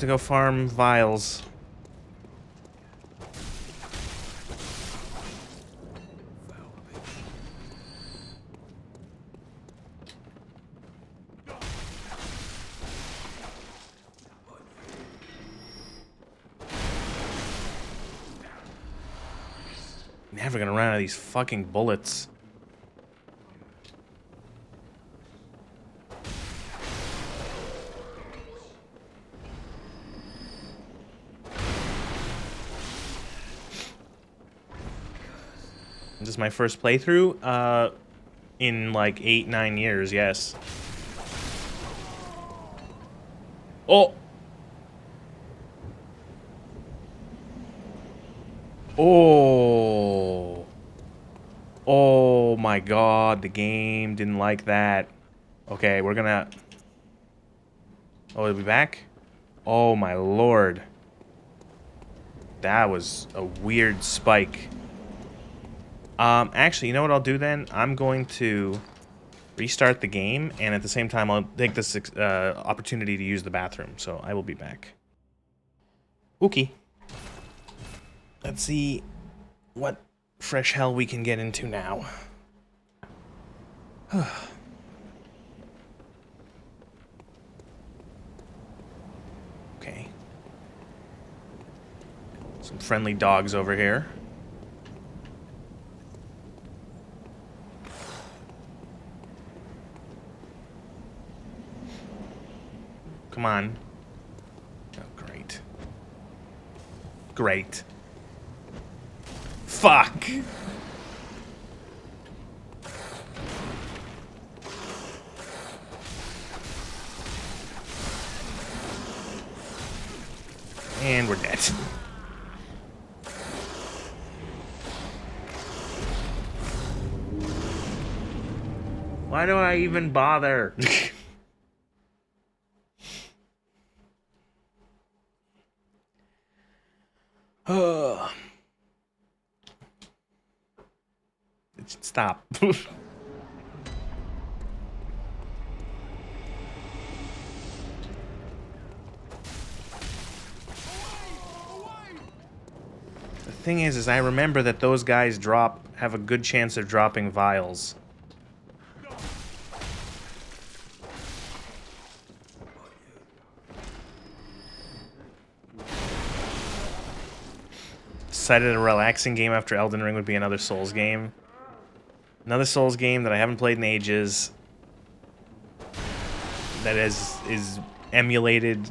go farm vials. Never gonna run out of these fucking bullets. This is my first playthrough, in like 8-9 years, yes. Oh! Oh! Oh my god, the game didn't like that. Okay, we're gonna... Oh, it'll be back? Oh my lord. That was a weird spike. Actually, you know what I'll do then? I'm going to restart the game, and at the same time, I'll take this opportunity to use the bathroom. So I will be back. Okay. Let's see what fresh hell we can get into now. Okay. Some friendly dogs over here. Come on. Oh, great. Great. Fuck! And we're dead. Why do I even bother? Stop. The thing is I remember that those guys have a good chance of dropping vials. Decided a relaxing game after Elden Ring would be another Souls game. Another Souls game that I haven't played in ages. That is emulated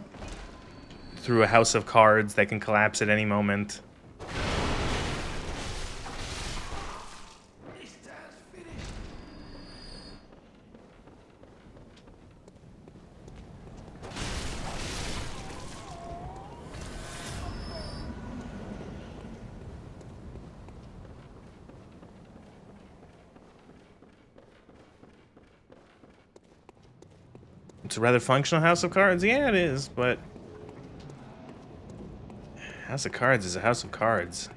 through a house of cards that can collapse at any moment. It's a rather functional House of Cards. Yeah, it is, but House of Cards is a House of Cards.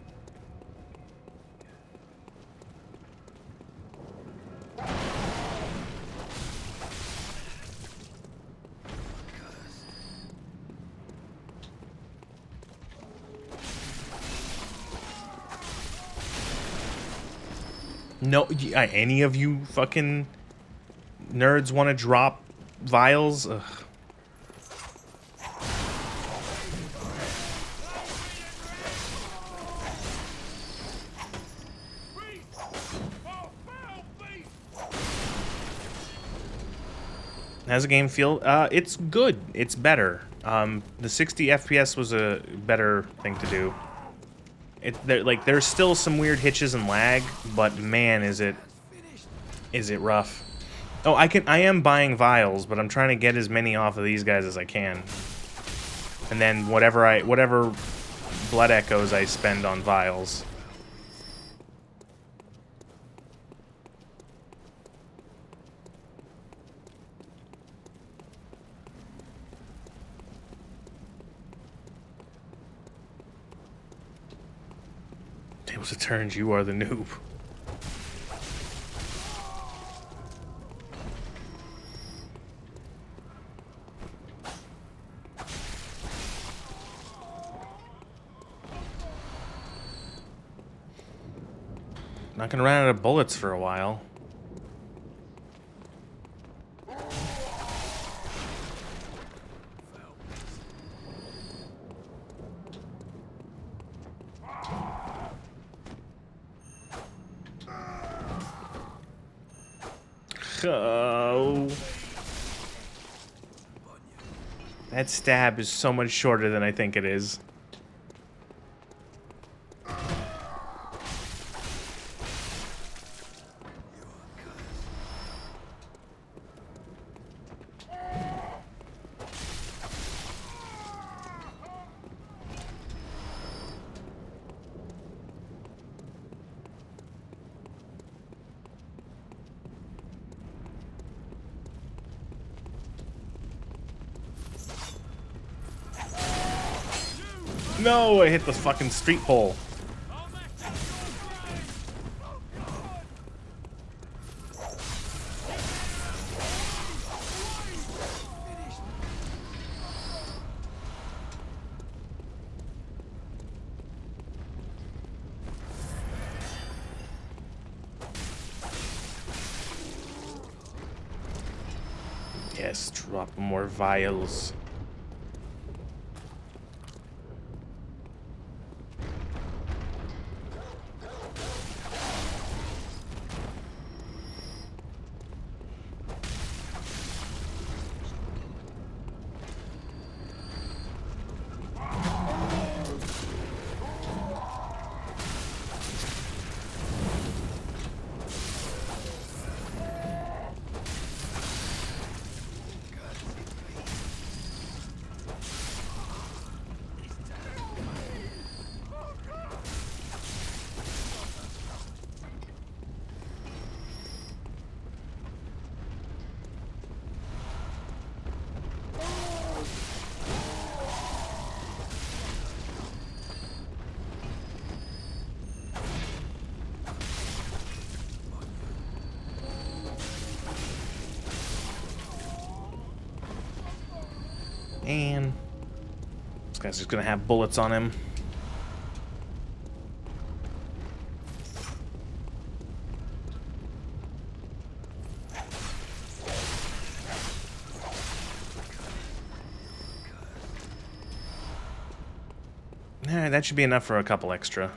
No, any of you fucking nerds want to drop vials? Ugh. How's the game feel? It's good. It's better. The 60 FPS was a better thing to do. There's still some weird hitches and lag, but man, is it rough. Oh, I am buying vials, but I'm trying to get as many off of these guys as I can. And then whatever blood echoes I spend on vials. Tables of turns, you are the noob. Not gonna run out of bullets for a while. Oh. That stab is so much shorter than I think it is. No, I hit the fucking street pole. Yes, drop more vials. And this guy's just gonna have bullets on him. Alright, that should be enough for a couple extra.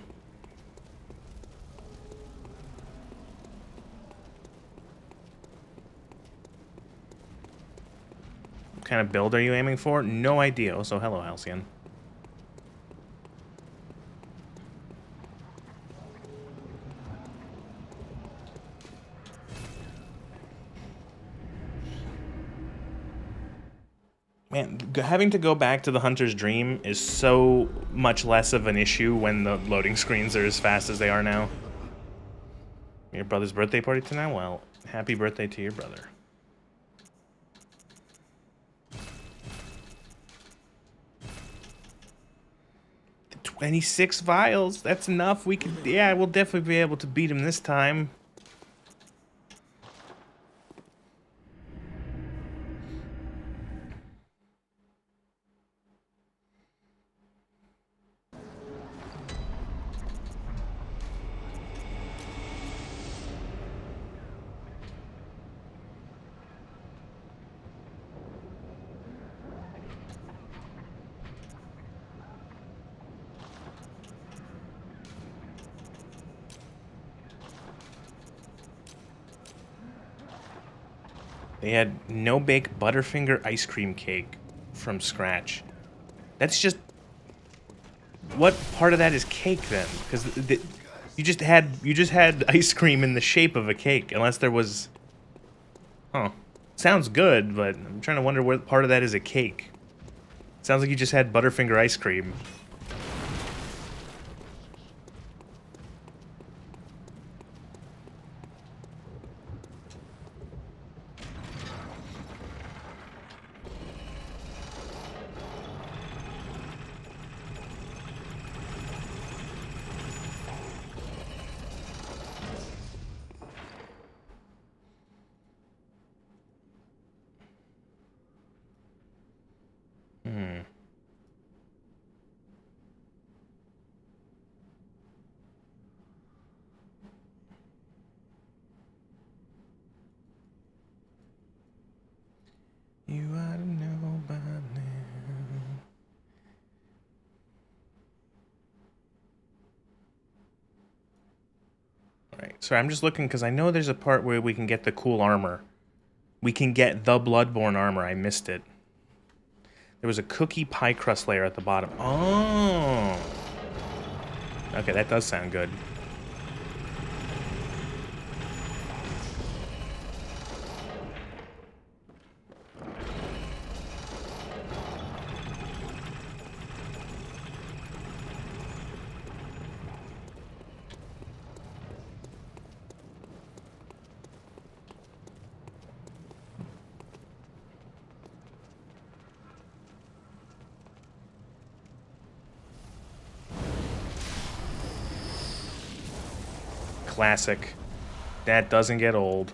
What kind of build are you aiming for? No idea. Also, hello, Halcyon. Man, having to go back to the Hunter's Dream is so much less of an issue when the loading screens are as fast as they are now. Your brother's birthday party tonight? Well, happy birthday to your brother. 26 vials. That's enough. We could, yeah, we'll definitely be able to beat him this time. They had no-bake Butterfinger ice cream cake from scratch. That's just... What part of that is cake, then? Because you just had ice cream in the shape of a cake, unless there was... Huh. Sounds good, but I'm trying to wonder what part of that is a cake. Sounds like you just had Butterfinger ice cream. You ought to know by now. Alright, sorry, I'm just looking because I know there's a part where we can get the cool armor. We can get the Bloodborne armor. I missed it. There was a cookie pie crust layer at the bottom. Oh! Okay, that does sound good. Classic. That doesn't get old.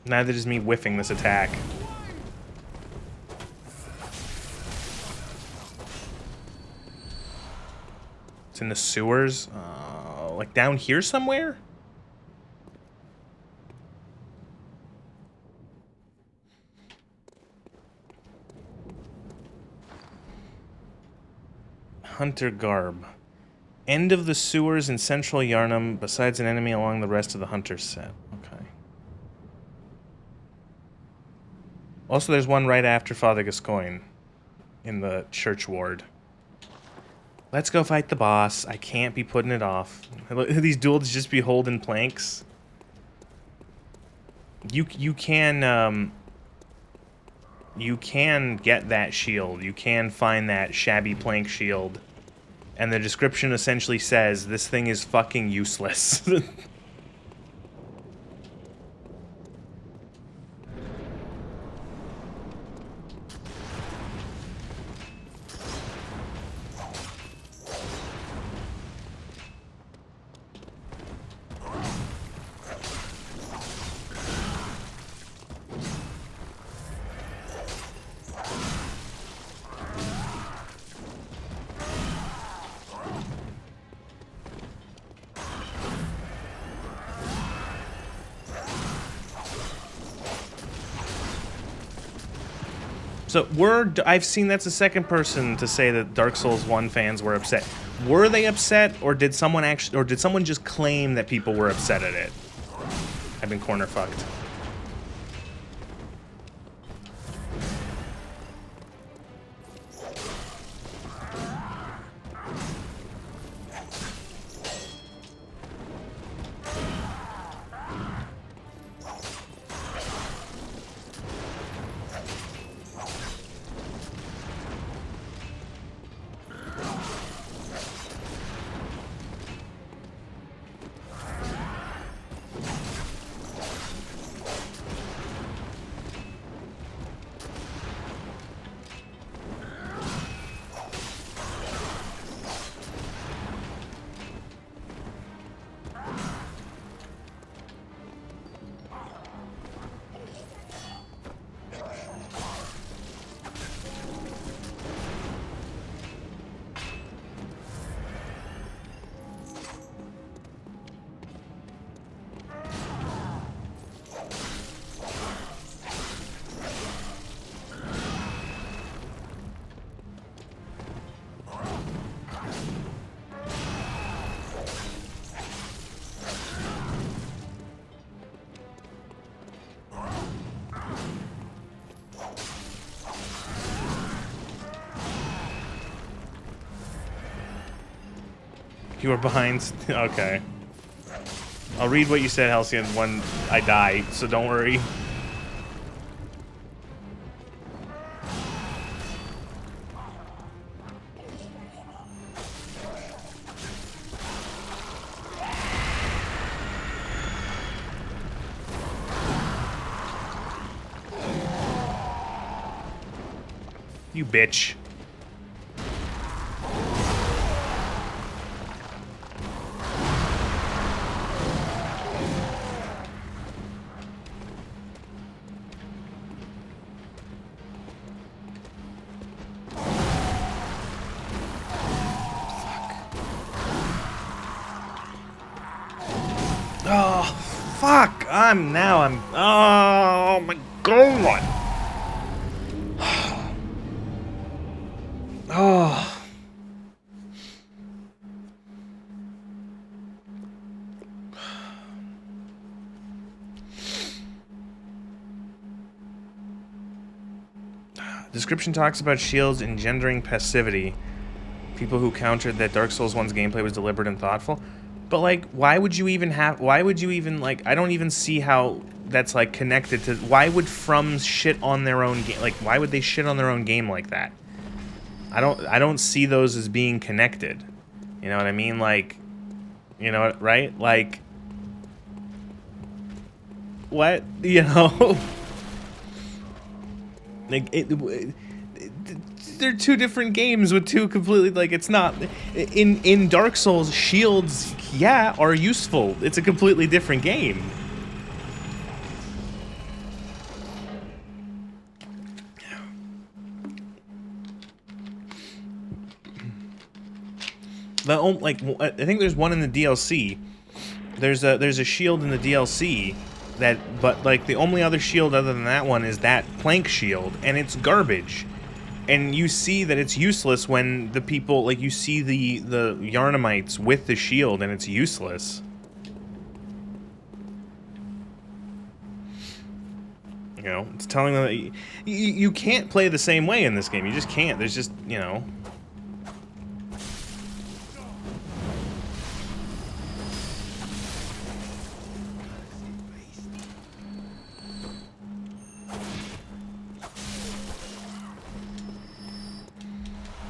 Neither does me whiffing this attack. It's in the sewers? Like down here somewhere? Hunter garb. End of the sewers in central Yarnum, besides an enemy along the rest of the hunter set. Okay. Also, there's one right after Father Gascoigne in the church ward. Let's go fight the boss. I can't be putting it off. These duels just be holding planks. You can get that shield. You can find that shabby plank shield. And the description essentially says, this thing is fucking useless. So I've seen that's the second person to say that Dark Souls 1 fans were upset. Were they upset, or did someone just claim that people were upset at it? I've been corner fucked. You were behind. Okay. I'll read what you said, Halcyon, when I die, so don't worry. You bitch. Oh, fuck! I'm... Oh, my God! Oh. Description talks about shields engendering passivity. People who countered that Dark Souls 1's gameplay was deliberate and thoughtful. But, like, why would you even, like, I don't even see how that's, like, connected to... Why would From shit on their own game? Like, why would they shit on their own game like that? I don't see those as being connected. You know what I mean? Like, you know, right? Like, what? You know? Like, they're two different games with two completely, like, it's not... In Dark Souls, shields, yeah, are useful. It's a completely different game. Like, I think there's one in the DLC. There's a shield in the DLC that, but, like, the only other shield other than that one is that plank shield, and it's garbage. And you see that it's useless when the people, like, you see the Yarnamites with the shield, and it's useless. You know, it's telling them that you can't play the same way in this game. You just can't. There's just, you know...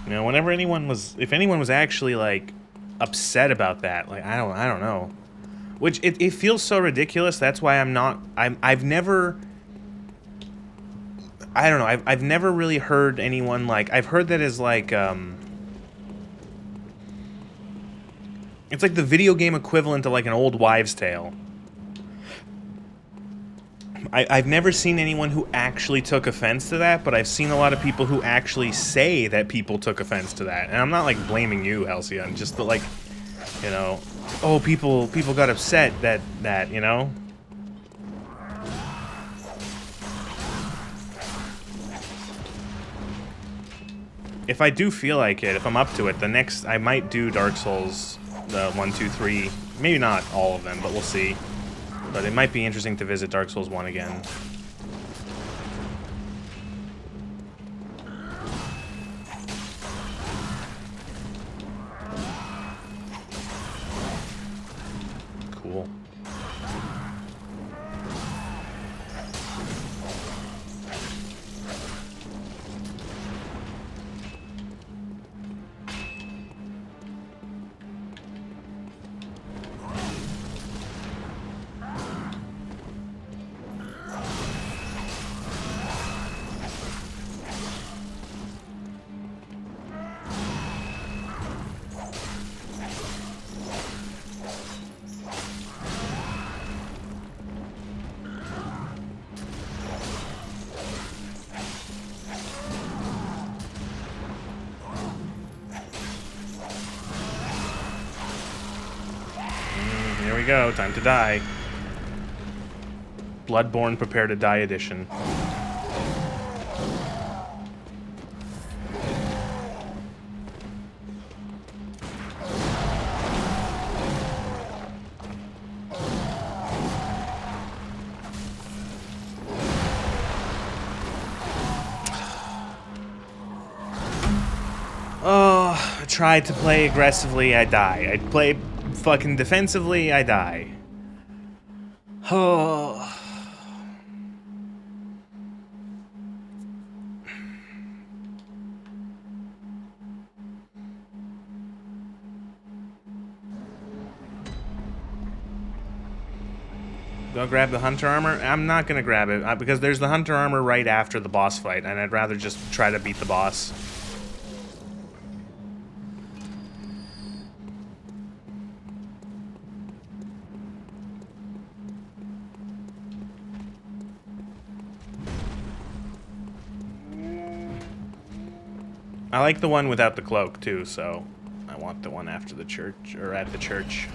You know, whenever anyone was, if anyone was actually, like, upset about that, like, I don't know. Which, it feels so ridiculous, that's why I've never, I don't know, I've never really heard anyone, like, I've heard that as, like, it's like the video game equivalent to, like, an old wives' tale. I've never seen anyone who actually took offense to that, but I've seen a lot of people who actually say that people took offense to that. And I'm not, like, blaming you, Halcyon, just the, like, you know, oh, people got upset that, you know? If I do feel like it, if I'm up to it, the next, I might do Dark Souls, the 1, 2, 3, maybe not all of them, but we'll see. But it might be interesting to visit Dark Souls 1 again. Cool. Here we go, time to die. Bloodborne Prepare to Die edition. try to play aggressively, I die. I play fucking defensively, I die. Oh. Go grab the Hunter armor? I'm not gonna grab it, because there's the Hunter armor right after the boss fight, and I'd rather just try to beat the boss. I like the one without the cloak, too, so I want the one after the church, or at the church.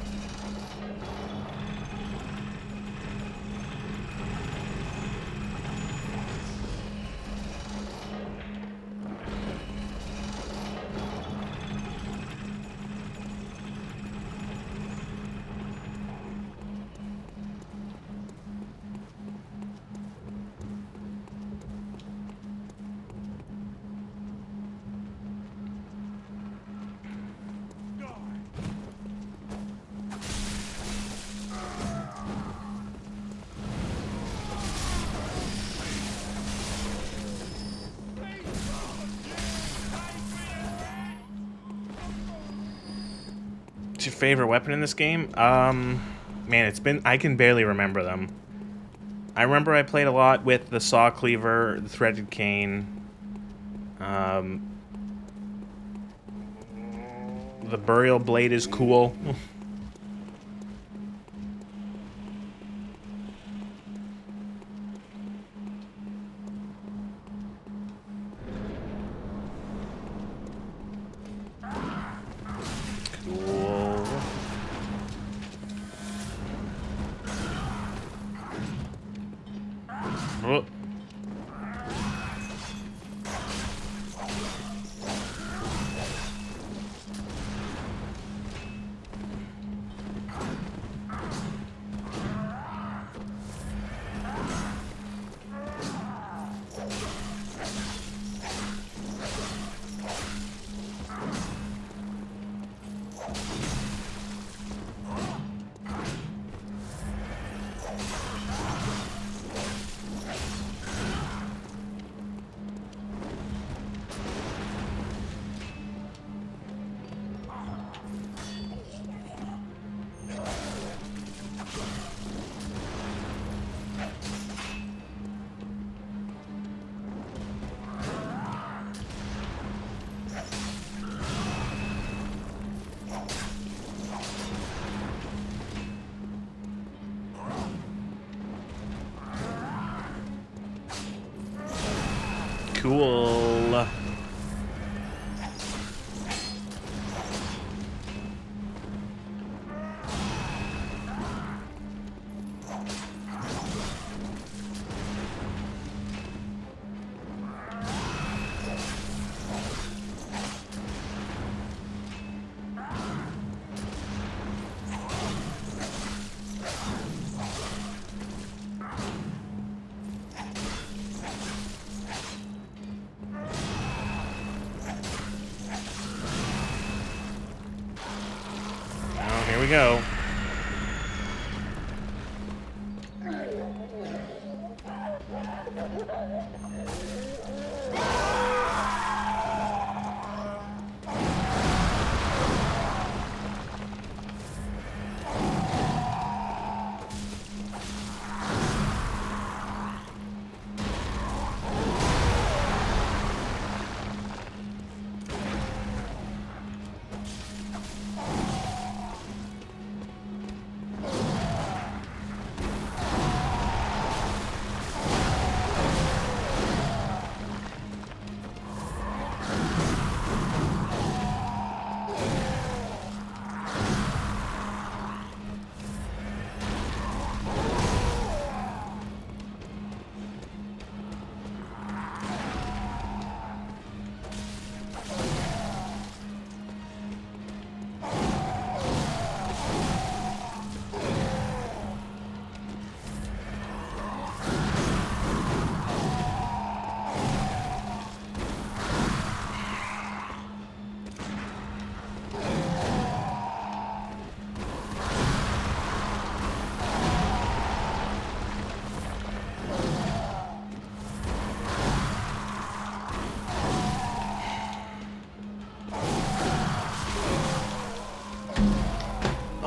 Your favorite weapon in this game? Man, I can barely remember them. I remember I played a lot with the saw cleaver, the threaded cane, the burial blade is cool. Cool. Here we go.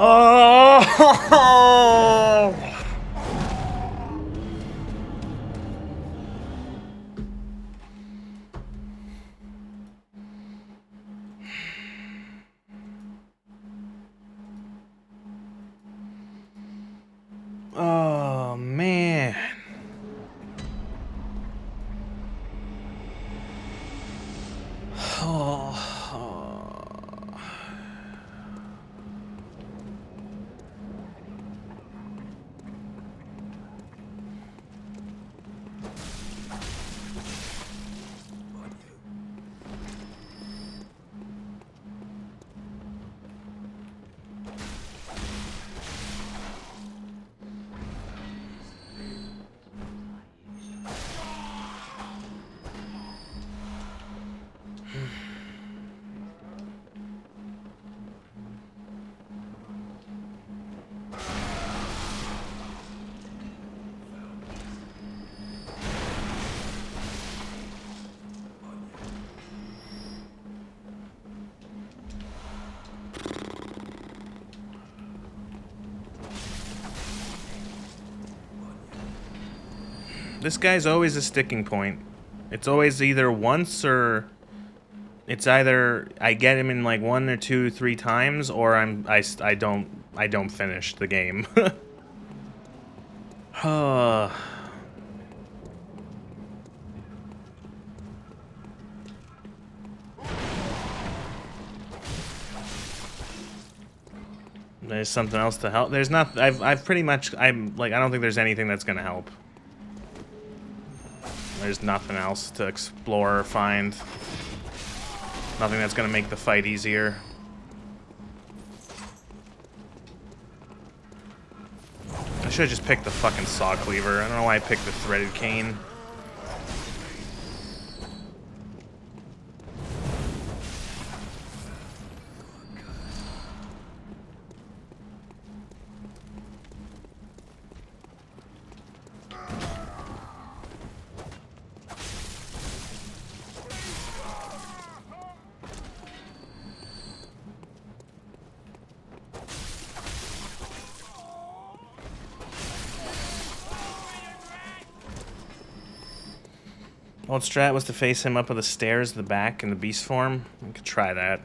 Oh! Oh, man. Oh. This guy's always a sticking point. It's always either once or it's either I get him in like 1 or 2, 3 times, or I don't finish the game. There's something else to help. There's not. I've pretty much. I'm like I don't think there's anything that's gonna help. There's nothing else to explore or find. Nothing that's gonna make the fight easier. I should have just picked the fucking saw cleaver. I don't know why I picked the threaded cane. Old strat was to face him up with the stairs, the back, in the beast form. We could try that.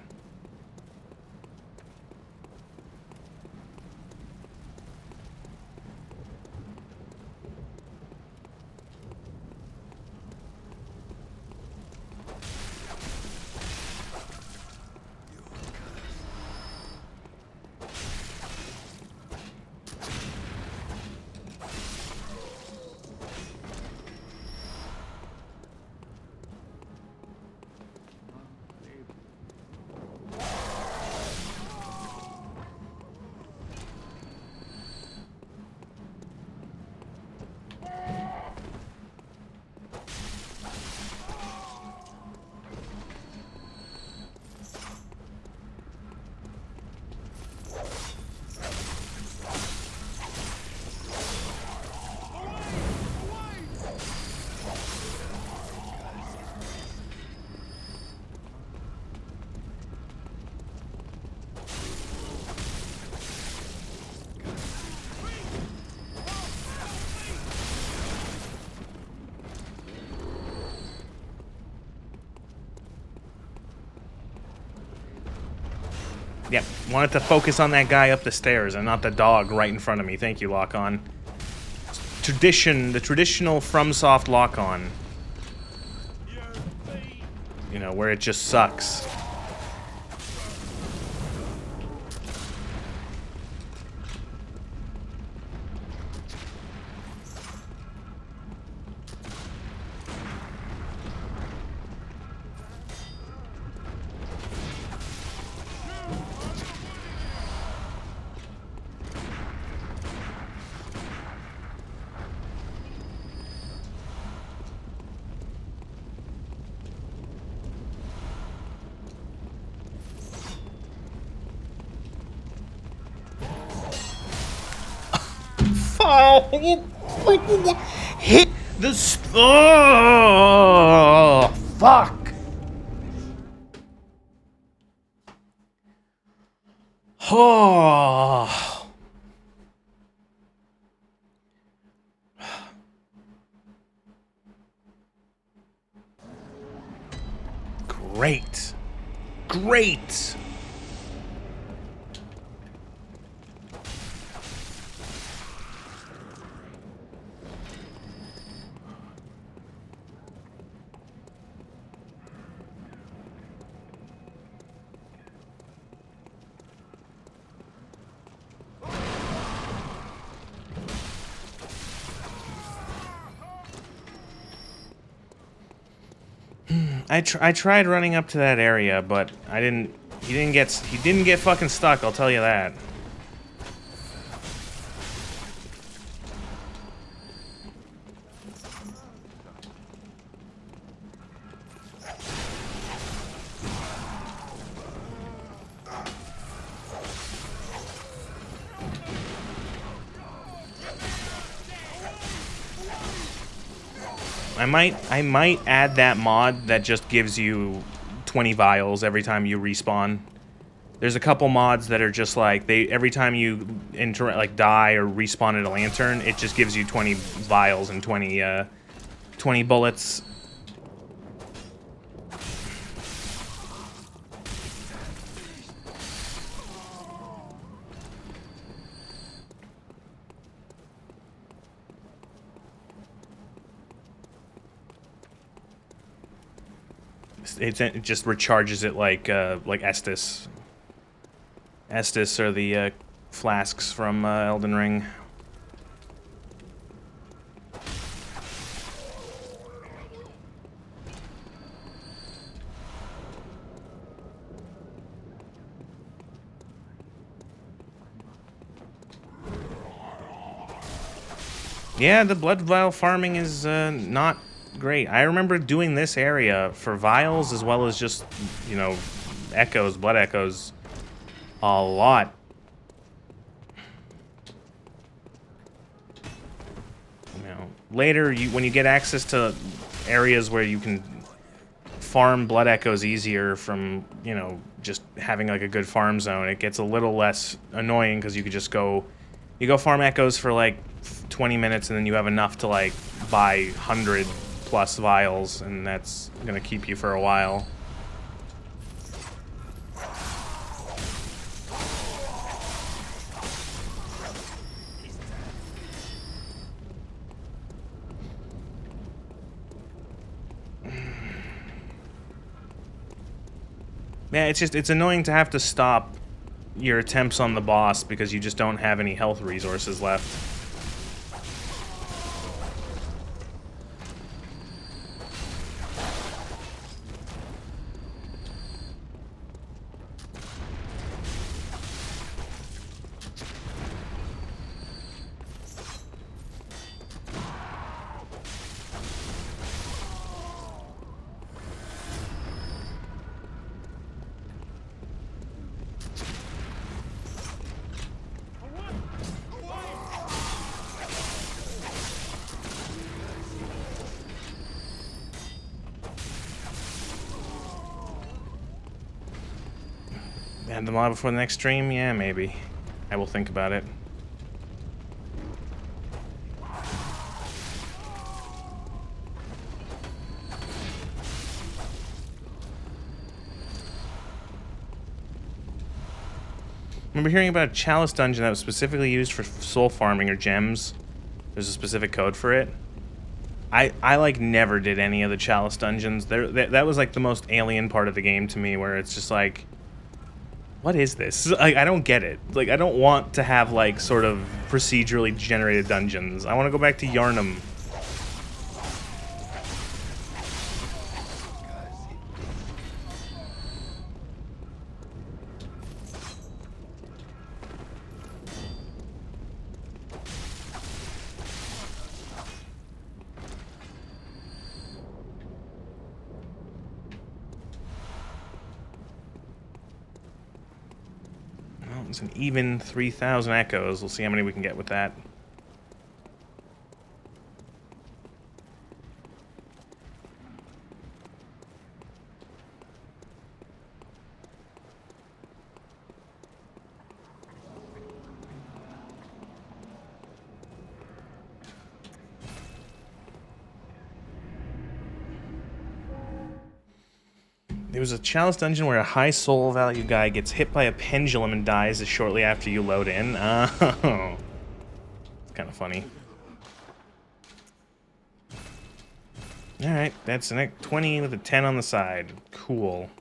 Yep, wanted to focus on that guy up the stairs and not the dog right in front of me. Thank you, lock-on. Tradition, the traditional FromSoft lock-on. You know, where it just sucks. Hit the oh, fuck. Oh. Great. Great. I tried running up to that area, but I didn't. He didn't get fucking stuck. I'll tell you that. I might add that mod that just gives you 20 vials every time you respawn. There's a couple mods that are just like every time you die or respawn at a lantern, it just gives you 20 vials and 20 bullets. It just recharges it like Estus. Estus are the flasks from Elden Ring. Yeah, the blood vial farming is not great. I remember doing this area for vials as well as just, you know, echoes, blood echoes, a lot. You know, later, when you get access to areas where you can farm blood echoes easier from, you know, just having like a good farm zone, it gets a little less annoying because you could just go farm echoes for like 20 minutes and then you have enough to like buy 100 plus vials, and that's gonna keep you for a while. Yeah, it's annoying to have to stop your attempts on the boss because you just don't have any health resources left. Add the mod before the next stream? Yeah, maybe. I will think about it. Remember hearing about a chalice dungeon that was specifically used for soul farming or gems? There's a specific code for it. I like never did any of the chalice dungeons. That was like the most alien part of the game to me, where it's just like, what is this? Like, I don't get it. Like, I don't want to have like sort of procedurally generated dungeons. I want to go back to Yarnum. It's an even 3,000 echoes. We'll see how many we can get with that. There was a chalice dungeon where a high soul value guy gets hit by a pendulum and dies shortly after you load in. Oh. It's kind of funny. Alright, that's an 20 with a 10 on the side. Cool.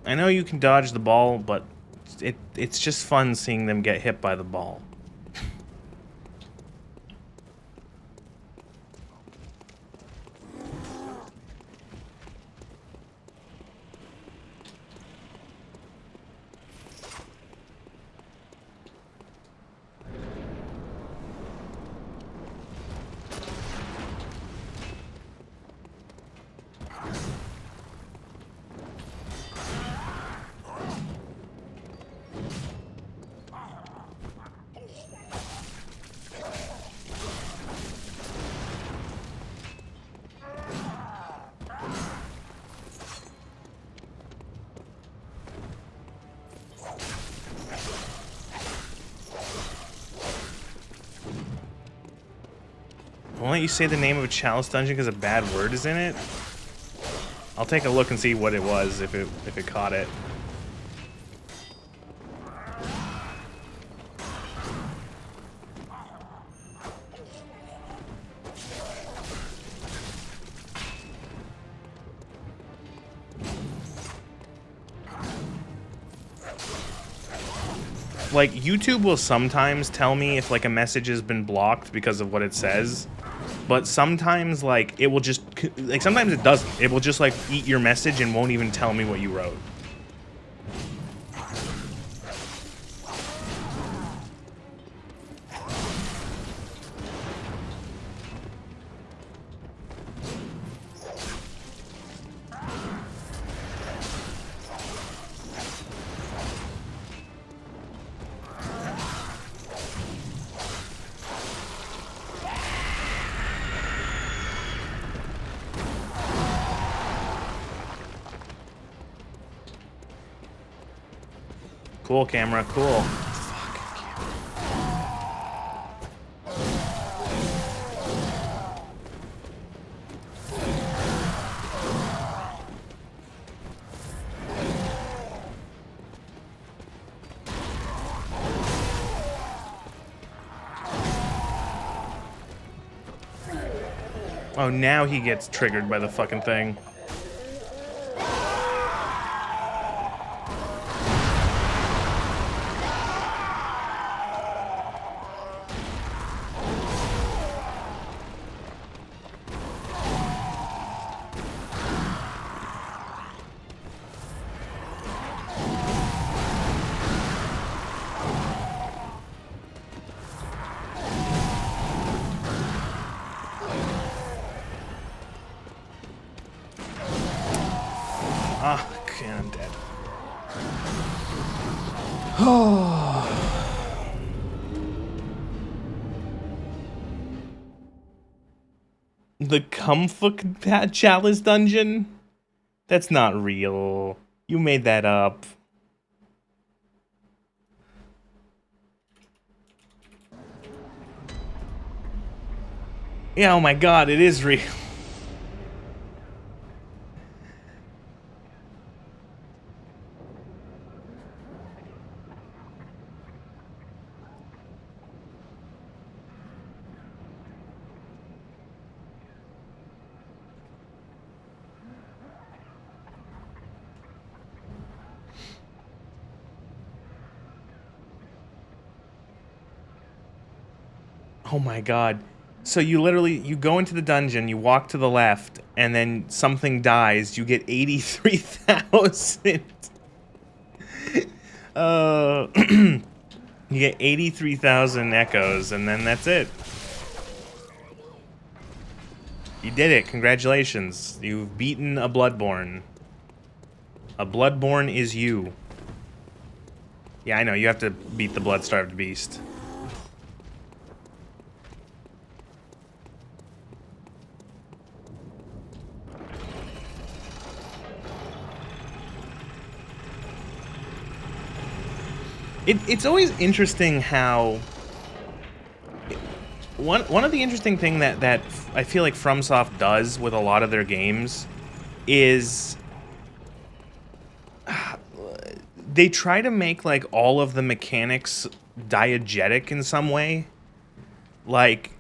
I know you can dodge the ball, but it's just fun seeing them get hit by the ball. Won't let you say the name of a chalice dungeon because a bad word is in it? I'll take a look and see what it was if it caught it. Like, YouTube will sometimes tell me if, like, a message has been blocked because of what it says. But sometimes, like, it will just... Like, sometimes it doesn't. It will just, like, eat your message and won't even tell me what you wrote. Cool, camera, cool. Oh, now he gets triggered by the fucking thing. Ah, okay, I'm dead. The Comfort Chalice Dungeon? That's not real. You made that up. Yeah, oh my god, it is real. Oh my god. So you literally, you go into the dungeon, you walk to the left, and then something dies, you get 83,000. You get 83,000 echoes, and then that's it. You did it, congratulations. You've beaten a Bloodborne. A Bloodborne is you. Yeah, I know, you have to beat the blood-starved beast. It's always interesting how one of the interesting thing that I feel like FromSoft does with a lot of their games is they try to make like all of the mechanics diegetic in some way. Like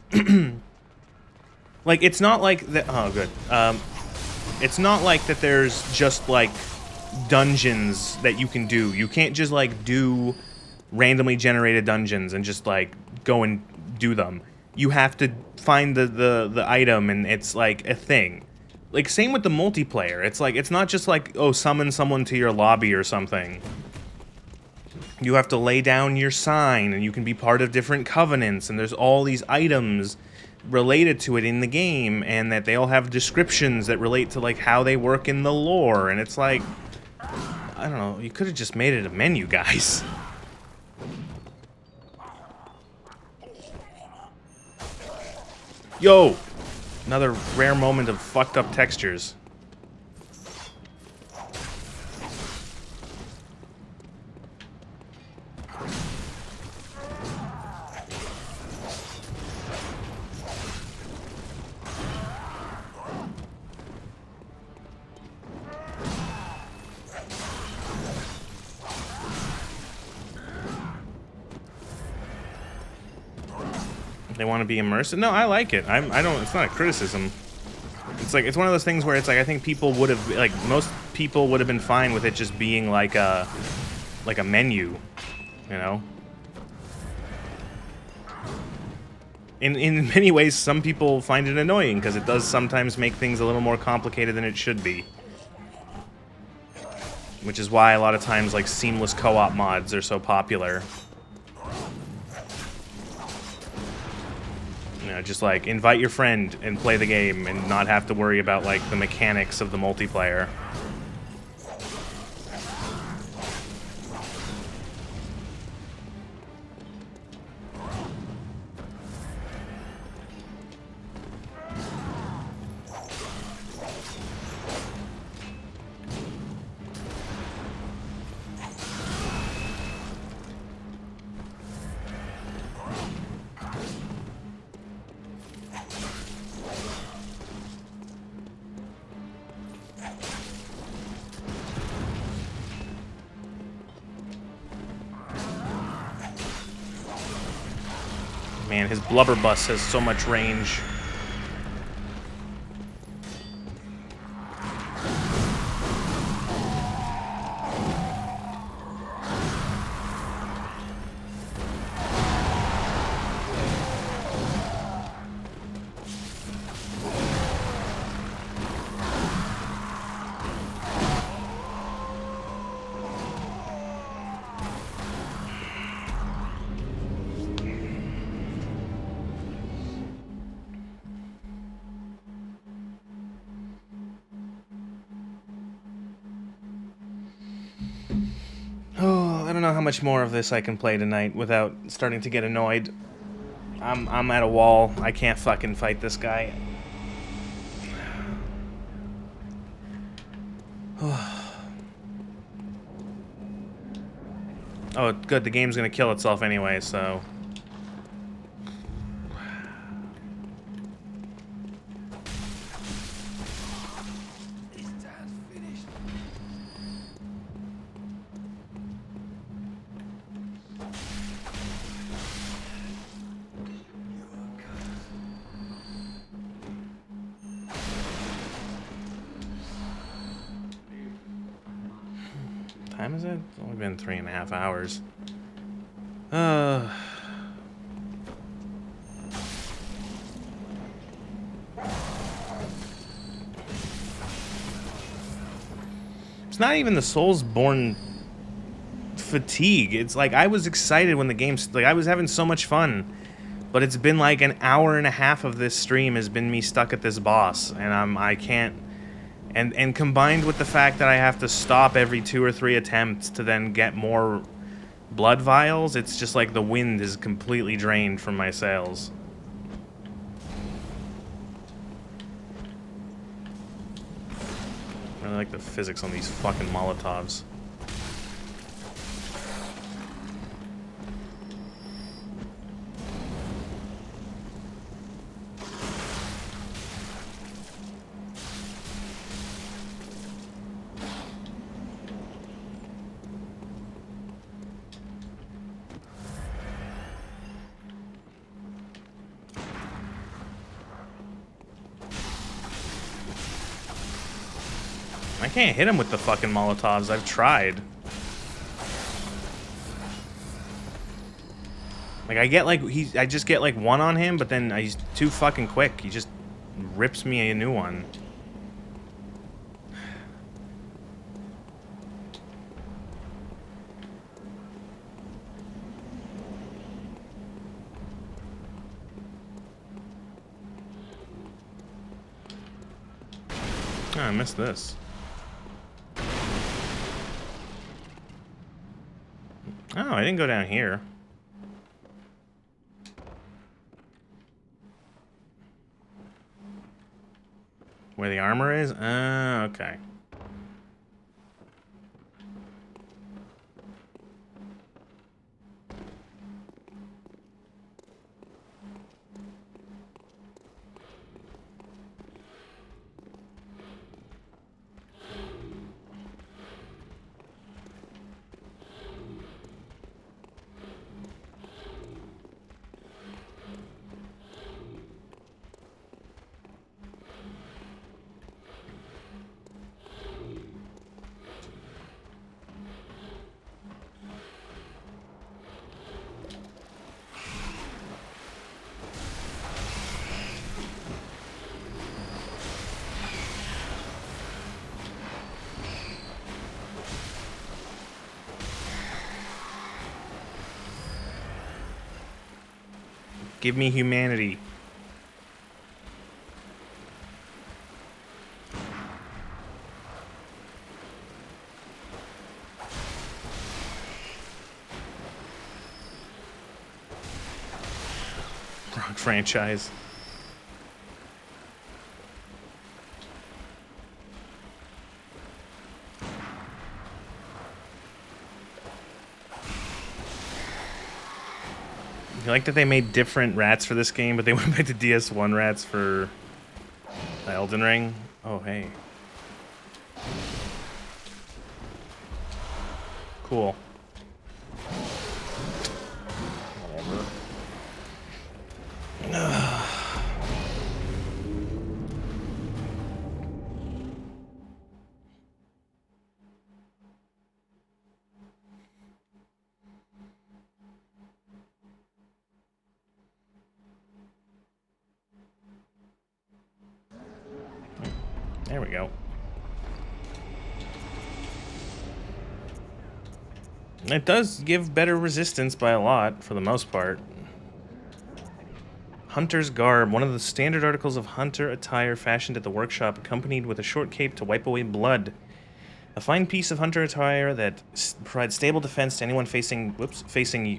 like it's not like that. Oh, good. It's not like that. There's just like dungeons that you can do. You can't just like do randomly generated dungeons and just like go and do them. You have to find the item, and it's like a thing. Like same with the multiplayer. It's like it's not just like, oh, summon someone to your lobby or something. You have to lay down your sign, and you can be part of different covenants, and there's all these items related to it in the game, and that they all have descriptions that relate to like how they work in the lore, and it's like, I don't know, you could have just made it a menu, guys. Yo! Another rare moment of fucked up textures. They want to be immersive? No, I like it. I don't, it's not a criticism. It's like, it's one of those things where it's like, I think people would have, like, most people would have been fine with it just being like a menu, you know? In many ways, some people find it annoying, because it does sometimes make things a little more complicated than it should be. Which is why a lot of times, like, seamless co-op mods are so popular. You know, just like invite your friend and play the game and not have to worry about like the mechanics of the multiplayer. Man, his blubberbuss has so much range. Oh, I don't know how much more of this I can play tonight without starting to get annoyed. I'm at a wall. I can't fucking fight this guy. Oh, good. The game's gonna kill itself anyway, so... time is it? It's only been 3.5 hours. It's not even the Soulsborne fatigue. It's like I was excited when the game's like I was having so much fun, but it's been like an hour and a half of this stream has been me stuck at this boss, and I can't. And combined with the fact that I have to stop every 2 or 3 attempts to then get more blood vials, it's just like the wind is completely drained from my sails. I really like the physics on these fucking Molotovs. I can't hit him with the fucking Molotovs. I've tried. Like I just get like one on him, but then he's too fucking quick. He just rips me a new one. Oh, I missed this. Oh, I didn't go down here. Where the armor is? Okay. Give me humanity. Wrong franchise. I like that they made different rats for this game, but they went back to DS1 rats for Elden Ring. Oh, hey. Cool. Whatever. There we go. It does give better resistance by a lot, for the most part. Hunter's garb, one of the standard articles of hunter attire fashioned at the workshop, accompanied with a short cape to wipe away blood. A fine piece of hunter attire that provides stable defense to anyone facing facing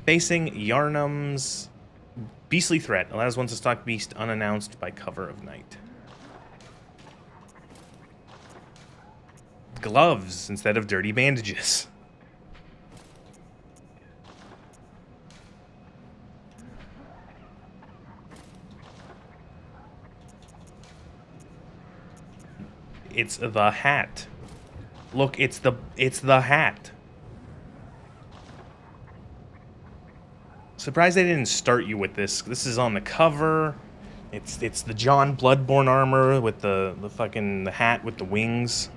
Yarnum's beastly threat. Allows one to stalk beast unannounced by cover of night. Gloves instead of dirty bandages. It's the hat. Look, it's the hat. Surprised they didn't start you with this. This is on the cover. It's the John Bloodborne armor with the hat with the wings.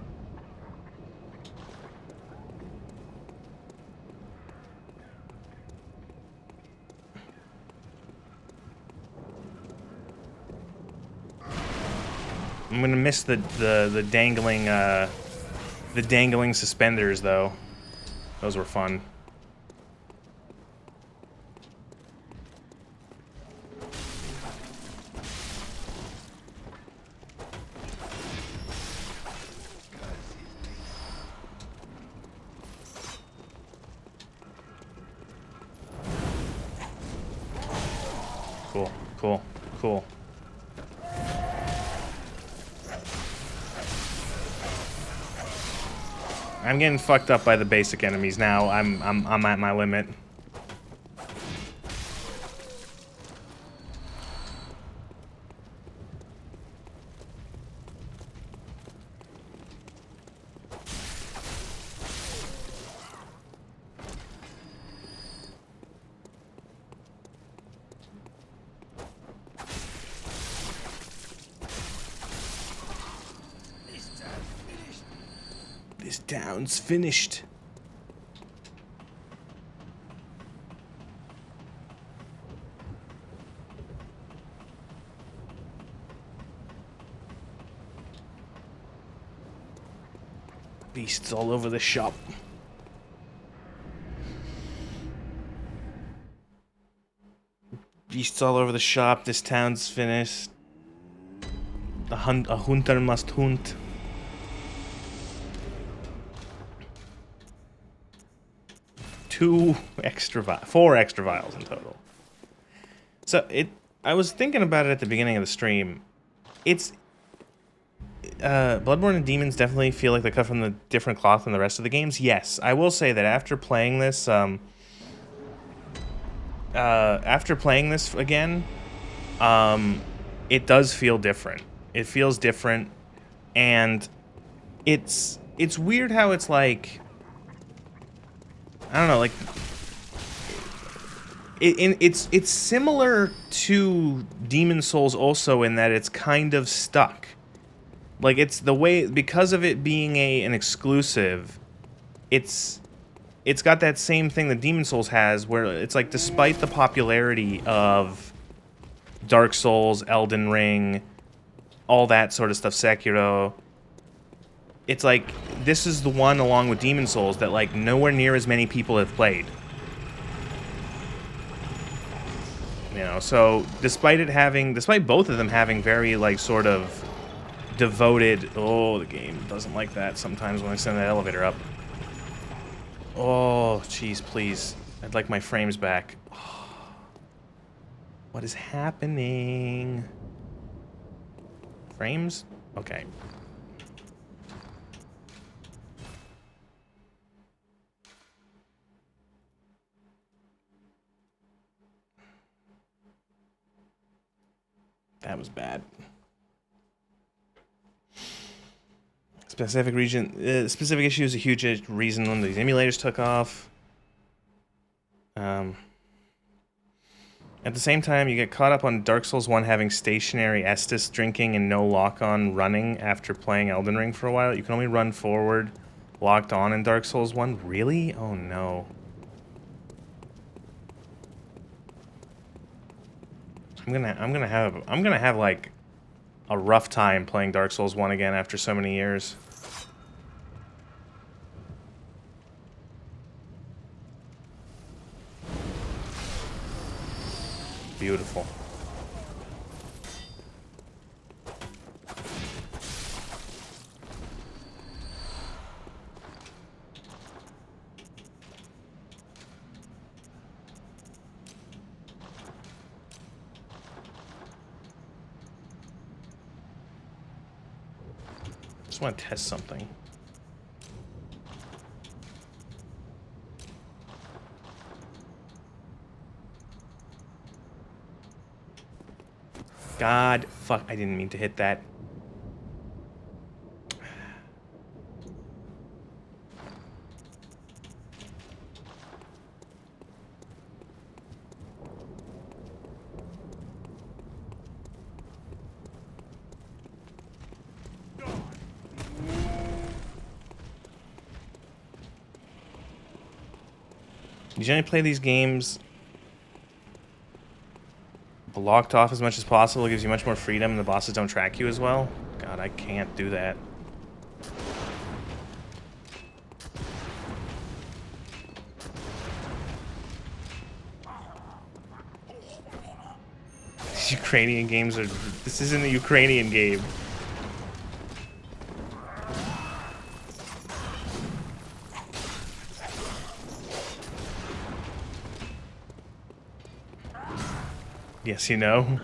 I'm gonna miss the dangling suspenders though. Those were fun. Cool, cool, cool. I'm getting fucked up by the basic enemies now. I'm at my limit. This town's finished. Beasts all over the shop. Beasts all over the shop. This town's finished. A Hoonter must hunt. Four extra vials in total. So I was thinking about it at the beginning of the stream. It's Bloodborne and Demons definitely feel like they cut from the different cloth than the rest of the games. Yes, I will say that after playing this, again, it does feel different. It feels different, and it's weird how it's like, I don't know, like it's similar to Demon Souls also in that it's kind of stuck. Like it's the way, because of it being an exclusive, it's got that same thing that Demon Souls has, where it's like despite the popularity of Dark Souls, Elden Ring, all that sort of stuff, Sekiro, it's like this is the one along with Demon Souls that like nowhere near as many people have played. You know, so despite both of them having very like sort of devoted, oh, the game doesn't like that sometimes when I send that elevator up. Oh, jeez, please. I'd like my frames back. Oh, what is happening? Frames? Okay. That was bad. Specific issue is a huge reason when these emulators took off. At the same time, you get caught up on Dark Souls 1 having stationary Estus drinking and no lock-on running after playing Elden Ring for a while. You can only run forward locked on in Dark Souls 1. Really? Oh no. I'm gonna have like a rough time playing Dark Souls 1 again after so many years. Beautiful. Just want to test something. God, fuck, I didn't mean to hit that. You generally play these games blocked off as much as possible. It gives you much more freedom and the bosses don't track you as well. God, I can't do that. These Ukrainian games are... This isn't a Ukrainian game. Yes, you know.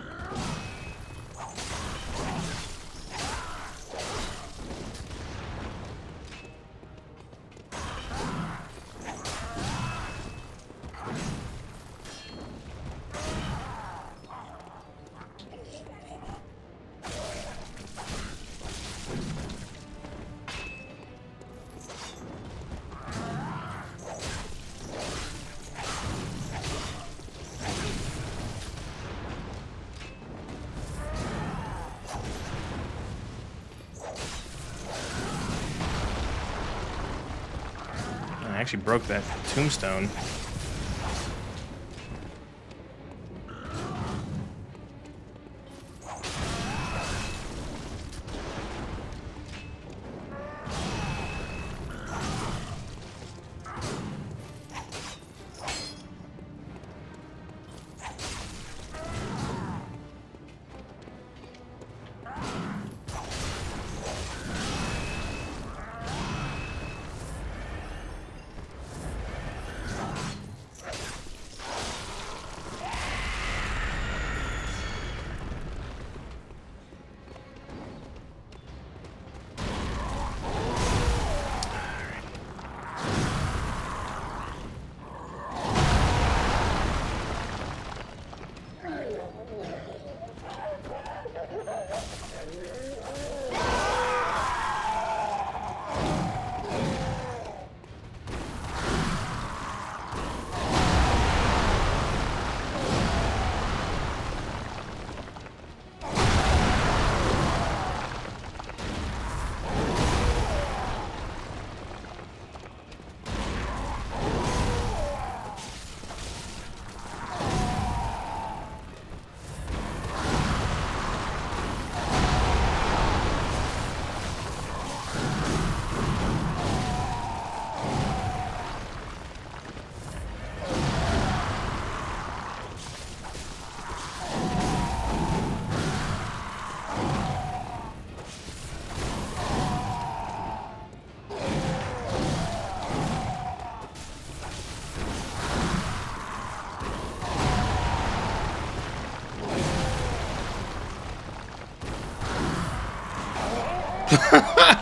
I actually broke that tombstone.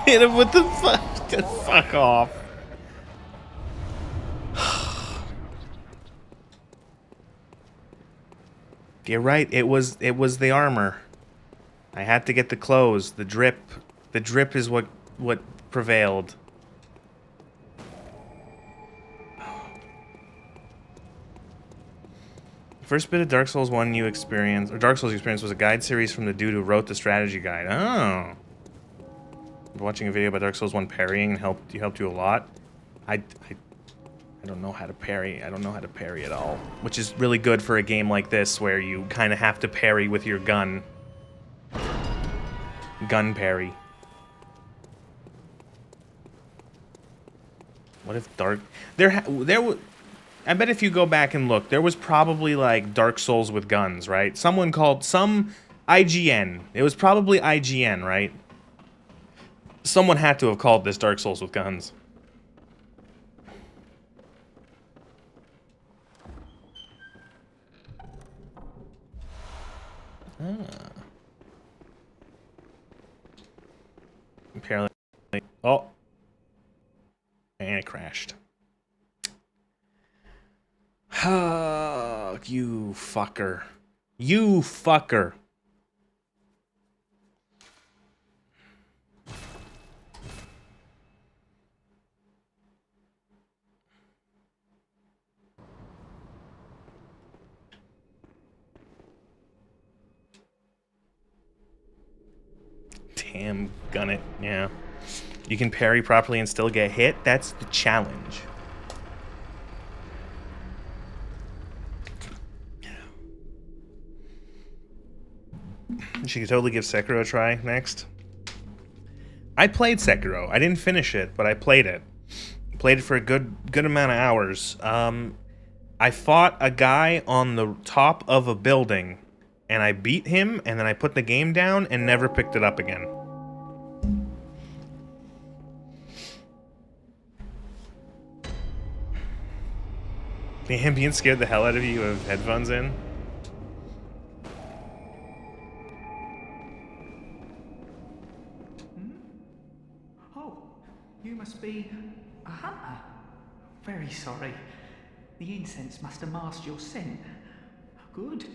Hit him with the fuck. Just fuck off. You're right. It was the armor. I had to get the clothes. The drip. The drip is what prevailed. First bit of Dark Souls 1 you experienced, or Dark Souls experience, was a guide series from the dude who wrote the strategy guide. Oh. Watching a video about Dark Souls 1 parrying helped you a lot. I don't know how to parry. I don't know how to parry at all, which is really good for a game like this where you kind of have to parry with your gun. Gun parry. What if Dark... I bet if you go back and look, there was probably like Dark Souls with guns, right? Someone called some IGN. It was probably IGN, right? Someone had to have called this Dark Souls with guns. Apparently. Oh. And it crashed. Oh, you fucker. You fucker. Damn, gun it. Yeah. You can parry properly and still get hit? That's the challenge. She could totally give Sekiro a try next. I played Sekiro. I didn't finish it, but I played it. Played it for a good amount of hours. I fought a guy on the top of a building, and I beat him, and then I put the game down and never picked it up again. The ambient scared the hell out of you with headphones in? Oh, you must be a hunter. Very sorry. The incense must have masked your scent. Good,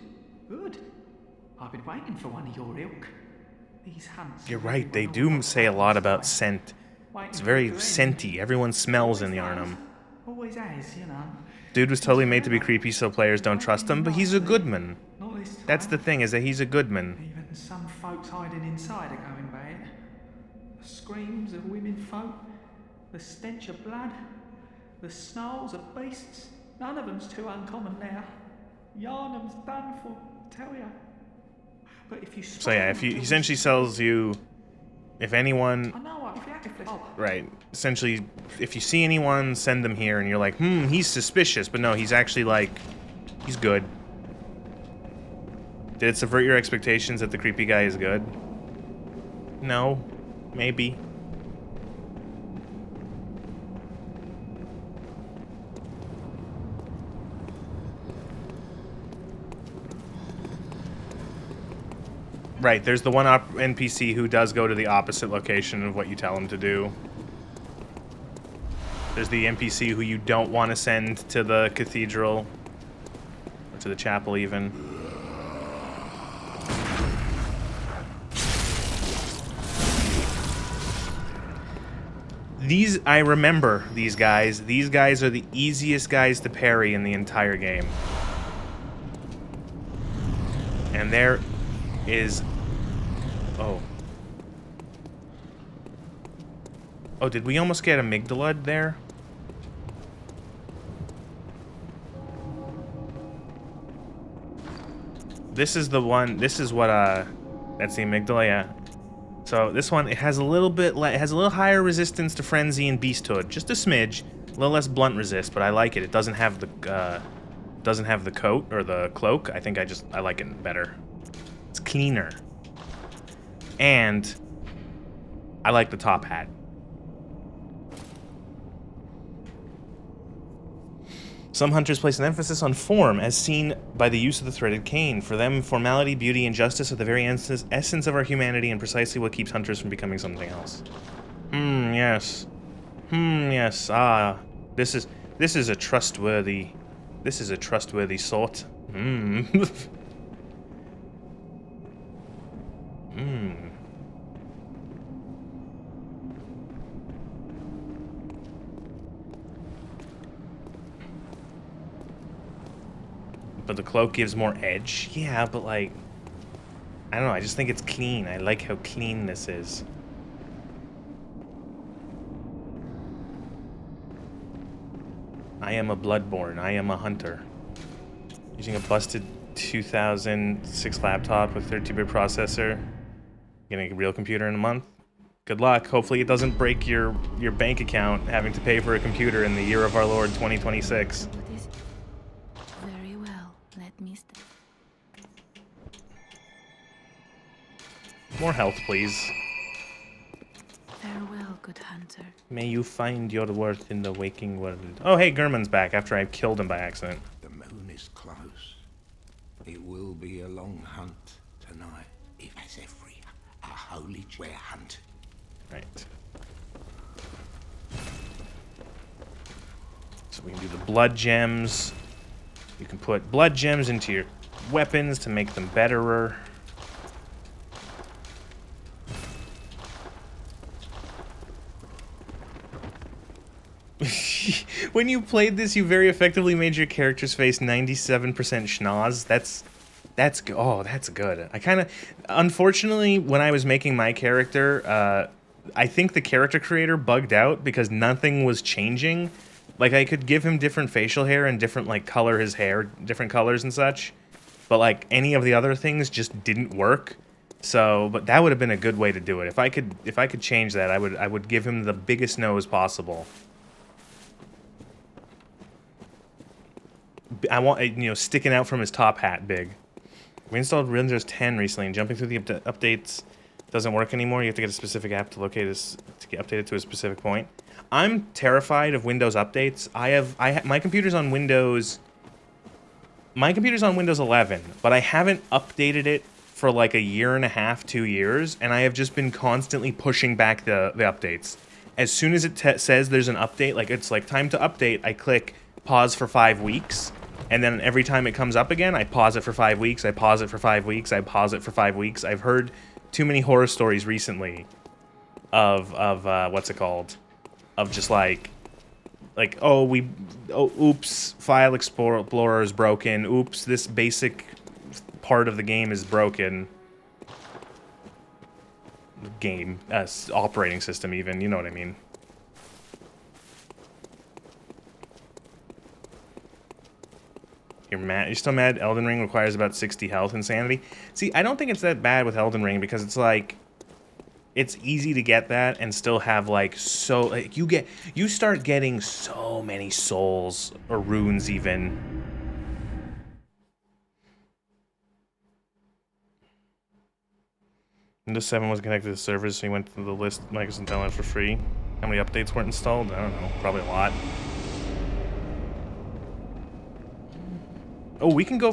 good. I've been waiting for one of your ilk. These hunts. You're right, they do say a lot about scent. It's very scenty. Everyone smells in Yharnam. Always has, you know. Dude was totally made to be creepy so players don't trust him, but he's a good man. That's the thing, is that he's a good man. Even some folks hiding inside are going bad. The screams of women folk, the stench of blood, the snarls of beasts. None of them's too uncommon now. Yharnam's done for, tell ya. But if you So yeah, if he essentially sells you, if anyone, right, essentially, if you see anyone, send them here, and you're like, he's suspicious, but no, he's actually like, he's good. Did it subvert your expectations that the creepy guy is good? No, maybe. Right, there's the one NPC who does go to the opposite location of what you tell him to do. There's the NPC who you don't want to send to the cathedral, or to the chapel even. I remember these guys. These guys are the easiest guys to parry in the entire game. And there is... Oh. Oh, did we almost get amygdala there? This is the one, this is what, that's the amygdala, yeah. So this one, it has a little bit, it has a little higher resistance to frenzy and beasthood. Just a smidge. A little less blunt resist, but I like it. It doesn't have the coat, or the cloak. I think I like it better. It's cleaner. And I like the top hat. Some hunters place an emphasis on form, as seen by the use of the threaded cane. For them, formality, beauty, and justice are the very essence of our humanity, and precisely what keeps hunters from becoming something else. Yes. Yes. Ah, this is a trustworthy sort. But the cloak gives more edge. Yeah, but like, I don't know, I just think it's clean. I like how clean this is. I am a Bloodborne. I am a hunter. Using a busted 2006 laptop with 32-bit processor. Getting a real computer in a month. Good luck. Hopefully it doesn't break your bank account having to pay for a computer in the year of our Lord 2026. Very well. Let me stay. More health, please. Farewell, good hunter. May you find your worth in the waking world. Oh, hey, Gurman's back after I killed him by accident. The moon is close. It will be a long hunt tonight. If as every a holy we're hunted. Right. So we can do the blood gems. You can put blood gems into your weapons to make them betterer. When you played this, you very effectively made your character's face 97% schnoz. That's good. Oh, that's good. I kind of, unfortunately, when I was making my character, I think the character creator bugged out because nothing was changing. Like, I could give him different facial hair and different, like, color his hair, different colors and such. But, like, any of the other things just didn't work. So, but that would have been a good way to do it. If I could change that, I would give him the biggest nose possible. I want, you know, sticking out from his top hat big. We installed Windows 10 recently, and jumping through the updates doesn't work anymore. You have to get a specific app to locate this to get updated to a specific point. I'm terrified of Windows updates. My computer's on Windows. My computer's on Windows 11, but I haven't updated it for like a year and a half, 2 years, and I have just been constantly pushing back the updates. As soon as it says there's an update, like it's like time to update, I click pause for 5 weeks, and then every time it comes up again, I pause it for 5 weeks, I pause it for 5 weeks, I pause it for 5 weeks. I've heard too many horror stories recently of what's it called? Of just like oops, File Explorer is broken. Oops, this basic part of the game is broken. Game, operating system even, you know what I mean. You're still mad Elden Ring requires about 60 health insanity? See, I don't think it's that bad with Elden Ring because it's like, it's easy to get that and still have like you start getting so many souls or runes even. Windows 7 was connected to the servers, so he went to the list Microsoft download for free. How many updates weren't installed? I don't know, probably a lot. Oh, we can go.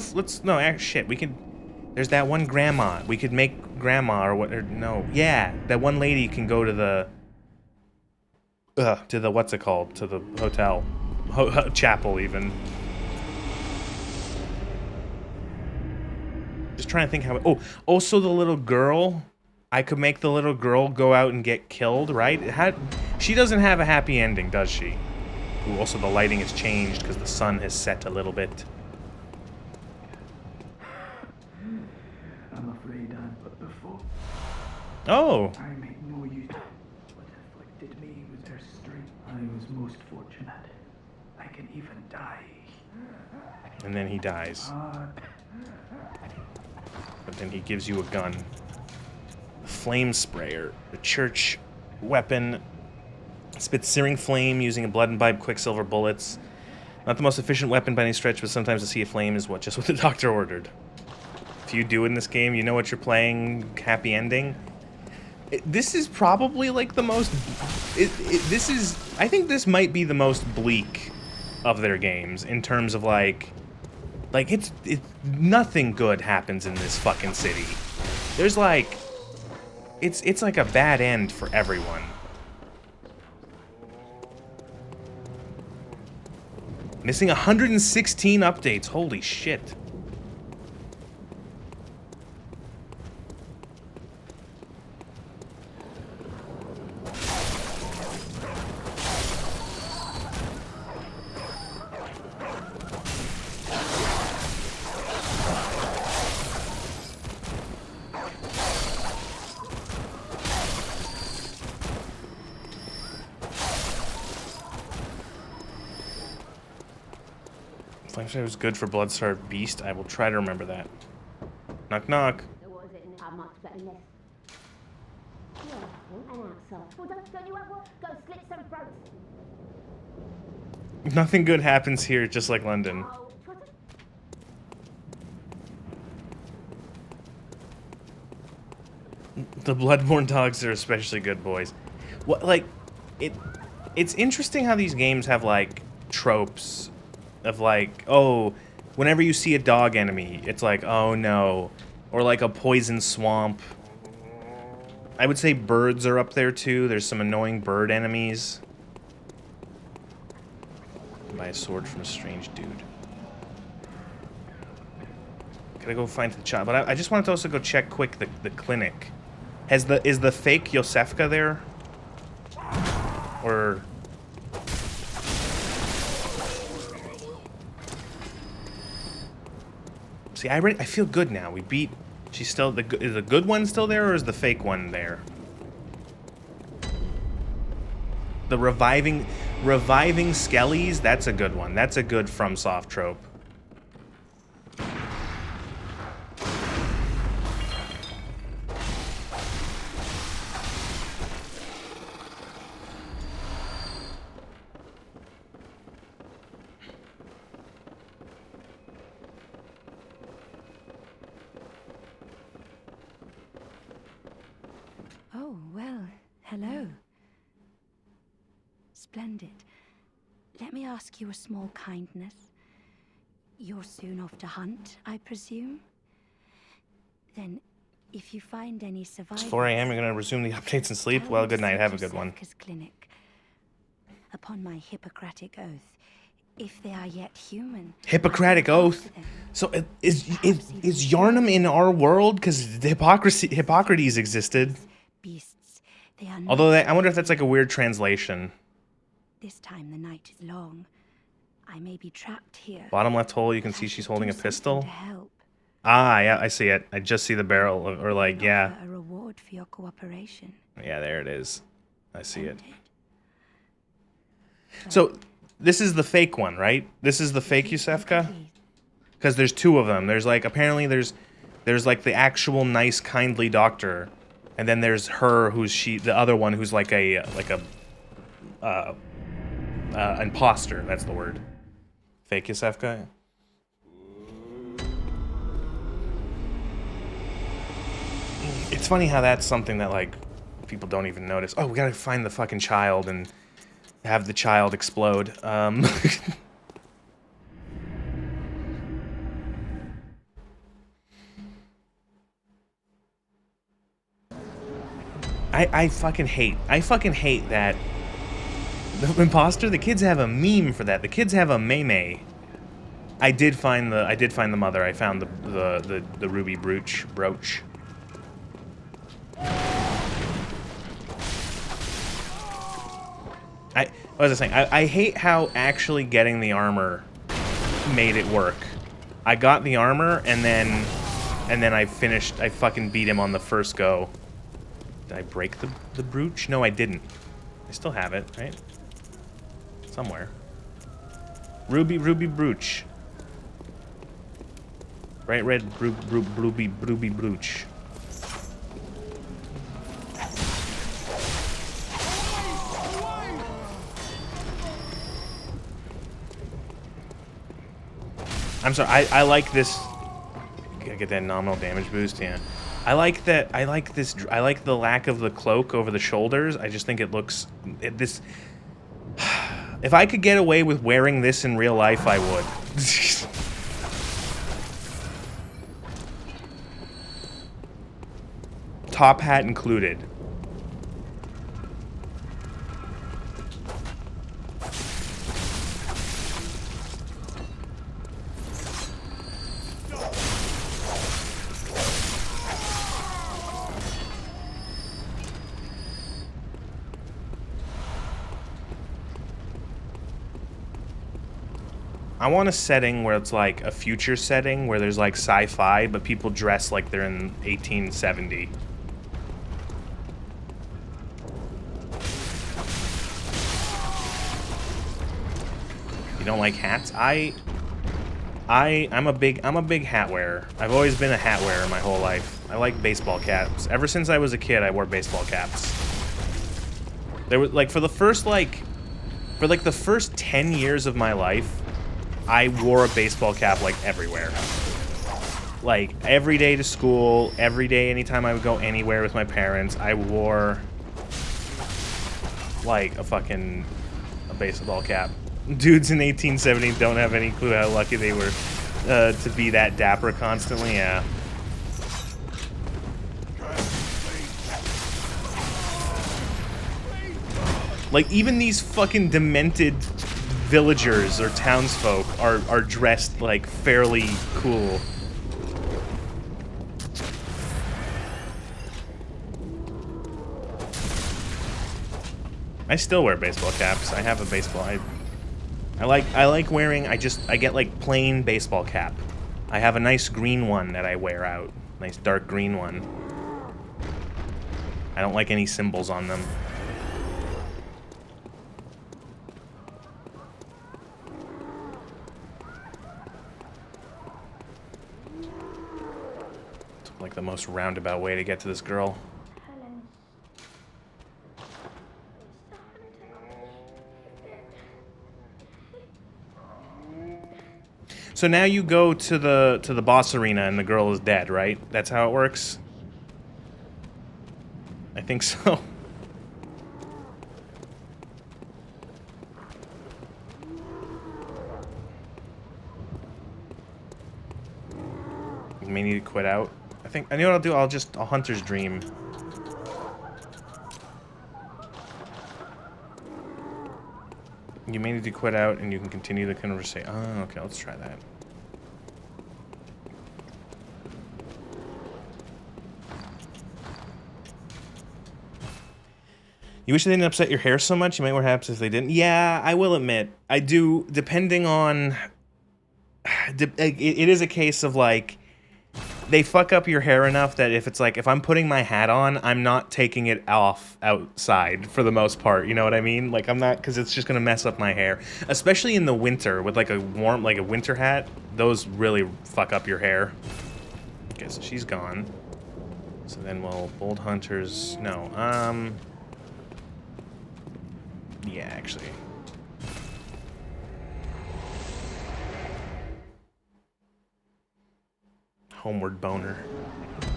Shit. We can. There's that one grandma. We could make grandma or what? Or no, yeah, that one lady can go to the. To the what's it called? To the hotel, chapel even. Just trying to think how. Oh, also the little girl. I could make the little girl go out and get killed, right? She doesn't have a happy ending, does she? Ooh, also the lighting has changed because the sun has set a little bit. I'm afraid I'm but the foe. Oh. I make no use. What afflicted me was their strength. I was most fortunate. I can even die. And then he dies. But then he gives you a gun. A flame sprayer. A church weapon. Spits searing flame using a blood imbibe quicksilver bullets. Not the most efficient weapon by any stretch, but sometimes to see a flame is just what the doctor ordered. If you do in this game, you know what you're playing, happy ending. This is probably like the most... I think this might be the most bleak of their games in terms of like it's nothing good happens in this fucking city. There's like... It's like a bad end for everyone. Missing 116 updates, holy shit. Flameshare was good for Bloodstarved Beast. I will try to remember that. Knock knock. Nothing good happens here, just like London. The Bloodborne dogs are especially good, boys. What, like, it's interesting how these games have like tropes of like, oh, whenever you see a dog enemy, it's like, oh no, or like a poison swamp. I would say birds are up there too. There's some annoying bird enemies. Buy a sword from a strange dude. Gotta go find the child, but I just wanted to also go check quick the clinic. Is the fake Yosefka there? Or... See, I feel good now. We beat... She's still... Is the good one still there, or is the fake one there? The reviving Skellies, that's a good one. That's a good FromSoft trope. Oh, well, hello. Splendid. Let me ask you a small kindness. You're soon off to hunt, I presume? Then, if you find any survivors... It's 4 a.m. You're gonna resume the updates and sleep? Well, good night. Have a good one. Clinic. Upon my Hippocratic oath, if they are yet human... Hippocratic oath? So is Yarnum in our world? Because Hippocrates existed. Beasts, they are Although I wonder if that's like a weird translation. This time the night is long. I may be trapped here. Bottom left hole, you can see she's holding a pistol. Ah, yeah, I see it. I just see the barrel, or like, yeah. A reward for your cooperation. Yeah, there it is. I see it. So, this is the fake one, right? This is the fake Yusefka? Because there's two of them. There's like, apparently there's like the actual nice, kindly doctor. And then there's her, the other one who's like imposter, that's the word. Fake Yusefka? It's funny how that's something that, like, people don't even notice. Oh, we gotta find the fucking child and have the child explode. I fucking hate that. The imposter, the kids have a meme for that. The kids have a meme. I did find the mother. I found the ruby brooch. What was I saying? I hate how actually getting the armor made it work. I got the armor and then I fucking beat him on the first go. Did I break the brooch? No, I didn't. I still have it, right? Somewhere. Ruby brooch. Bright red ruby brooch. I'm sorry, I like this. Gotta get that nominal damage boost, yeah. I like the lack of the cloak over the shoulders. I just think it looks... If I could get away with wearing this in real life, I would. Top hat included. I want a setting where it's like a future setting where there's like sci-fi, but people dress like they're in 1870. You don't like hats? I'm a big hat wearer. I've always been a hat wearer my whole life. I like baseball caps. Ever since I was a kid, I wore baseball caps. There was like for the first 10 years of my life, I wore a baseball cap like everywhere. Like every day to school, every day anytime I would go anywhere with my parents, I wore like a baseball cap. Dudes in 1870 don't have any clue how lucky they were to be that dapper constantly, yeah. Like even these fucking demented villagers or townsfolk are dressed like fairly cool. I still wear baseball caps. I have a baseball. I like wearing. I get like plain baseball cap. I have a nice green one that I wear out. Nice dark green one. I don't like any symbols on them. Like the most roundabout way to get to this girl. So now you go to the boss arena and the girl is dead, right? That's how it works? I think so. You may need to quit out. I know what I'll do. I'll Hunter's Dream. You may need to quit out and you can continue the conversation. Oh, okay, let's try that. You wish they didn't upset your hair so much? You might wear hats if they didn't. Yeah, I will admit. I do, depending on... It is a case of, like, they fuck up your hair enough that if it's like, if I'm putting my hat on, I'm not taking it off outside for the most part. You know what I mean? Like, I'm not, because it's just going to mess up my hair. Especially in the winter with, like, a winter hat. Those really fuck up your hair. Okay, so she's gone. So then we'll... Bold Hunters... No, yeah, actually. Homeward boner. The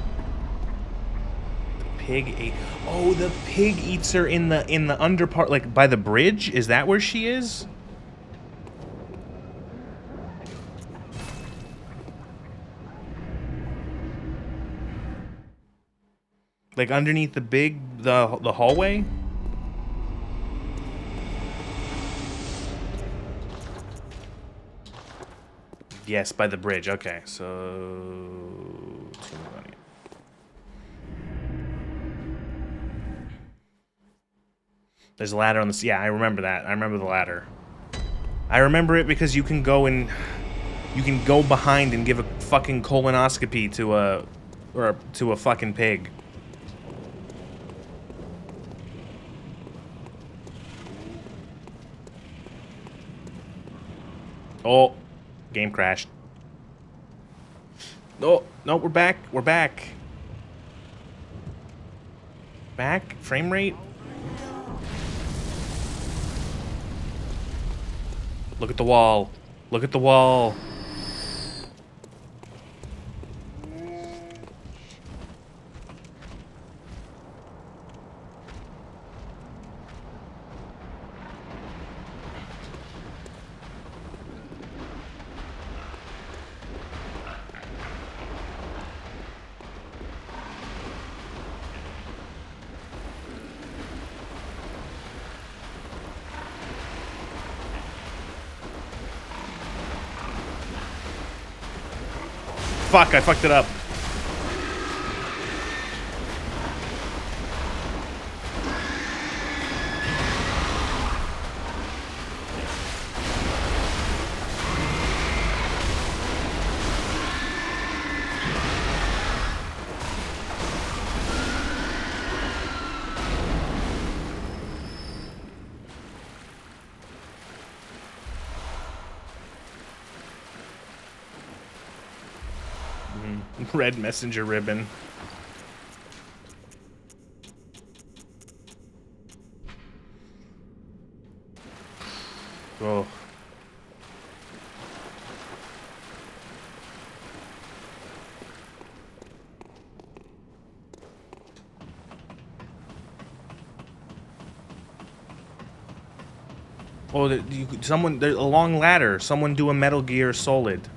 pig ate... Oh, the pig eats her in the under part, like by the bridge? Is that where she is? Like underneath the hallway? Yes, by the bridge. Okay, so... There's a ladder on this. Yeah, I remember that. I remember the ladder. I remember it because you can go and... You can go behind and give a fucking colonoscopy to a fucking pig. Oh. Game crashed. Oh, no, we're back. We're back. Back? Frame rate? Look at the wall. Look at the wall. Fuck, I fucked it up. Red messenger ribbon. Oh. Oh, someone, there's a long ladder. Someone do a Metal Gear Solid.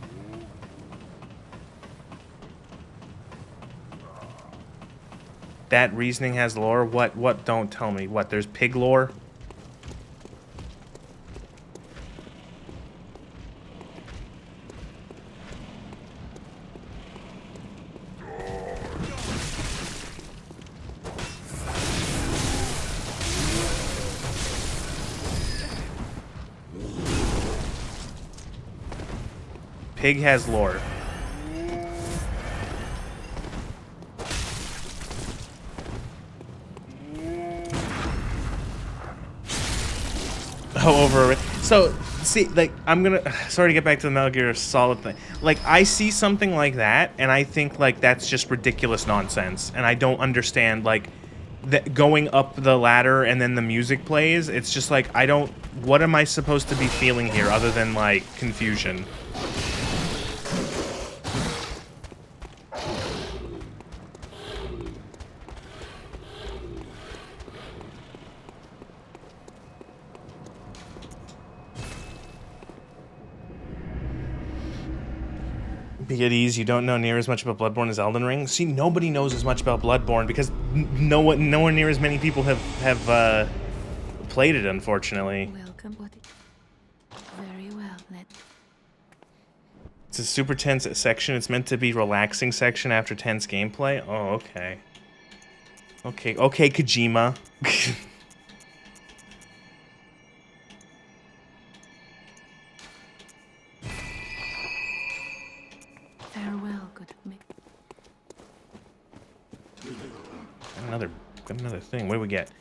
That reasoning has lore? What? Don't tell me. What, there's pig lore? Pig has lore. Oh, over. So, see, like, I'm gonna... Sorry to get back to the Metal Gear Solid thing. Like, I see something like that, and I think, like, that's just ridiculous nonsense. And I don't understand, like, going up the ladder and then the music plays. It's just, like, I don't... What am I supposed to be feeling here other than, like, confusion? Be at ease. You don't know near as much about Bloodborne as Elden Ring. See, nobody knows as much about Bloodborne because nowhere near as many people have played it. Unfortunately, Welcome. Very well. it's a super tense section. It's meant to be relaxing section after tense gameplay. Oh, okay. Okay, Kojima. Farewell, good me. Another thing. What do we get?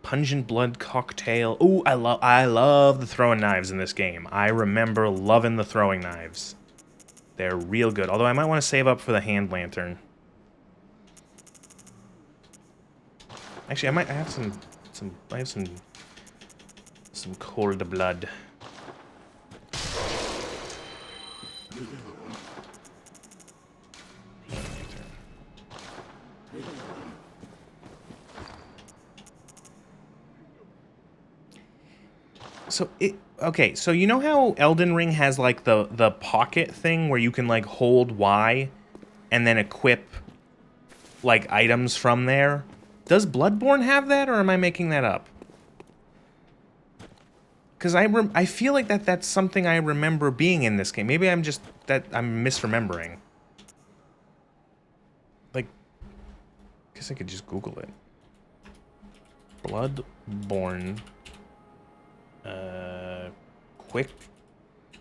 Pungent blood cocktail. Ooh, I love the throwing knives in this game. I remember loving the throwing knives. They're real good. Although I might want to save up for the hand lantern. Actually, I have some cold blood. Okay, so you know how Elden Ring has like the pocket thing where you can like hold Y and then equip like items from there? Does Bloodborne have that, or am I making that up? Because I feel like that's something I remember being in this game. Maybe I'm misremembering. Like, I guess I could just Google it. Bloodborne. Quick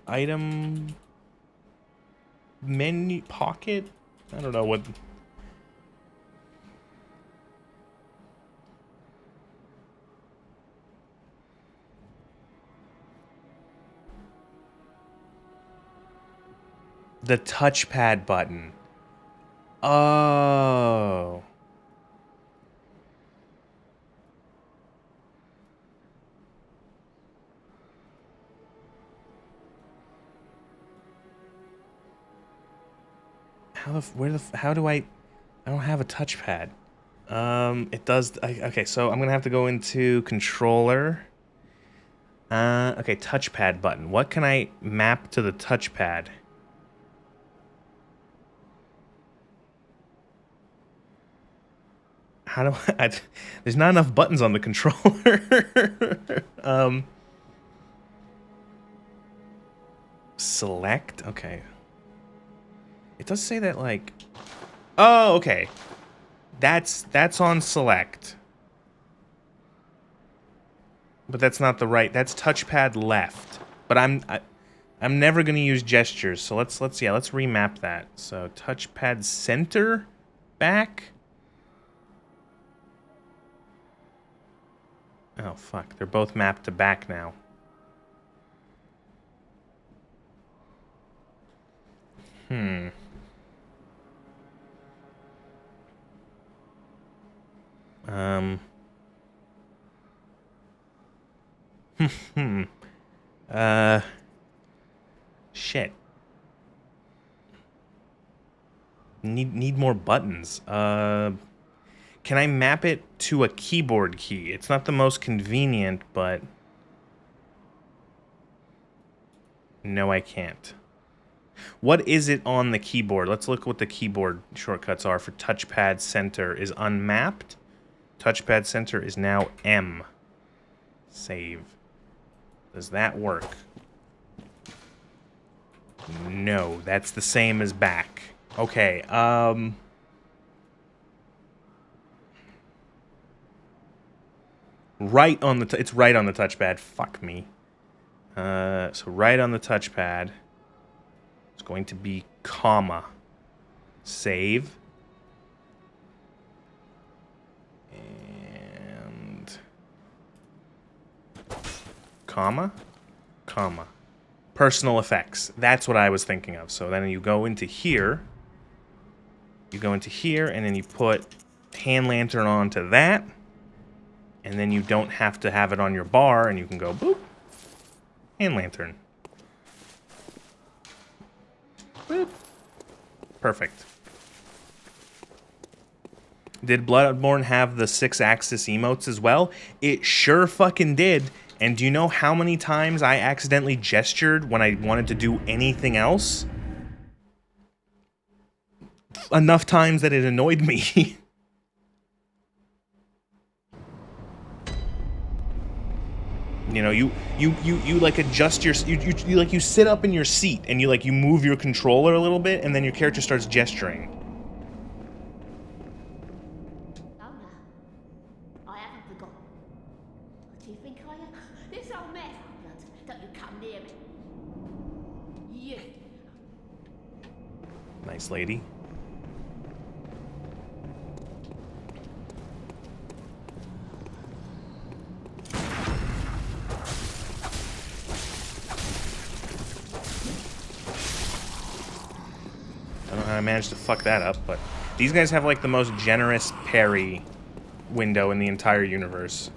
item menu pocket? I don't know what. The touchpad button. Oh. How do I don't have a touchpad. It does, okay, so I'm gonna have to go into controller. Okay, touchpad button. What can I map to the touchpad? How do there's not enough buttons on the controller. Select, okay. It does say that, like... Oh, okay. That's on select. But that's not the right. That's touchpad left. But I'm never gonna use gestures, so let's remap that. So touchpad center back. Oh fuck, they're both mapped to back now. Shit. Need more buttons. Can I map it to a keyboard key? It's not the most convenient, but... No, I can't. What is it on the keyboard? Let's look what the keyboard shortcuts are for touchpad center. Is unmapped. Touchpad center is now M. Save. Does that work? No, that's the same as back. Okay, right on the it's right on the touchpad. Fuck me. So right on the touchpad. It's going to be comma. Save. And comma. Personal effects. That's what I was thinking of. So then you go into here. You go into here, and then you put hand lantern onto that. And then you don't have to have it on your bar, and you can go boop. Hand lantern. Boop. Perfect. Did Bloodborne have the 6-axis emotes as well? It sure fucking did. And do you know how many times I accidentally gestured when I wanted to do anything else? enough times that it annoyed me. You know, you like adjust your you like you sit up in your seat and you move your controller a little bit and then your character starts gesturing. Lola, I haven't forgotten. What do you think I am? This old mess, blood. Don't you come near me. You. Nice lady. I don't know how I managed to fuck that up, but these guys have like the most generous parry window in the entire universe.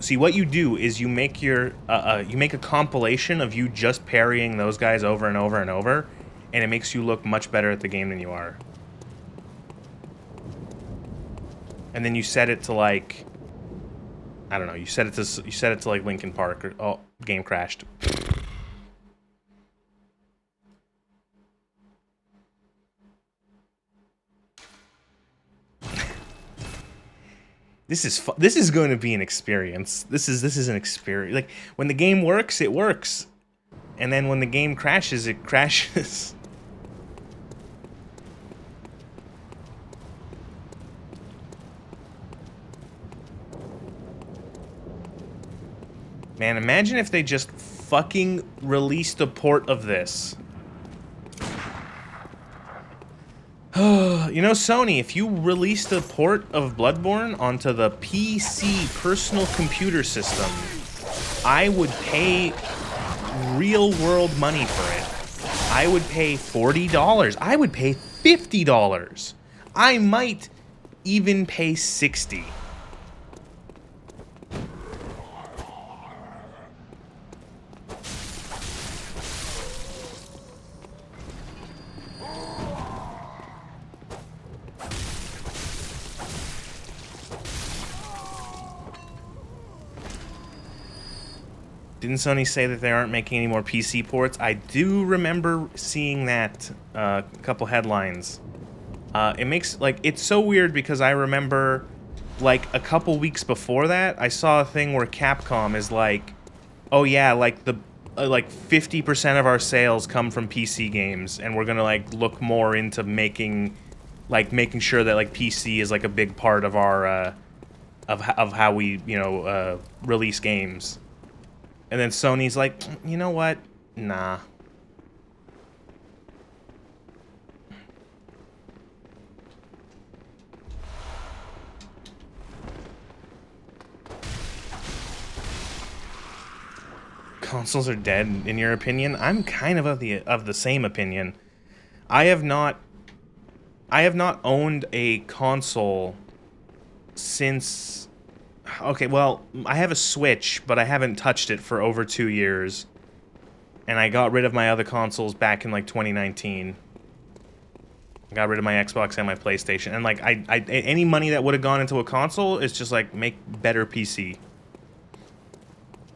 See, what you do is you make your you make a compilation of you just parrying those guys over and over and over, and it makes you look much better at the game than you are. And then you set it to like, I don't know, you set it to like Linkin Park or, oh, game crashed. This is going to be an experience. This is an experience. Like when the game works, it works. And then when the game crashes, it crashes. Man, imagine if they just fucking released a port of this. You know, Sony, if you released a port of Bloodborne onto the PC personal computer system, I would pay real-world money for it. I would pay $40. I would pay $50. I might even pay $60. Didn't Sony say that they aren't making any more PC ports? I do remember seeing that a couple headlines. It makes, like, it's so weird because I remember, like, a couple weeks before that, I saw a thing where Capcom is like, oh yeah, like, like 50% of our sales come from PC games, and we're gonna, like, look more into making sure that, like, PC is, like, a big part of our, of how we, you know, release games. And then Sony's like, you know what? Nah. Consoles are dead, in your opinion? I'm kind of the same opinion. I have not owned a console since... Okay, well, I have a Switch, but I haven't touched it for over 2 years. And I got rid of my other consoles back in, like, 2019. I got rid of my Xbox and my PlayStation. And, like, any money that would have gone into a console is just, like, make better PC.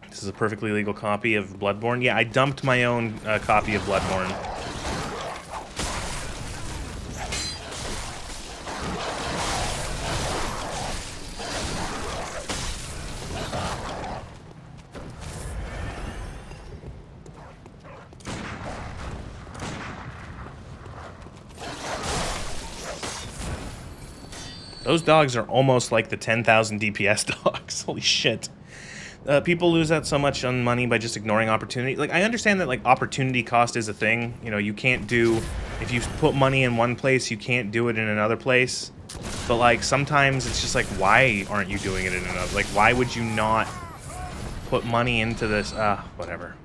This is a perfectly legal copy of Bloodborne. Yeah, I dumped my own copy of Bloodborne. Those dogs are almost like the 10,000 DPS dogs. Holy shit. People lose out so much on money by just ignoring opportunity. Like, I understand that, like, opportunity cost is a thing. You know, you can't do... If you put money in one place, you can't do it in another place. But, like, sometimes it's just like, why aren't you doing it in another... Like, why would you not put money into this? Whatever.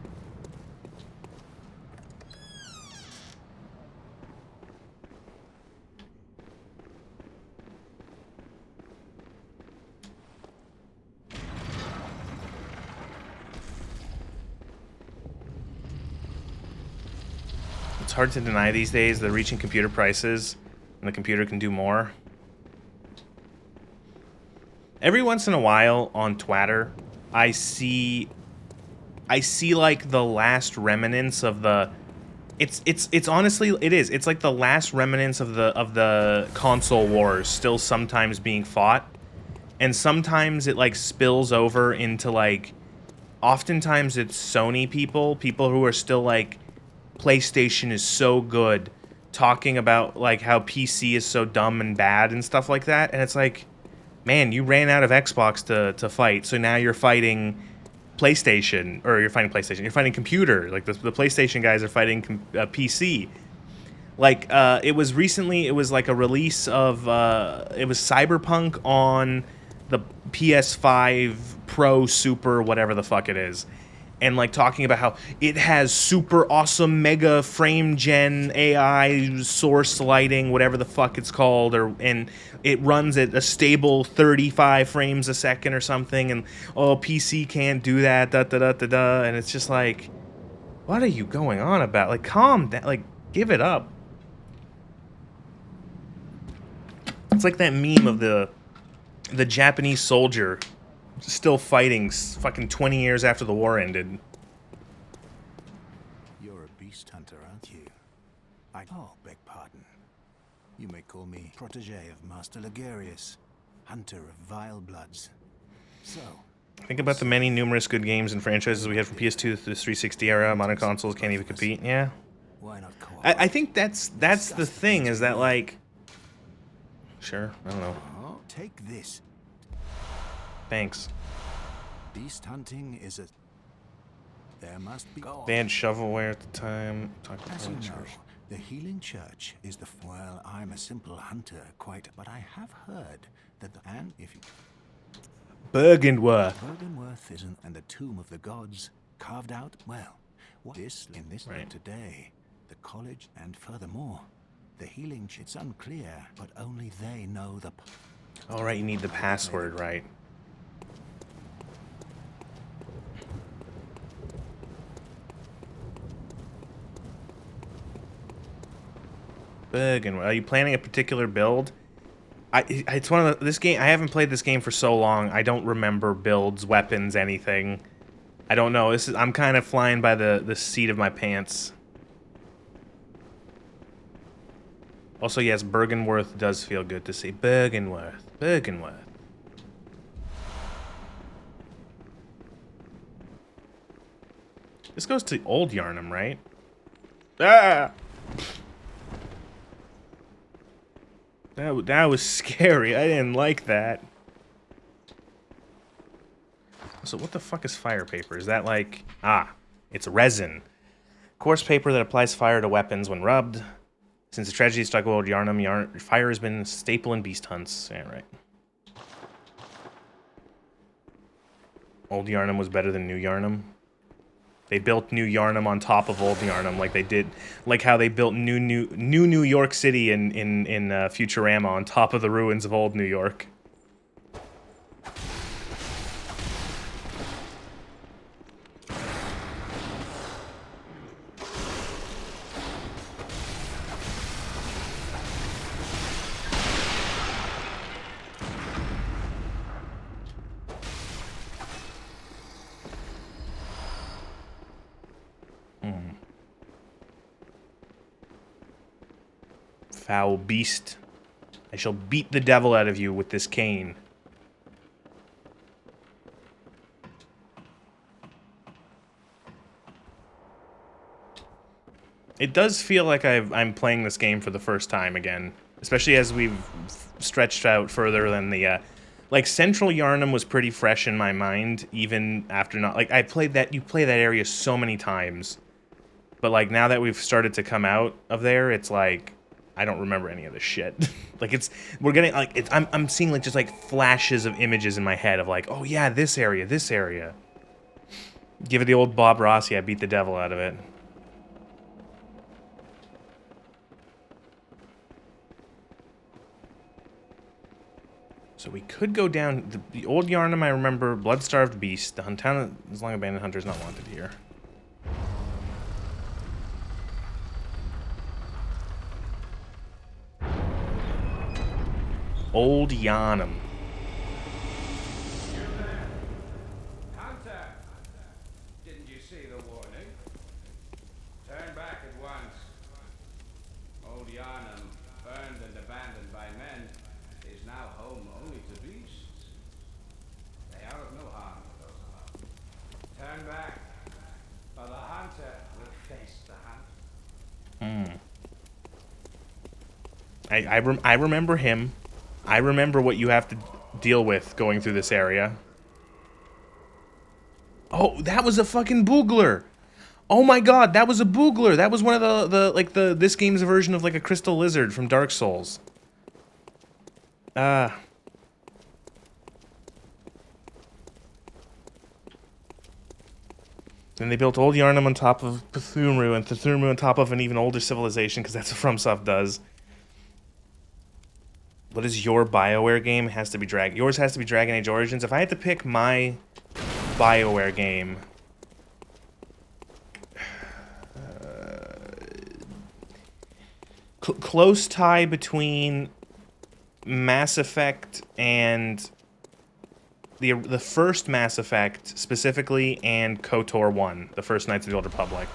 It's hard to deny these days that reaching computer prices and the computer can do more. Every once in a while on Twitter, I see like the last remnants of the it's honestly it is. It's like the last remnants of the console wars still sometimes being fought. And sometimes it like spills over into like oftentimes it's Sony people who are still like PlayStation is so good, talking about like how PC is so dumb and bad and stuff like that. And it's like, man, you ran out of Xbox to fight, so now you're fighting PlayStation, or you're fighting computer. Like the PlayStation guys are fighting PC. Like it was like a release of it was Cyberpunk on the PS5 Pro Super whatever the fuck it is, and like talking about how it has super awesome mega frame gen AI source lighting, whatever the fuck it's called, and it runs at a stable 35 frames a second or something, and oh, PC can't do that, and it's just like, what are you going on about? Like, calm down, like, give it up. It's like that meme of the Japanese soldier still fighting fucking 20 years after the war ended. You're a beast hunter, aren't you? Oh, beg pardon. You may call me protege of Master Ligarius, hunter of vile bloods. So, think about the many numerous good games and franchises we had from PS2 to the 360 era. Modern consoles can't even compete. Yeah. Why not call I think that's the thing, is that like, sure, I don't know. Oh, take this. Thanks. Beast hunting is a... There must be... They had shovelware at the time. As you know, the Healing Church is the... Well, I'm a simple hunter, quite... But I have heard that the... And if you... Bergenworth. Bergenworth isn't... And the Tomb of the Gods carved out... Well, what is in this right. Today, the college, and furthermore, the Healing... It's unclear, but only they know the... All right, you need the password, right? Bergenworth. Are you planning a particular build? It's one of this game. I haven't played this game for so long. I don't remember builds, weapons, anything. I don't know. I'm kind of flying by the seat of my pants. Also, yes, Bergenworth does feel good to see. Bergenworth. This goes to Old Yarnum, right? Ah! That was scary. I didn't like that. So what the fuck is fire paper? Is that like... Ah, it's resin. Coarse paper that applies fire to weapons when rubbed. Since the tragedy struck Old Yarnum, fire has been a staple in beast hunts. Yeah, right. Old Yarnum was better than New Yarnum. They built New Yarnum on top of Old Yarnum, like they did, like how they built New York City in Futurama on top of the ruins of Old New York. Foul beast, I shall beat the devil out of you with this cane. It does feel like I'm playing this game for the first time again, especially as we've stretched out further than the... like, Central Yarnum was pretty fresh in my mind, even after not... Like, you play that area so many times, but, like, now that we've started to come out of there, it's like... I don't remember any of this shit. Like, we're getting, like, I'm seeing, like, just, like, flashes of images in my head of, like, oh, yeah, this area. Give it the old Bob Rossi, I beat the devil out of it. So we could go down, the old Yarnum, I remember, Blood-Starved Beast, the Huntana, as long as Abandoned Hunter is not wanted here. Old Yarnum. I remember him. I remember what you have to deal with going through this area. Oh, that was a fucking boogler. Oh my god, that was a boogler. That was one of the this game's version of like a crystal lizard from Dark Souls. Then they built Old Yarnum on top of Cthulhu, and Cthulhu on top of an even older civilization, because that's what FromSoft does. What is your BioWare game? Has to be yours has to be Dragon Age Origins. If I had to pick my BioWare game, close tie between Mass Effect and the first Mass Effect specifically, and KOTOR 1, the first Knights of the Old Republic.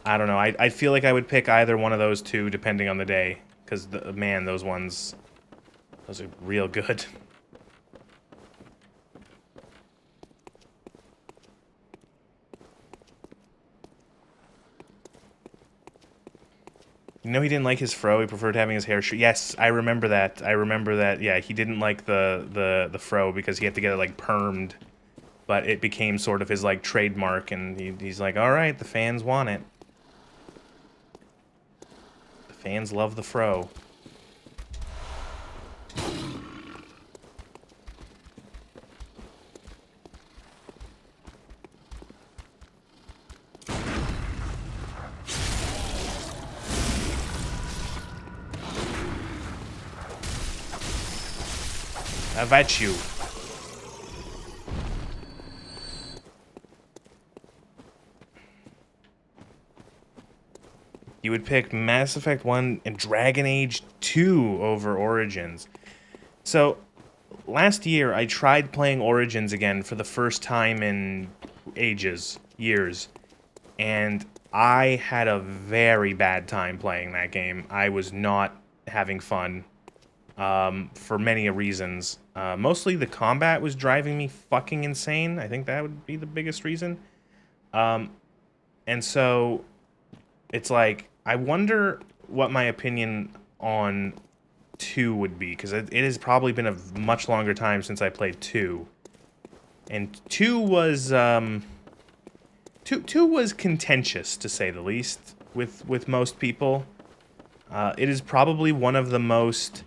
I don't know. I feel like I would pick either one of those two depending on the day, because man, those are real good. You know, he didn't like his fro. He preferred having his hair short. Yes, I remember that. I remember that. Yeah, he didn't like the fro because he had to get it like permed, but it became sort of his like trademark, and he's like, all right, the fans want it. The fans love the fro. Have at you. You would pick Mass Effect 1 and Dragon Age 2 over Origins. So, last year I tried playing Origins again for the first time in years, and I had a very bad time playing that game. I was not having fun. For many reasons. Mostly the combat was driving me fucking insane. I think that would be the biggest reason. And so it's like, I wonder what my opinion on 2 would be, because it has probably been a much longer time since I played 2. And 2 was 2 was contentious, to say the least, with most people. It is probably one of the most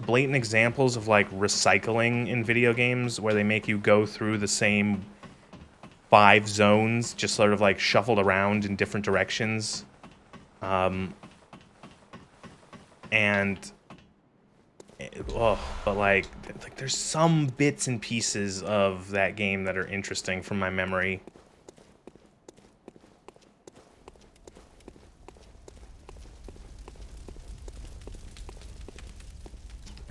blatant examples of like recycling in video games, where they make you go through the same 5 zones, just sort of like shuffled around in different directions. But like there's some bits and pieces of that game that are interesting from my memory.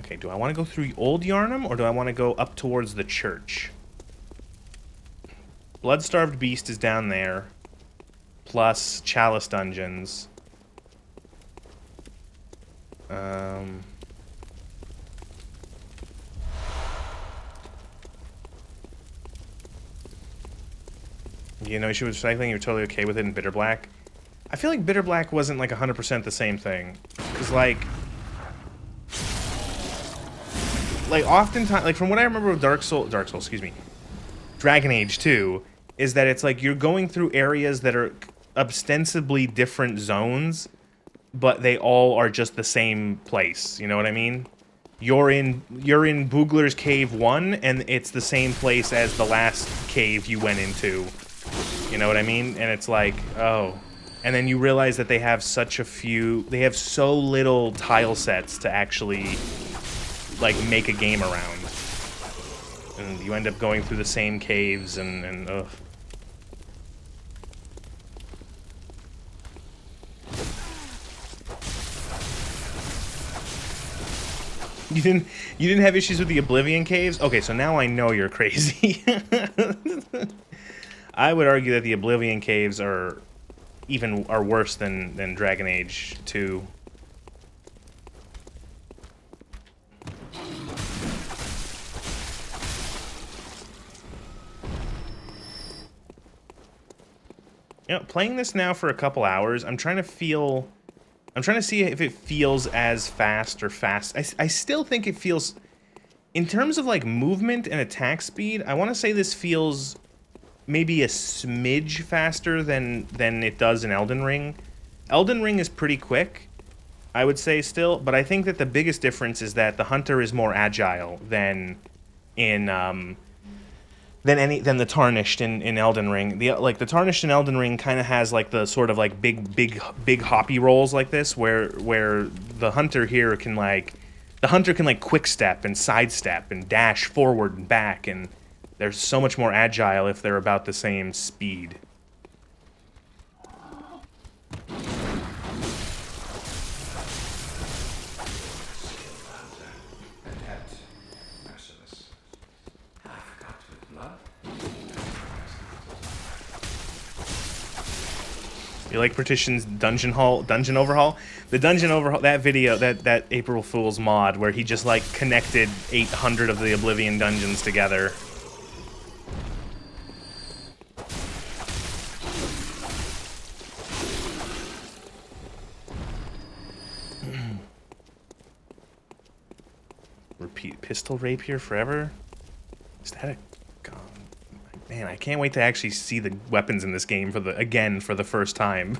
Okay, do I want to go through Old Yarnum, or do I want to go up towards the church? Bloodstarved Beast is down there, plus Chalice Dungeons. You know, issue with recycling, you're totally okay with it in Bitter Black. I feel like Bitter Black wasn't like 100% the same thing. Because like oftentimes, like from what I remember of Dragon Age 2, is that it's like you're going through areas that are ostensibly different zones, but they all are just the same place. You know what I mean? You're in Boogler's Cave 1, and it's the same place as the last cave you went into. You know what I mean? And it's like, oh. And then you realize that they have they have so little tile sets to actually like make a game around, and you end up going through the same caves and ugh. You didn't have issues with the Oblivion caves? Okay, so now I know you're crazy. I would argue that the Oblivion caves are worse than Dragon Age 2. You know, playing this now for a couple hours, I'm trying to see if it feels as fast or fast. I still think it feels, in terms of like movement and attack speed, I want to say this feels maybe a smidge faster than it does in Elden Ring. Elden Ring is pretty quick, I would say still, but I think that the biggest difference is that the Hunter is more agile than in than the Tarnished in Elden Ring. The Tarnished in Elden Ring kind of has like the sort of like big hoppy rolls like this, where the Hunter here can like quick step and sidestep and dash forward and back, and they're so much more agile if they're about the same speed. You like Partition's dungeon overhaul? The dungeon overhaul, that video, that April Fool's mod where he just like connected 800 of the Oblivion dungeons together. Repeat pistol rapier forever? Is that a... Man, I can't wait to actually see the weapons in this game for the first time.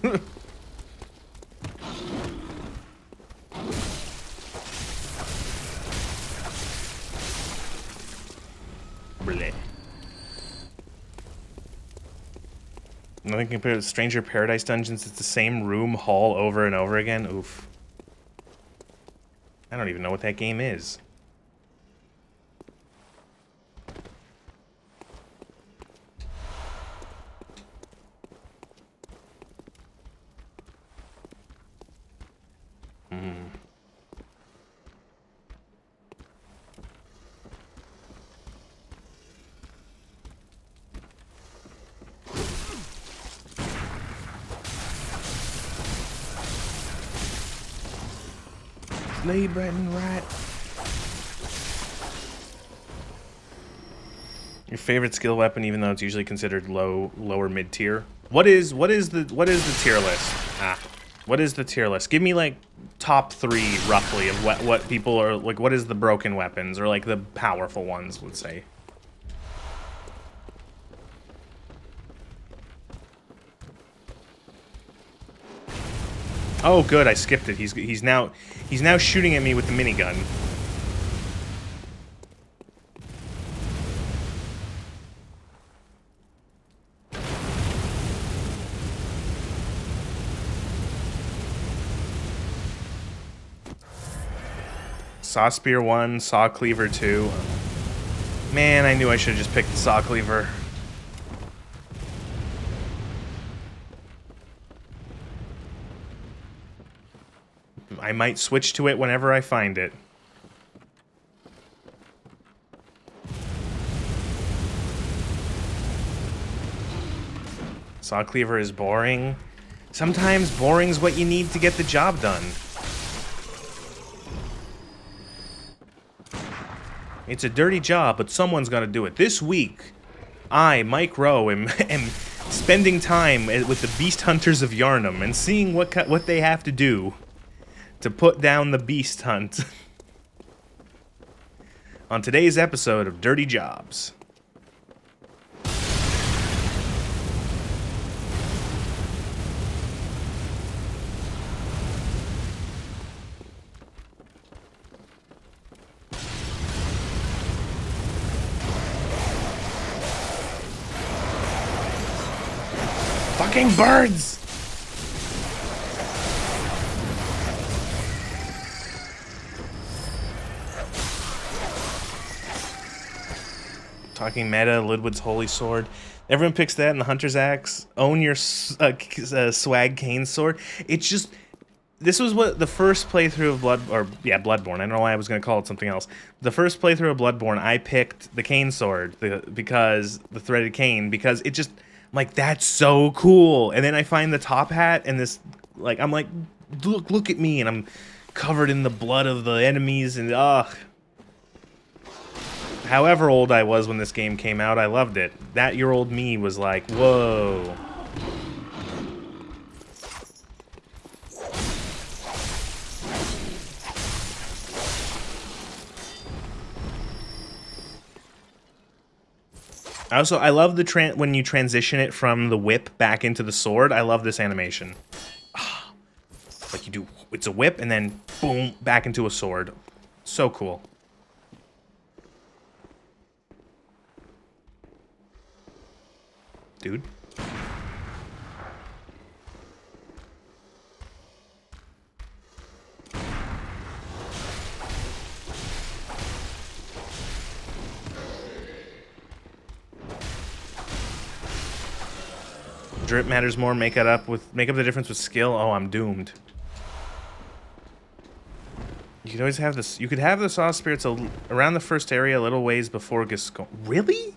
Bleh. Nothing compared to Stranger Paradise dungeons. It's the same room hall over and over again. Oof. I don't even know what that game is. Slay Breton rat. Your favorite skill weapon, even though it's usually considered lower mid tier. What is the tier list? What is the tier list? Give me like top 3 roughly of what people are like. What is the broken weapons or like the powerful ones? Let's say. Oh, good. I skipped it. He's now shooting at me with the minigun. Saw Spear 1, Saw Cleaver 2. Man, I knew I should have just picked the Saw Cleaver. I might switch to it whenever I find it. Saw Cleaver is boring. Sometimes boring's what you need to get the job done. It's a dirty job, but someone's gonna do it. This week, I, Mike Rowe, am spending time with the Beast Hunters of Yharnam and seeing what they have to do to put down the beast hunt. On today's episode of Dirty Jobs. Fucking birds! Talking meta, Lidwood's Holy Sword. Everyone picks that in the Hunter's Axe. Own your swag cane sword. It's just... This was what the first playthrough of Bloodborne. I don't know why I was going to call it something else. The first playthrough of Bloodborne, I picked the cane sword, the threaded cane, because it just... I'm like, that's so cool. And then I find the top hat and this... Like, I'm like, look at me, and I'm covered in the blood of the enemies, and ugh. However old I was when this game came out, I loved it. That year old me was like, whoa. I love the when you transition it from the whip back into the sword. I love this animation. Like you do, it's a whip and then boom, back into a sword. So cool. Dude. Drip matters more. Make up the difference with skill. Oh, I'm doomed. You could always have this. You could have the saw spirits around the first area, a little ways before Giscon. Really?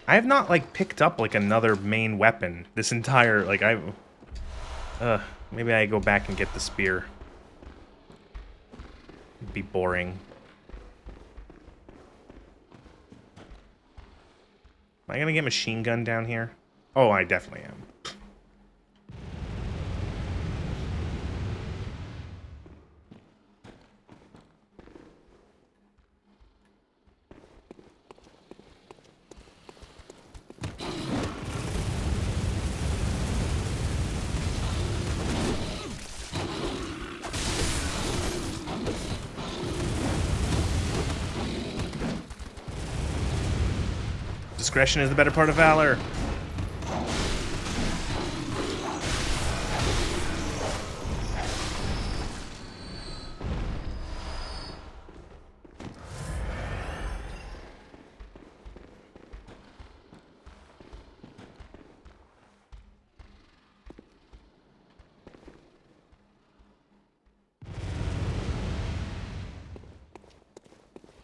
I have not like picked up like another main weapon this entire like maybe I go back and get the spear. It'd be boring. Am I gonna get machine gun down here? Oh, I definitely am. Discretion is the better part of valor.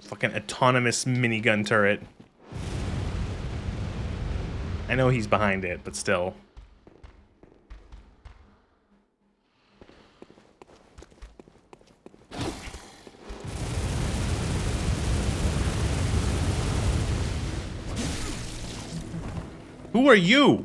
Fucking autonomous minigun turret. I know he's behind it, but still. Who are you?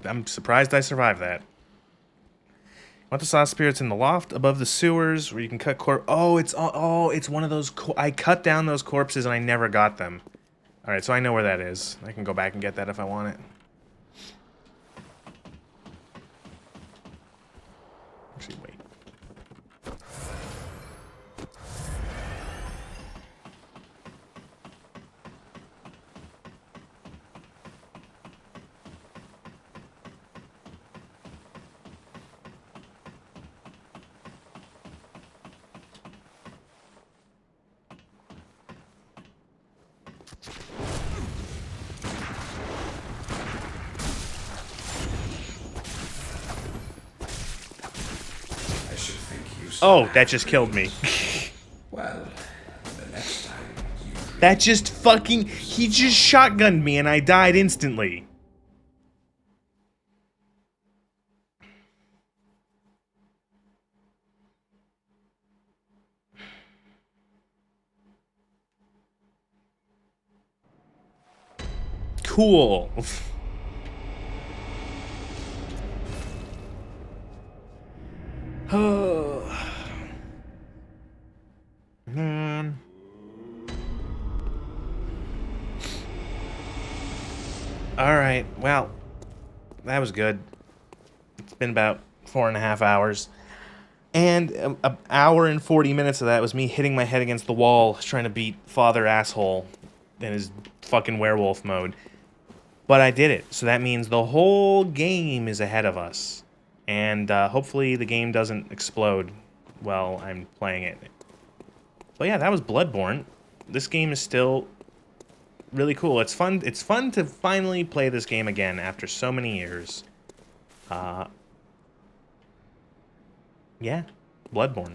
I'm surprised I survived that. Want the saw spirits in the loft above the sewers where you can cut it's one of those. I cut down those corpses and I never got them. All right, so I know where that is. I can go back and get that if I want it. Actually, wait. Oh, that just killed me. Well, the next time you... That just fucking... He just shotgunned me and I died instantly. Cool. Oh. Man. Alright, well, that was good. It's been about 4.5 hours. And an hour and 40 minutes of that was me hitting my head against the wall trying to beat Father Asshole in his fucking werewolf mode. But I did it, so that means the whole game is ahead of us. And hopefully the game doesn't explode while I'm playing it. But yeah, that was Bloodborne. This game is still really cool. It's fun to finally play this game again after so many years. Yeah, Bloodborne.